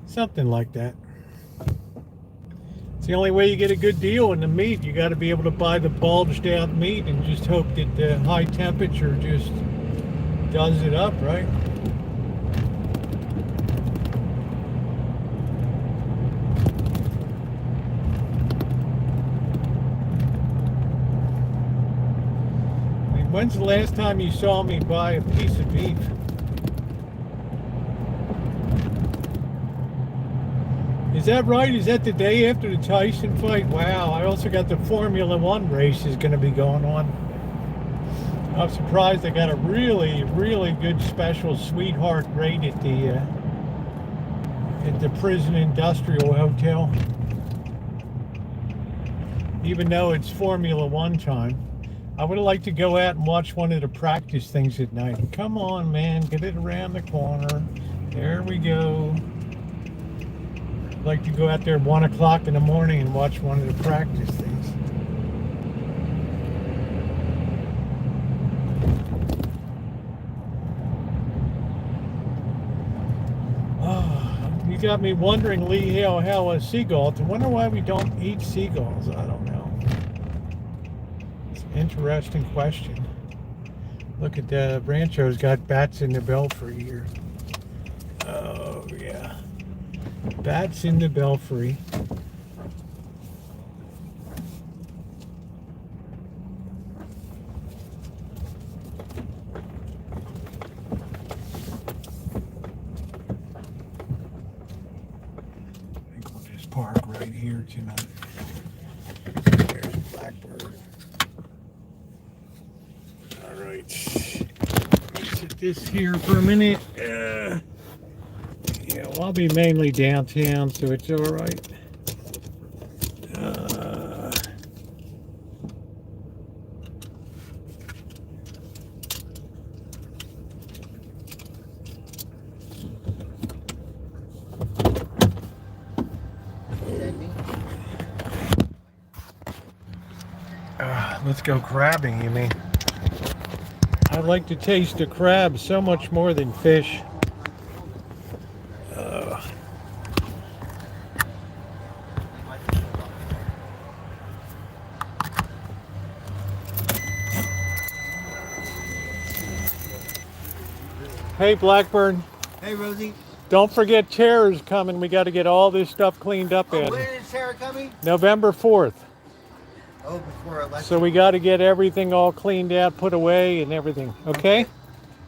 Something like that. It's the only way you get a good deal in the meat. You got to be able to buy the bulged out meat and just hope that the high temperature just does it up, right? I mean, when's the last time you saw me buy a piece of beef? Is that right? Is that the day after the Tyson fight? Wow, I also got the Formula One race is going to be going on. I'm surprised they got a really, really good special sweetheart rate at the Prison Industrial Hotel. Even though it's Formula One time. I would like to go out and watch one of the practice things at night. Come on, man, get it around the corner. There we go. I'd like to go out there at 1 o'clock in the morning and watch one of the practice things. Oh, you got me wondering, Lee, how a seagull. I wonder why we don't eat seagulls. I don't know. It's an interesting question. Look at the Rancho's got bats in the belfry here. Oh, yeah. Bats in the belfry. I think we'll just park right here tonight. There's a blackbird. All right. Sit this here for a minute. Yeah, well, I'll be mainly downtown, so it's all right. Let's go crabbing, you mean? I like to taste the crab so much more than fish. Hey, Blackburn. Hey, Rosie. Don't forget Tara's coming. We got to get all this stuff cleaned up in. When is Tara coming? November 4th. Oh, before election. So we got to get everything all cleaned out, put away, and everything. Okay?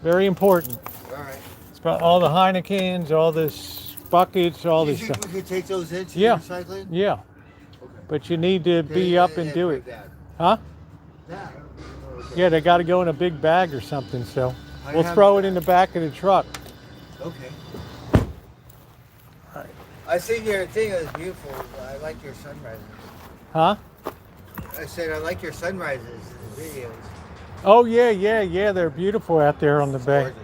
Very important. All right. It's about all the Heinekens, all this buckets, all Do you this think stuff. we could take those into Yeah. recycling? Yeah. Okay. But you need to be up and do it. That. Huh? That. Yeah, they got to go in a big bag or something. So I we'll have throw it that. in the back of the truck. Okay. Right. I seen your thing. It was beautiful. I like your sunrises. Huh? I said I like your sunrises in the videos. Oh, yeah. They're beautiful out there on the It's bay. gorgeous.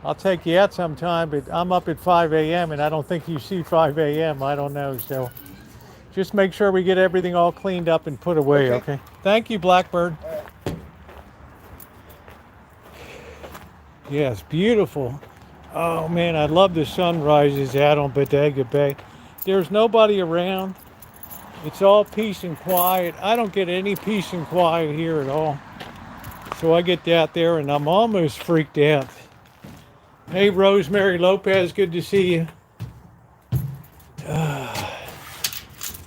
I'll take you out sometime, but I'm up at 5 a.m. and I don't think you see 5 a.m. I don't know. So just make sure we get everything all cleaned up and put away, okay? Thank you, Blackbird. Yes, beautiful. Oh, man, I love the sunrises out on Bodega Bay. There's nobody around. It's all peace and quiet. I don't get any peace and quiet here at all. So I get out there and I'm almost freaked out. Hey, Rosemary Lopez, good to see you.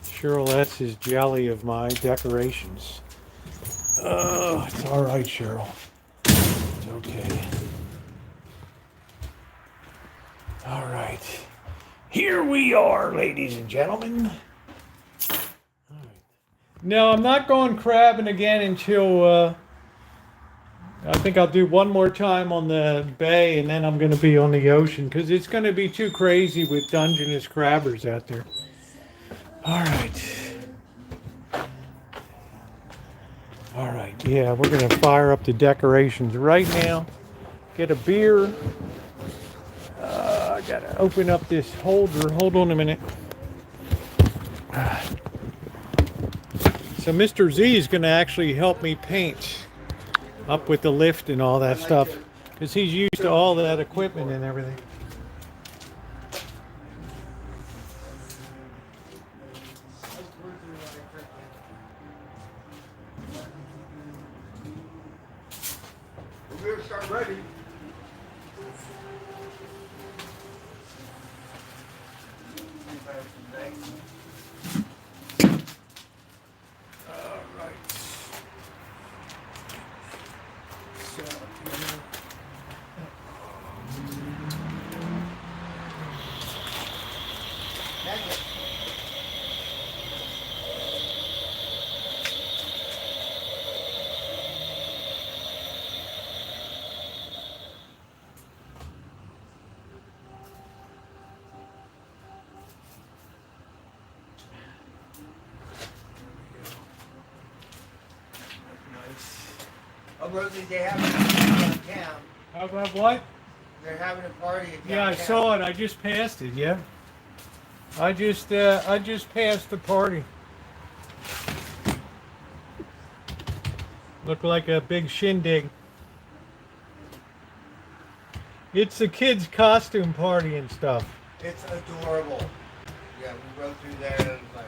Cheryl S. is jelly of my decorations. Oh, it's all right, Cheryl. It's okay. All right. Here we are, ladies and gentlemen. All right. No, I'm not going crabbing again until... I think I'll do one more time on the bay and then I'm going to be on the ocean because it's going to be too crazy with Dungeness crabbers out there. All right, yeah, we're going to fire up the decorations right now. Get a beer. I got to open up this holder. Hold on a minute. So Mr. Z is going to actually help me paint up with the lift and all that stuff because he's used to all that equipment and everything. We're gonna start ready. Oh, Rosie, they have a party downtown. How about what? They're having a party in downtown. Yeah, I saw it. I just passed it, yeah. I just passed the party. Looked like a big shindig. It's the kids' costume party and stuff. It's adorable. Yeah, we rode through there and it was like.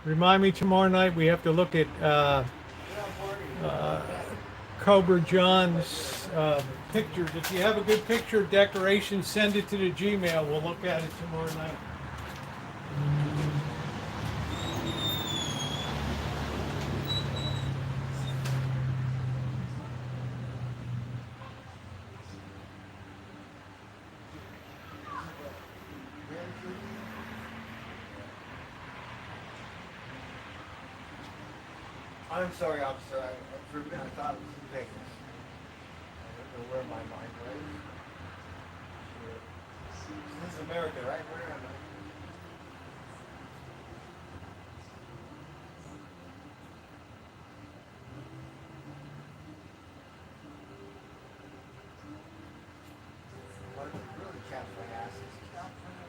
Remind me tomorrow night we have to look at Cobra John's pictures. If you have a good picture of decoration, send it to the Gmail. We'll look at it tomorrow night. I'm sorry, officer. For a minute, I thought it was in Vegas. I don't know where my mind was. This is America, right? Where am I? What really chaps my ass is California.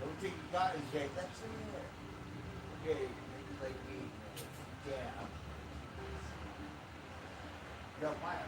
Don't think you got it, Jake. That's in there. Okay, maybe like me. Yeah. No, my ass.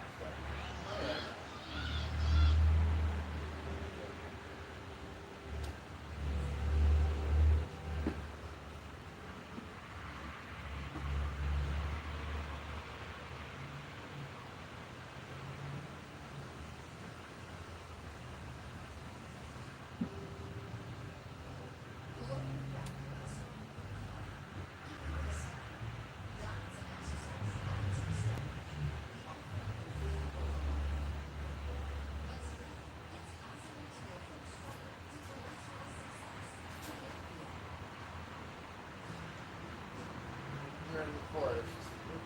We're in the forest.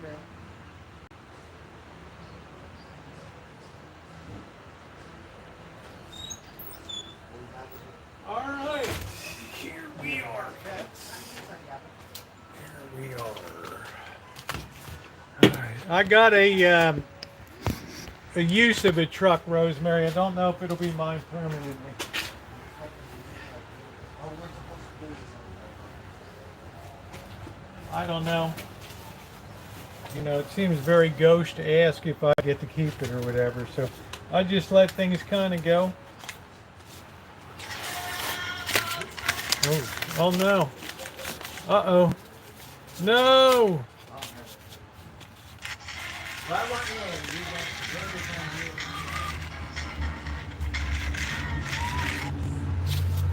Okay. All right, here we are, pets. Here we are. All right. I got a use of a truck, Rosemary. I don't know if it'll be mine permanently. I don't know. You know, it seems very gauche to ask if I get to keep it or whatever. So I just let things kind of go. Oh no. Uh-oh. No!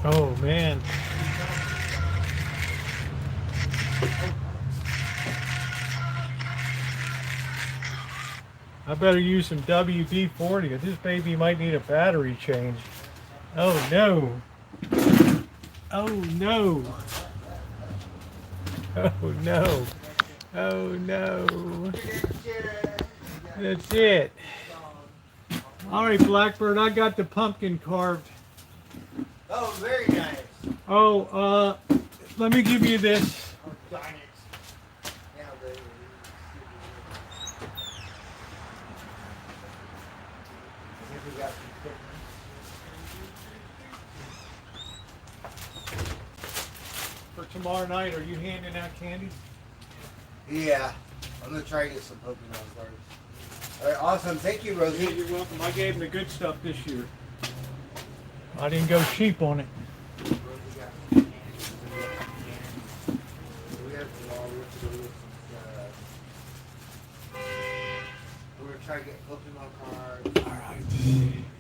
Oh man. I better use some WD-40. This baby might need a battery change. Oh no. Oh no. Oh no. Oh no. That's it. All right, Blackbird, I got the pumpkin carved. Oh, very nice. Oh, let me give you this. Oh, darn it. Now, baby. I think we got some pictures. For tomorrow night, are you handing out candy? Yeah. I'm going to try to get some Pokemon cards. All right, awesome. Thank you, Rosie. Yeah, you're welcome. I gave him the good stuff this year. I didn't go cheap on it. We're going to try to get Pokemon cards. All right. I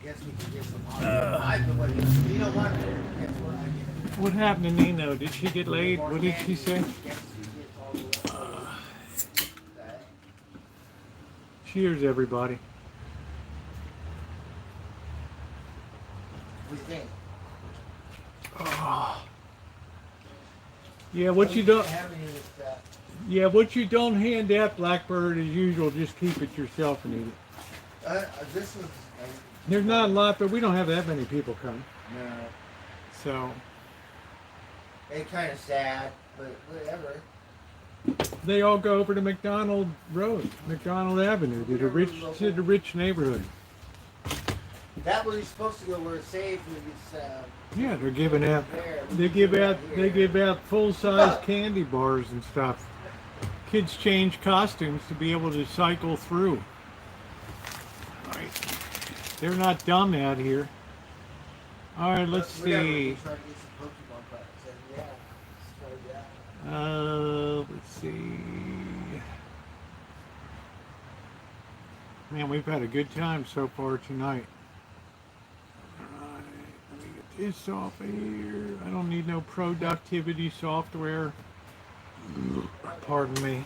guess we can get some Pokemon. You know what? Guess what I get? What happened to Nino? Did she get laid? What did she say? Cheers, everybody. What do you think? Oh. Yeah, what you don't. Have any of this stuff. Yeah, what you don't hand out, Blackbird, as usual. Just keep it yourself and eat it. This was. There's not a lot, but we don't have that many people come. No. So It's kind of sad, but whatever. they all go over to McDonald Road, McDonald Avenue, to the rich neighborhood. That was supposed to go where it's safe with this. Yeah, they're giving out. There. They give out full-size candy bars and stuff. Kids change costumes to be able to cycle through. Right. They're not dumb out here. All right, let's see. Let's see. Man, we've had a good time so far tonight. Alright, let me get this off of here. I don't need no productivity software. Pardon me.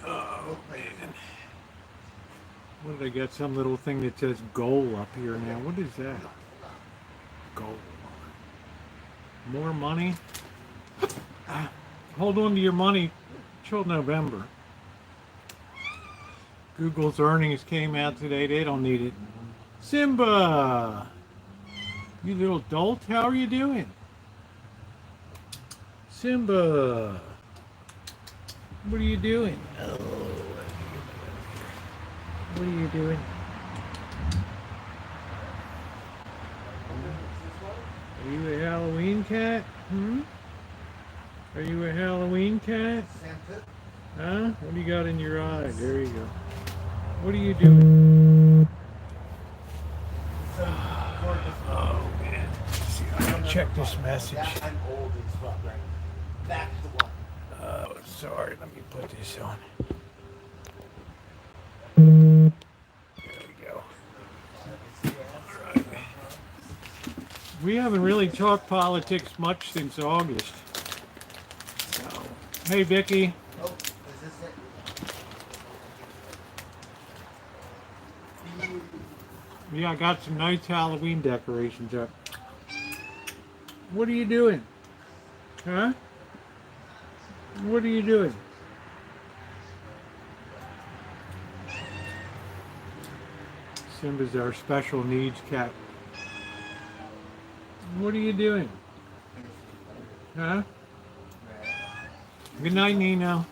Oh, man. What did I got? Some little thing that says goal up here now. What is that? Goal. More money? Hold on to your money till November. Google's earnings came out today. They don't need it. Simba! You little dolt, how are you doing? Simba! What are you doing? Oh, what are you doing? Are you a Halloween cat? Are you a Halloween cat? Huh? What do you got in your eye? There you go. What are you doing? Oh man. Let's see, I gotta check this message. I'm old as fuck, right? That's the one. Oh, sorry. Let me put this on. There we go. All right. We haven't really talked politics much since August. So, hey, Vicky. Oh, is this it? Yeah, I got some nice Halloween decorations up. What are you doing? Huh? What are you doing? Simba's our special needs cat. What are you doing? Huh? Good night, Nino.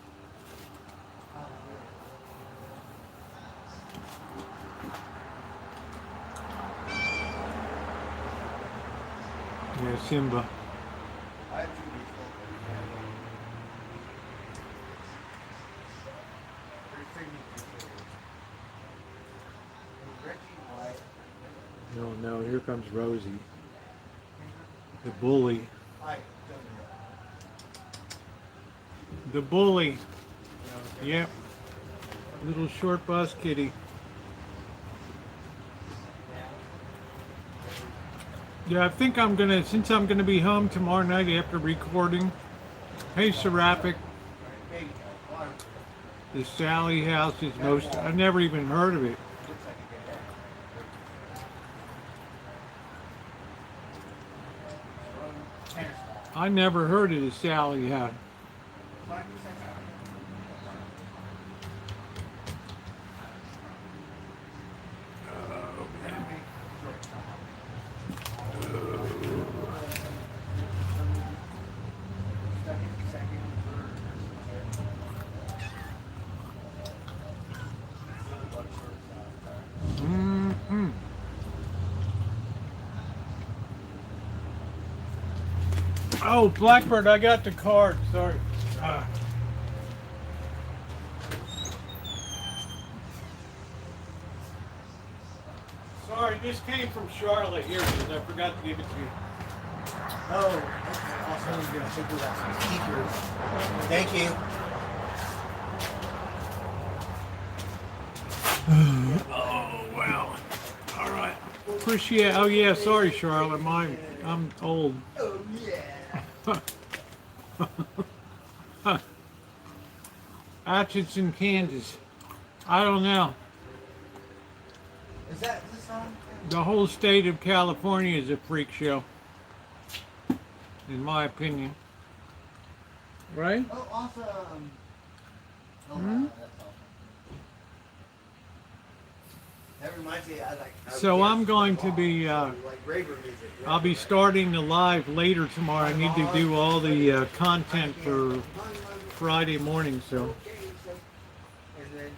Yeah, Simba. No, here comes Rosie. The bully. The bully. Yep. Little short bus kitty. Yeah, I think I'm gonna, since I'm gonna be home tomorrow night after recording. Hey, Seraphic. The Sally House is most, I've never even heard of it. I never heard of the Sally House. Oh, Blackbird, I got the card. Sorry. Sorry, this came from Charlotte here because I forgot to give it to you. Oh, okay. Also, I'm going to take you out some speakers. Thank you. Oh, wow. All right. Appreciate. Oh, yeah. Sorry, Charlotte. I'm old. Oh, yeah. Atchison, Kansas. I don't know. Is that this song? The whole state of California is a freak show, in my opinion. Right? Oh, awesome. Oh, wow, that's awesome. That reminds me, So I'm going to be, I'll be starting the live later tomorrow. I need to do all the content for Friday morning, so. And then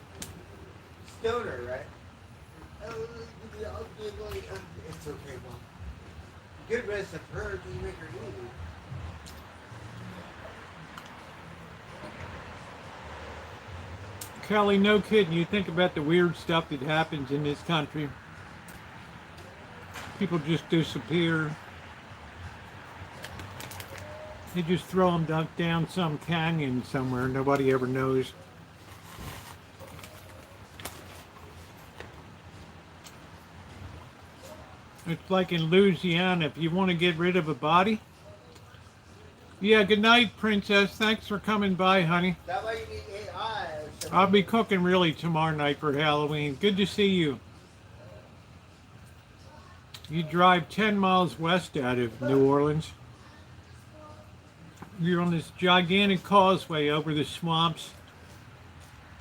Stoner, right? good risk of her to make her eat. Kelly, no kidding. You think about the weird stuff that happens in this country. People just disappear. They just throw them down some canyon somewhere. Nobody ever knows. It's like in Louisiana, if you want to get rid of a body. Yeah, good night, Princess. Thanks for coming by, honey. That way you need 8 eyes. I'll be cooking really tomorrow night for Halloween. Good to see you. You drive 10 miles west out of New Orleans. You're on this gigantic causeway over the swamps.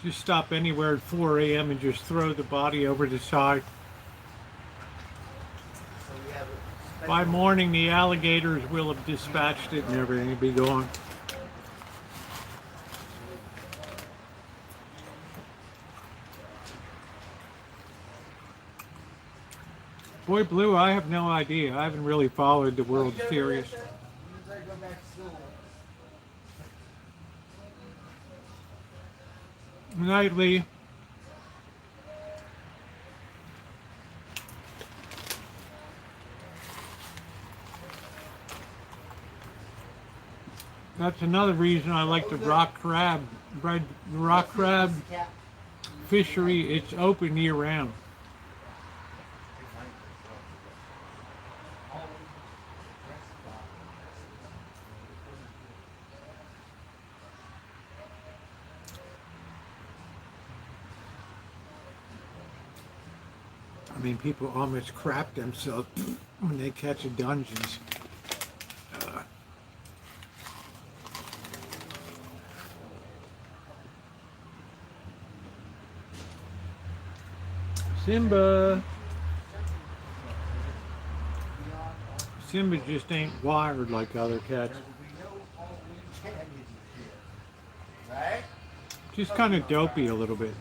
Just stop anywhere at 4 a.m. and just throw the body over the side. So we have a By special- morning, the alligators will have dispatched it and everything will be gone. Boy Blue, I have no idea. I haven't really followed the World You Series. better go back to school. Good night, Lee. That's another reason I like the rock crab fishery. It's open year round. I mean, people almost crap themselves when they catch a dungeons. Simba. Simba just ain't wired like other cats. Right? Just kind of dopey a little bit.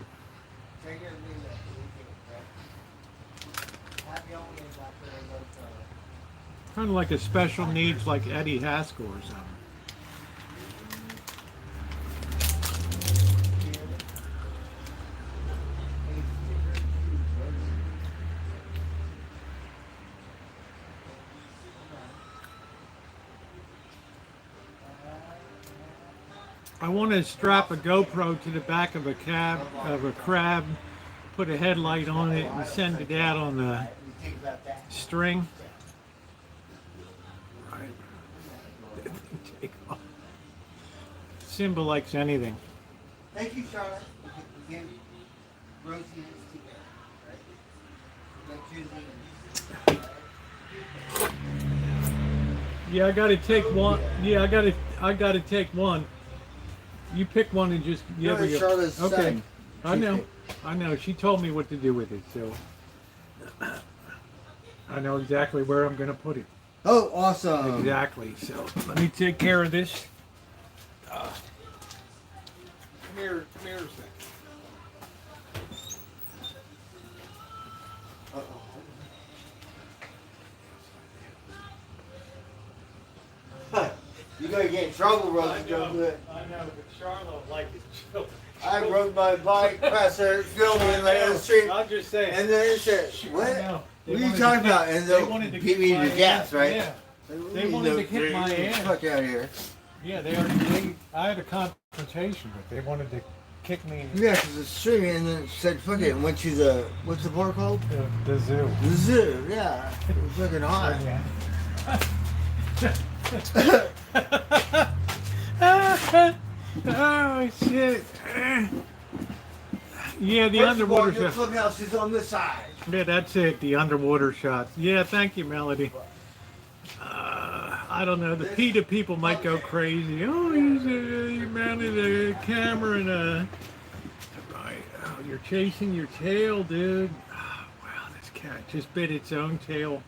Kind of like a special needs like Eddie Haskell or something. I want to strap a GoPro to the back of a crab, put a headlight on it, and send it out on the string. Right. Take off. Simba likes anything. Thank you, Charlotte. We gave Rosie this together, right? Yeah, I gotta take one. Yeah, I gotta take one. You pick one and just No, we go. Charlotte's Okay, son. I know. She told me what to do with it, so I know exactly where I'm gonna put it. Oh, awesome. Exactly. So let me take care of this. Come here, a second. You're going to get in trouble, Rosie. Don't do it. I know, but Charlotte liked it. I rode my bike past her building like on the street. I'll just say. And then it said, what? know. They What are you wanted talking to about? kick- And they they'll wanted to beat kick me to my the gas, ass. right? Yeah. Like, They wanted to kick my get the ass. fuck out of here. Yeah, I had a confrontation, but they wanted to kick me in Yeah, because it's streaming and then it said, fuck it, and went to the, what's the bar called? the zoo. The zoo, yeah. It was fucking hot. Oh shit! Yeah, the First of all, underwater your shot. clubhouse is on this side. Yeah, that's it. The underwater shots. Yeah, thank you, Melody. I don't know. The PETA people might go crazy. Oh, you mounted a camera and a. Right. Oh, you're chasing your tail, dude. Oh, wow, this cat just bit its own tail.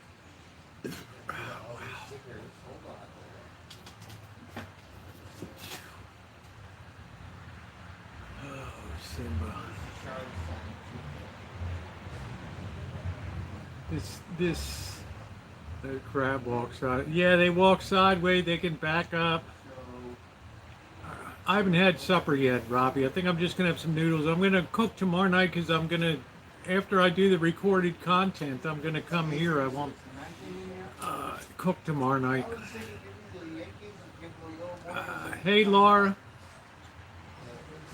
Simba. The crab walks side. Yeah, they walk sideways. They can back up. I haven't had supper yet, Robbie. I think I'm just gonna have some noodles. I'm gonna cook tomorrow night because I'm gonna, after I do the recorded content, I'm gonna come here. I won't cook tomorrow night. Hey, Laura.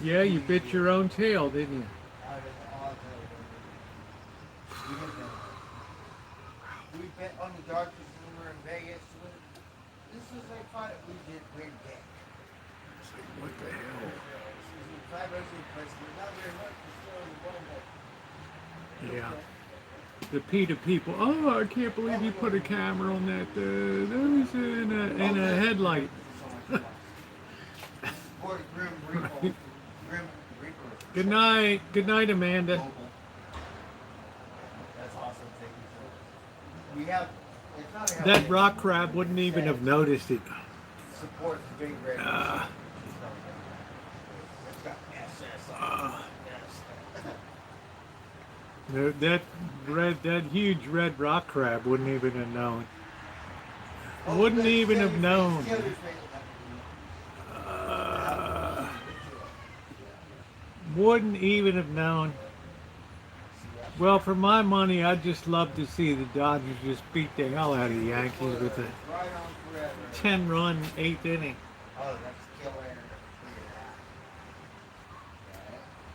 Yeah, you bit your own tail, didn't you? We bet on the darkest rumor in Vegas. This was like fun. We did win deck. What the hell? Yeah. The PETA people. Oh, I can't believe you put a camera on that. That was in a headlight. Good night. Good night, Amanda. That's awesome. Thank you. We have. It's not a That rock crab wouldn't even have noticed it. support the big red. It's got SS on it. That huge red rock crab wouldn't even have known. Wouldn't even have known. Wouldn't even have known. Well, for my money, I'd just love to see the Dodgers just beat the hell out of the Yankees with a 10-run 8th inning. Oh, that's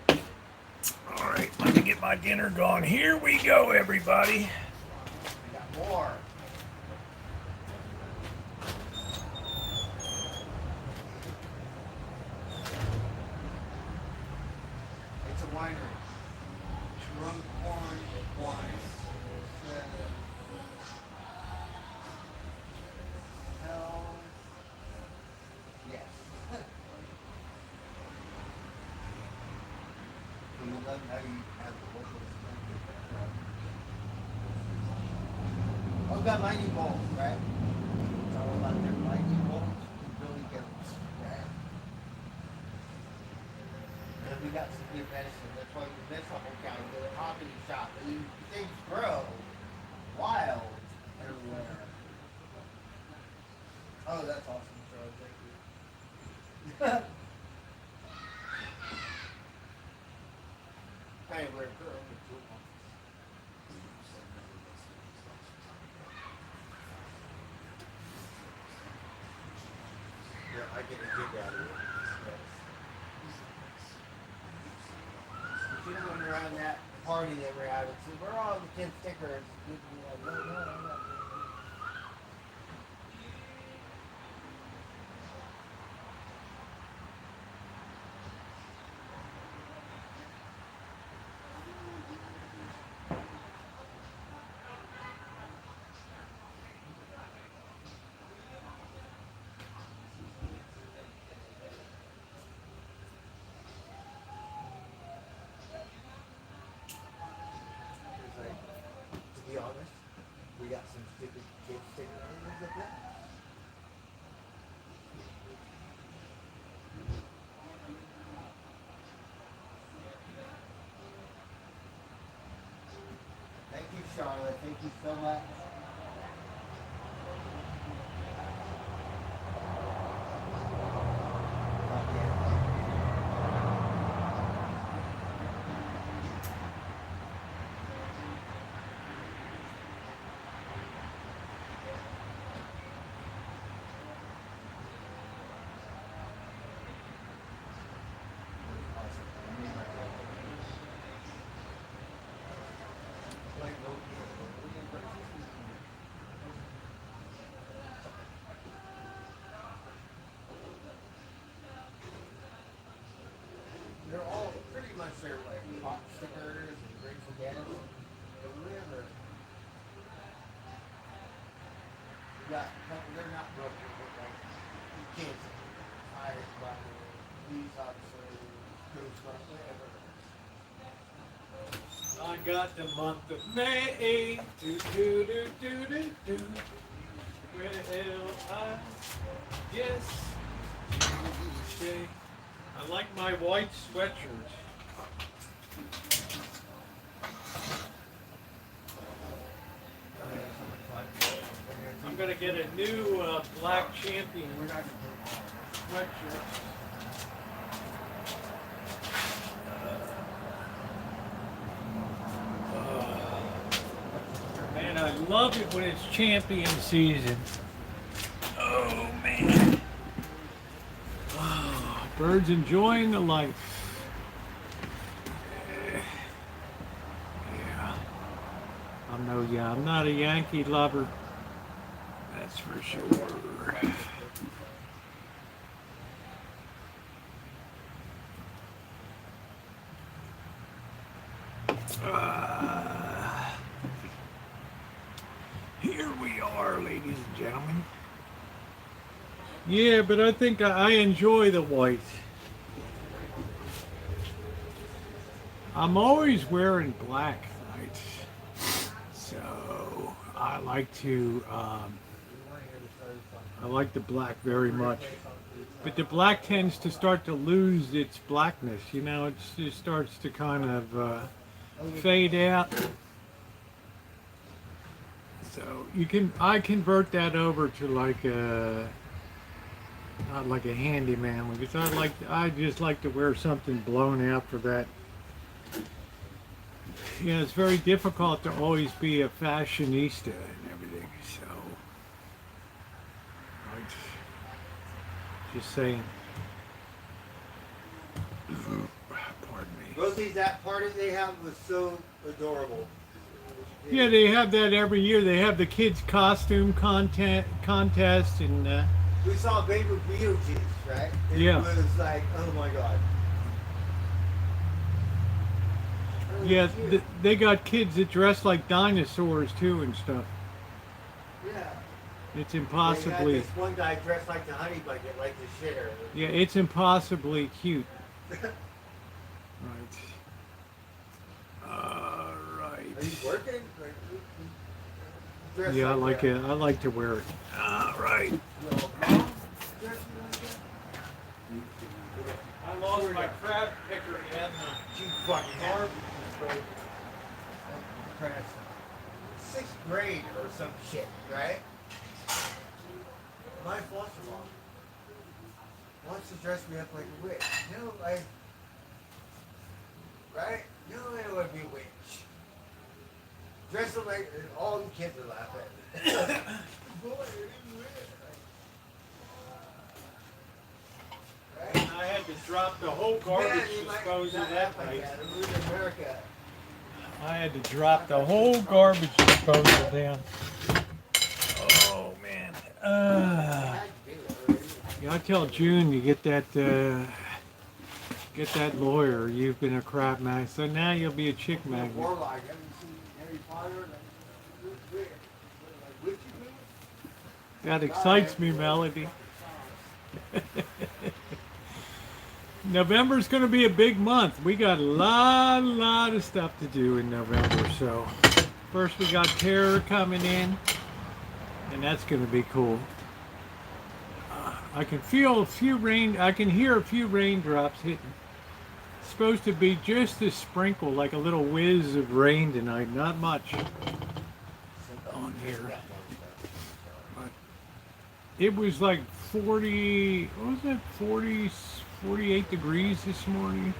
killer. All right, let me get my dinner going. Here we go, everybody. We got more. It's a winery. Drunkhorn wine. Hell. Yes. We love how you have the locals. I've got lightning bolts, right? It's all about their lightning bolts. Really good, right? And we got some good medicine. That's why we miss the whole county. The hobby shop. Things grow wild everywhere. Oh, that's awesome, Charles. Thank you. Hey, we're good. Yeah, I get a kick out of it. You should have went around that party that we're having. So we're all the 10 stickers. Like, no, no, no. To be honest, we got some stupid kid stickers up there. Thank you, Charlotte. Thank you so much. They're all pretty much their like pop stickers and Grateful Dead. Whatever. We got, they're not broken, but like, you can't say tires, police officers, ghost whatever. I got the month of May. Do, do, do, do, do, do. Where the hell I guess okay. I like my white sweatshirt. gonna get a new black champion sweatshirt. Man, I love it when it's champion season. Oh man. Oh, birds enjoying the life. Yeah. I'm not a Yankee lover. That's for sure. Here we are, ladies and gentlemen. Yeah, but I think I enjoy the white. I'm always wearing black nights, so I like the black very much. But the black tends to start to lose its blackness. You know, it just starts to kind of fade out. So I convert that over to like not like a handyman one, because I just like to wear something blown out for that. You know, it's very difficult to always be a fashionista and everything. So, right. Just saying. Pardon me. Rosie, that party they have was so adorable. Yeah, they have that every year. They have the kids' costume contest, and We saw Baby Beetlejuice, right? Yeah. It was like, oh my god. yeah, they got kids that dress like dinosaurs too and stuff. Yeah. It's They had impossibly, this one guy dressed like the honey bucket, like the shitter. yeah, it's impossibly cute. Right. All right. Are you working? Dressed Yeah, I like like it. I like to wear it. All right. I lost my crab picker in You fucking sixth grade or some shit, right? My foster mom wants to dress me up like a witch. No, right? No, I don't want to be a witch. Dress up like, and all the kids are laughing. Boy, you're in red. Right? I had to drop the whole garbage disposal that night. America. I had to drop the whole garbage disposal down. Oh man. Yeah, I tell June you get that lawyer. You've been a crap magnet, so now you'll be a chick magnet. Warlock. Have you seen Harry Potter? That excites me, Melody. November's going to be a big month. We got a lot of stuff to do in November. So first we got Terror coming in, and that's going to be cool. I can feel a few I can hear a few raindrops hitting. It's supposed to be just a sprinkle, like a little whiz of rain tonight. Not much on here. But it was like 40, what was it, 40, 48 degrees this morning.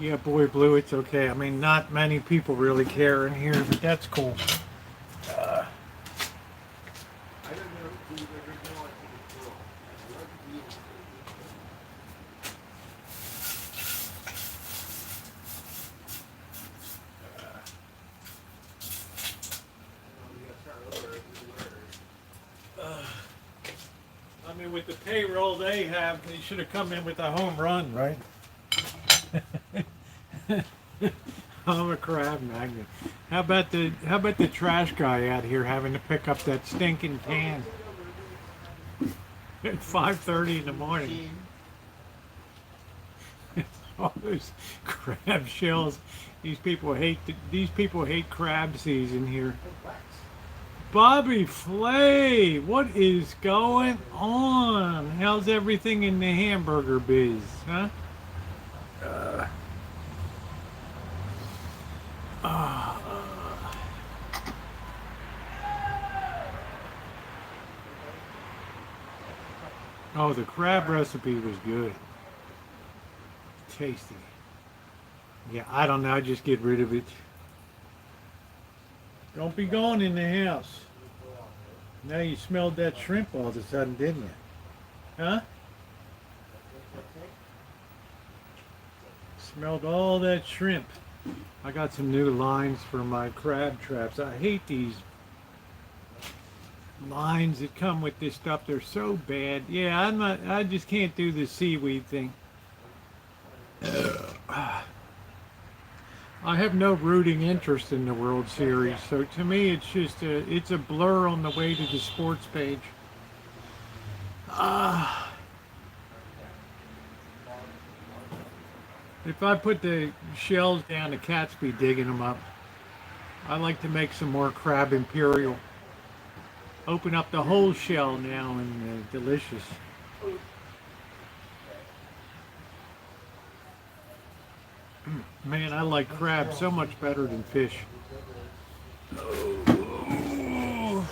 Yeah, boy blue, it's okay. I mean, not many people really care in here, but that's cool. I mean, with the payroll they have, they should have come in with a home run, right? I'm a crab magnet. How about the trash guy out here having to pick up that stinking can at 5:30 in the morning? All those crab shells. These people hate crab season here. Bobby Flay, what is going on? How's everything in the hamburger biz, huh? Uh, oh, the crab recipe was good. Tasty. Yeah, I don't know. I just get rid of it. Don't be going in the house. Now you smelled that shrimp all of a sudden, didn't you? Huh? Smelled all that shrimp. I got some new lines for my crab traps. I hate these lines that come with this stuff. They're so bad. Yeah, I just can't do the seaweed thing. I have no rooting interest in the World Series, so to me it's just it's a blur on the way to the sports page. If I put the shells down, the cats be digging them up. I like to make some more crab imperial. Open up the whole shell now and delicious. Man, I like crab so much better than fish. Oh.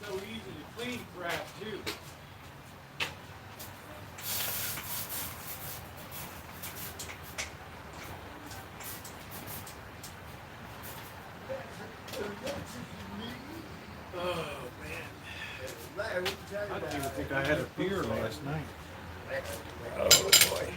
So easy to clean crab too. Oh man. I don't even think I had a beer last night. Oh boy.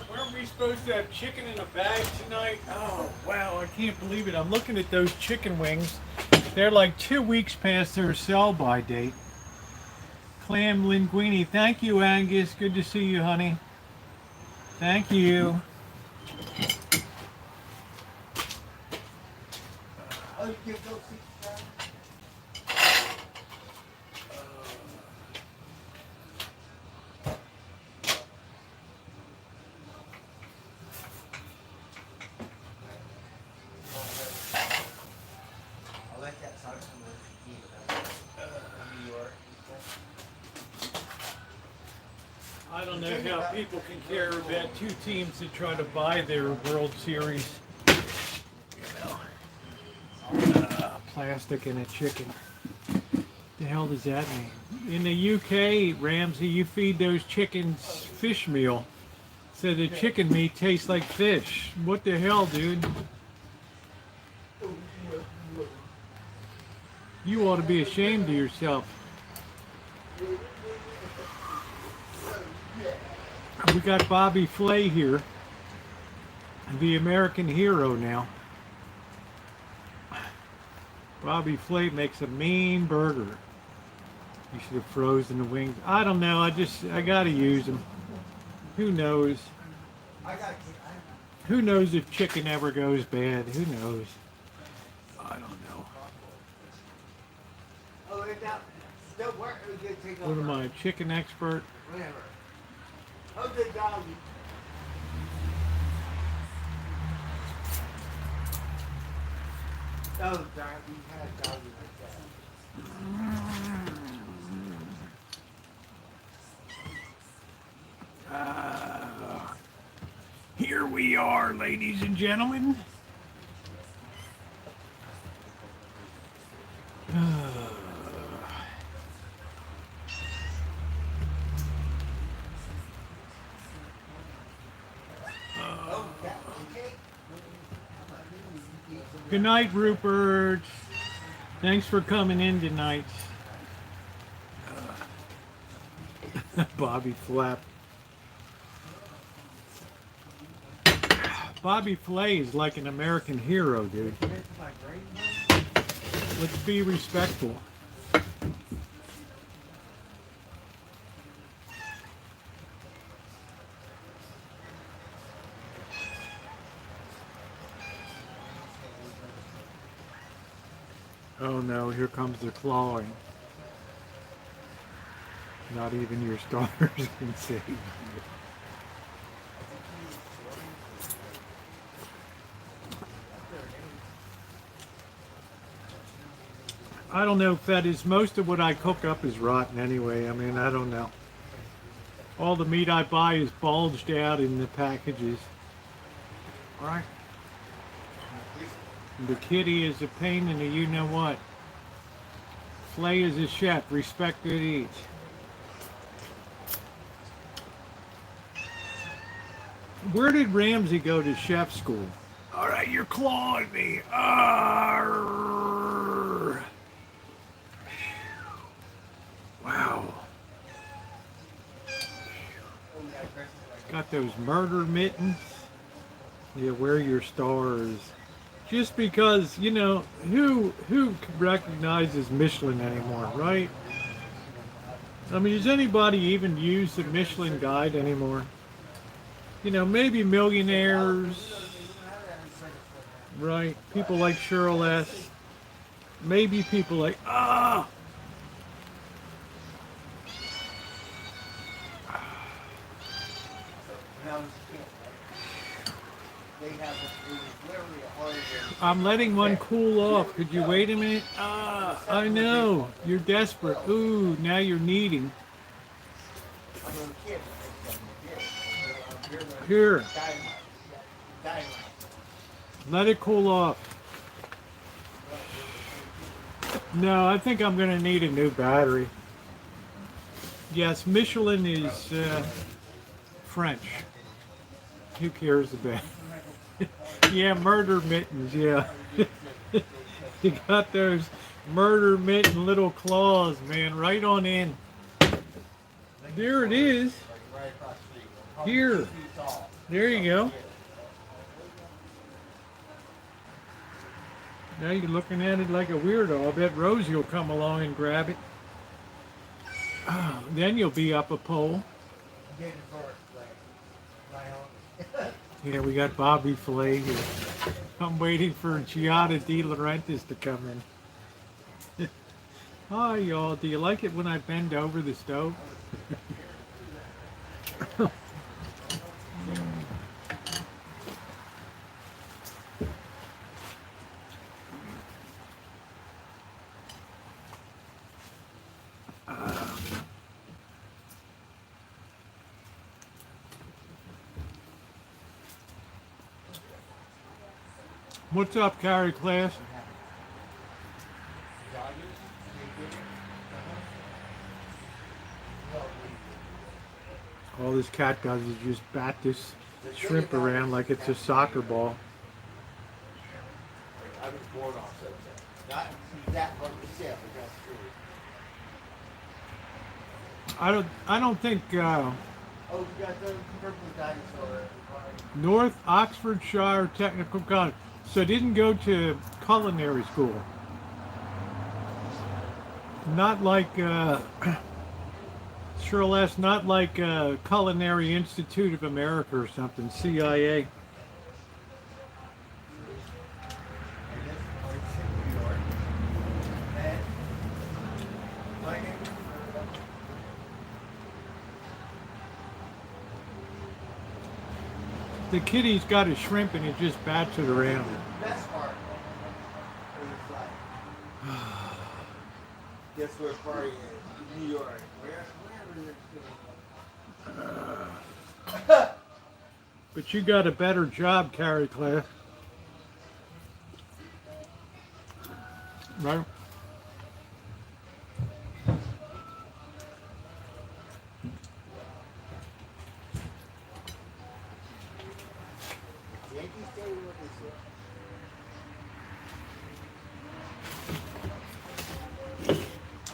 Weren't we supposed to have chicken in a bag tonight? Oh wow, I can't believe it. I'm looking at those chicken wings. They're like 2 weeks past their sell-by date. Clam linguine. Thank you, Angus. Good to see you, honey. Thank you. Oh, you give those $6. I like that sauce from New York. I don't know how people can care about two teams that try to buy their World Series. Plastic and a chicken. The hell does that mean? In the UK, Ramsey, you feed those chickens fish meal. So the chicken meat tastes like fish. What the hell, dude? You ought to be ashamed of yourself. We got Bobby Flay here, the American hero now. Bobby Flay makes a mean burger. You should have frozen the wings. I don't know. I gotta use them. Who knows? Who knows if chicken ever goes bad? Who knows? I don't know. Oh, don't work. Take What am I, a chicken expert? Whatever. Oh, good doggy. Oh, darn, we had a doggy like that. Here we are, ladies and gentlemen. Good night, Rupert. Thanks for coming in tonight. Bobby Flap. Bobby Flay is like an American hero, dude. Let's be respectful. Oh no, here comes the clawing. Not even your stars can save you. I don't know if that is, most of what I cook up is rotten anyway. I mean, I don't know. All the meat I buy is bulged out in the packages. All right. The kitty is a pain in the you-know-what. Flay is a chef. Respect good eats. Where did Ramsey go to chef school? All right, you're clawing me. Arrgh. Wow. Got those murder mittens. Yeah, wear your stars. Just because, you know, who recognizes Michelin anymore, right? I mean, does anybody even use the Michelin guide anymore? You know, maybe millionaires, right? People like Cheryl S. Maybe people like, I'm letting one cool off. Could you wait a minute? I know. You're desperate. Ooh, now you're needing. Here. Let it cool off. No, I think I'm going to need a new battery. Yes, Michelin is French. Who cares about it? Yeah, murder mittens, yeah. You got those murder mitten little claws, man, right on in. There it is. Here. There you go. Now you're looking at it like a weirdo. I bet Rosie will come along and grab it. Oh, then you'll be up a pole. Yeah, we got Bobby Filet here. I'm waiting for Giada De Laurentiis to come in. Hi, y'all. Do you like it when I bend over the stove? What's up, Carrie class? All this cat does is just bat this shrimp around like it's a soccer ball. I was born off that. Not that part of the chef, but that's true. I don't think Oh, you got the purple dinosaur. North Oxfordshire Technical College. So I didn't go to culinary school. Not like Cheryl S. Not like Culinary Institute of America or something. CIA. The kitty's got a shrimp and it just bats it around. Best part is like, guess where party is? New York. Where But you got a better job, Carrie class. Right?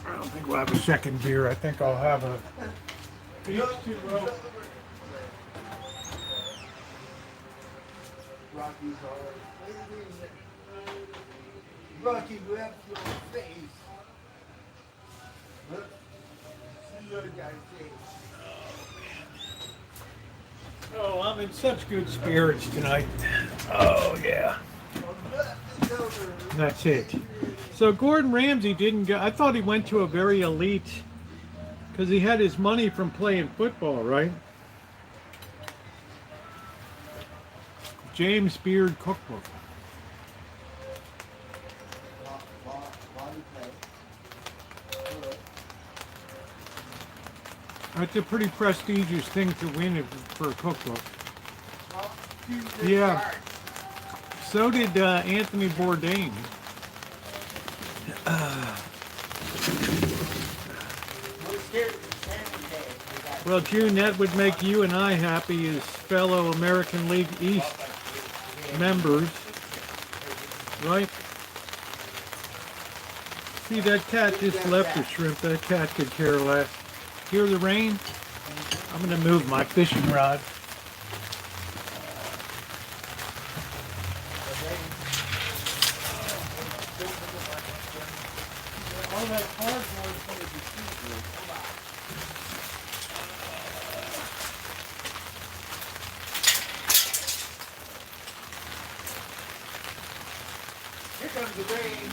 I don't think we'll have a second beer. I think I'll have a H2O. Rocky's already. Rocky, grab your face. Look. See the other guy's face. Oh, I'm in such good spirits tonight. Oh, yeah. That's it. So Gordon Ramsay didn't go. I thought he went to a very elite because he had his money from playing football, right? James Beard Cookbook. That's a pretty prestigious thing to win for a cookbook. Yeah. So did Anthony Bourdain. Well, June, that would make you and I happy as fellow American League East members, right? See, that cat just left the shrimp. That cat could care less. Hear the rain? I'm going to move my fishing rod. All that cardboard is going to be see-through. Here comes the rain.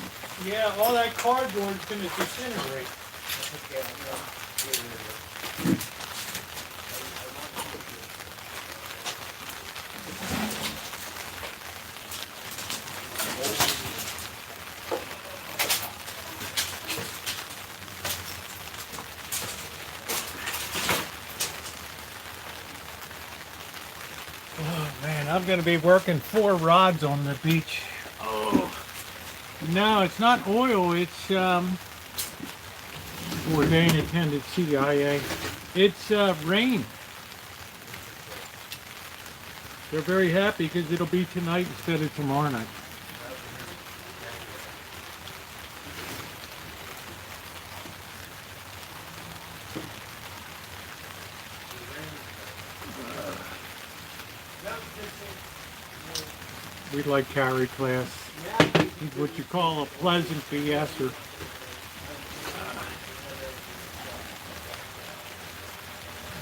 Yeah, all that cardboard is going to disintegrate. Okay, I'm gonna get rid of it. Oh man, I'm going to be working 4 rods on the beach. Oh, no, it's not oil. It's Bourdain attended CIA. It's rain. They're very happy because it'll be tonight instead of tomorrow night. We like Carrie class. He's what you call a pleasant BSer.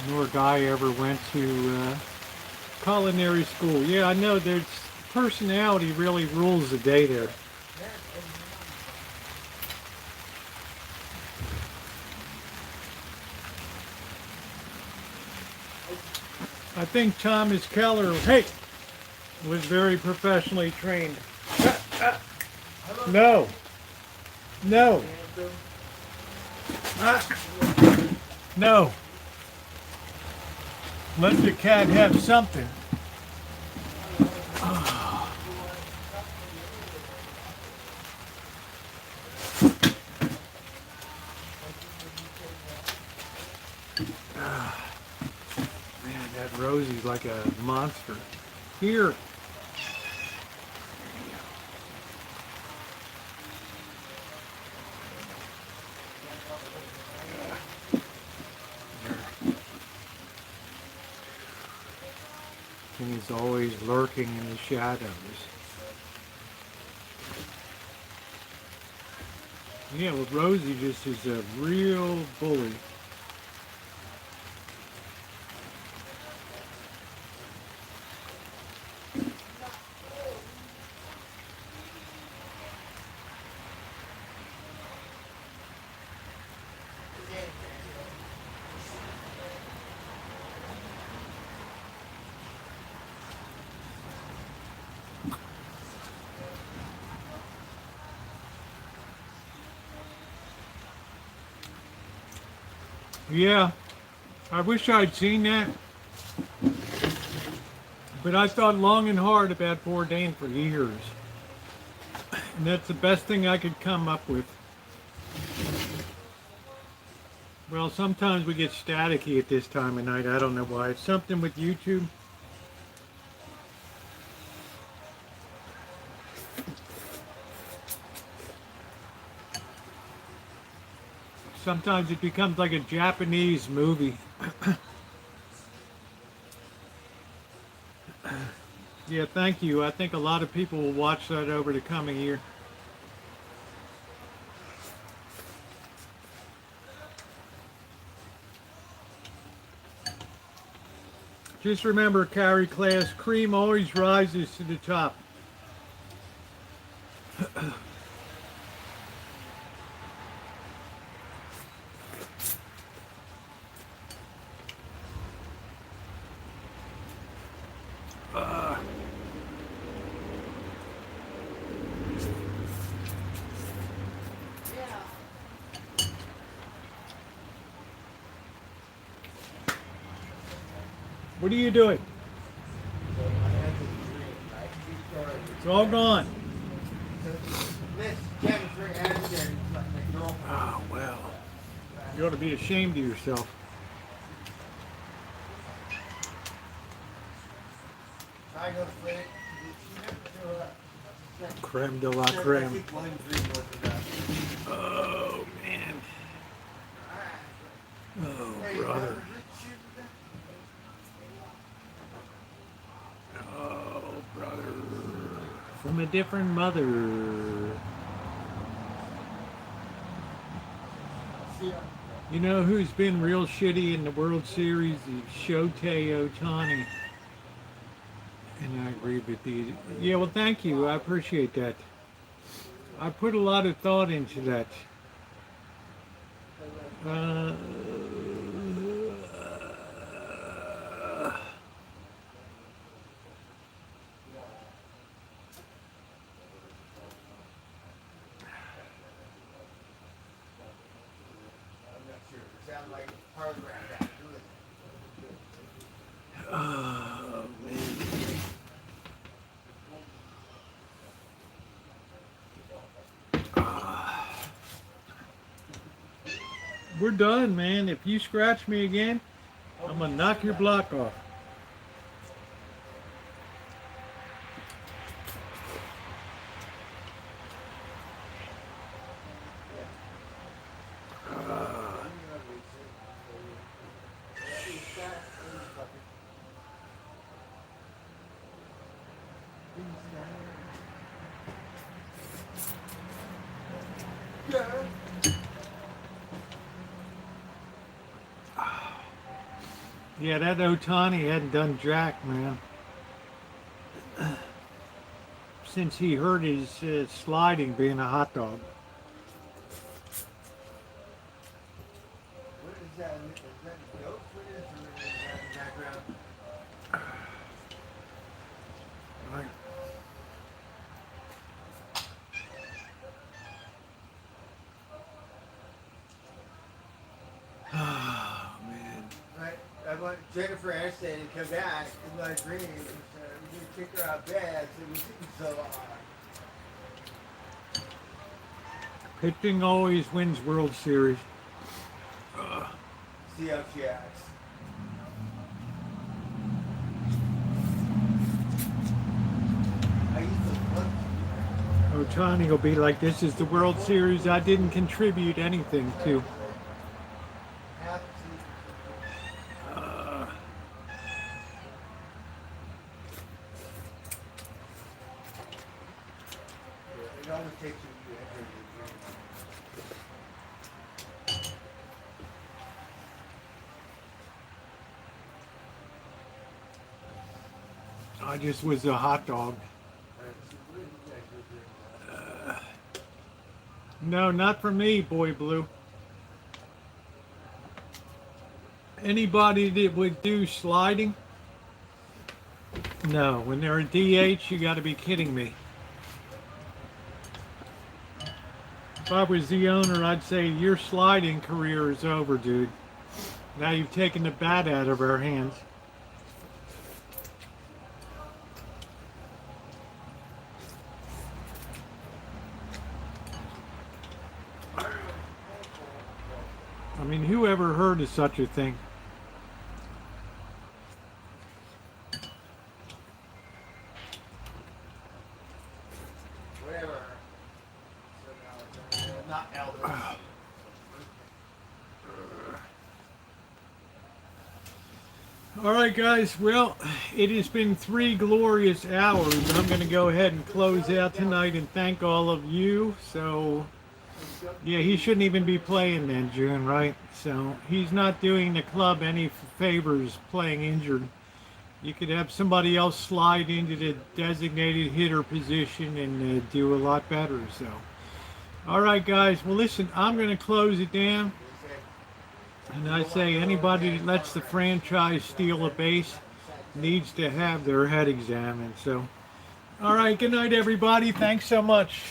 Nor guy ever went to culinary school. Yeah, I know. There's personality really rules the day there. I think Thomas Keller, was very professionally trained. No. No. No. Let the cat have something. Man, that Rosie's like a monster. Here. And he's always lurking in the shadows. Yeah, well, Rosie just is a real bully. Yeah, I wish I'd seen that. But I thought long and hard about Bourdain for years. And that's the best thing I could come up with. Well, sometimes we get staticky at this time of night. I don't know why. It's something with YouTube. Sometimes it becomes like a Japanese movie. Yeah, thank you. I think a lot of people will watch that over the coming year. Just remember, Carrie class, cream always rises to the top. What are you doing? So I had this dream, right? True story. It's all gone. So Miss Jennifer Aniston, my girlfriend. Oh, well. You ought to be ashamed of yourself. I go to sleep. Creme de la creme. Oh, man. Oh, brother. Oh, brother. From a different mother. You know who's been real shitty in the World Series? Is Shohei Ohtani. And I agree with you. Yeah, well, thank you. I appreciate that. I put a lot of thought into that. Uh, oh, man. We're done, man. If you scratch me again, I'm gonna knock your block off. Yeah, that Ohtani hadn't done jack, man. Since he hurt his sliding being a hot dog. What is that? Is that goat footage or is that in the background? Right. Oh, man. Right. I want Jennifer Aniston to come back in my dreams. We didn't kick her out of bed, so we didn't so Pitching always wins World Series. see how she acts. I used to look. Ohtani will be like, this is the World Series I didn't contribute anything to. Half it always takes you to enter your dream. I just was a hot dog. No, not for me, Boy Blue. Anybody that would do sliding? No, when they're a DH, you got to be kidding me. If I was the owner, I'd say your sliding career is over, dude. Now you've taken the bat out of our hands. I mean, who ever heard of such a thing? Whatever. So now, not elder. All right, guys. Well, it has been 3 glorious hours. I'm going to go ahead and close out tonight and thank all of you. So, yeah, he shouldn't even be playing then, June, right? So he's not doing the club any favors playing injured. You could have somebody else slide into the designated hitter position and do a lot better. So, all right, guys. Well, listen, I'm going to close it down. And I say anybody that lets the franchise steal a base needs to have their head examined. So, all right, good night, everybody. Thanks so much.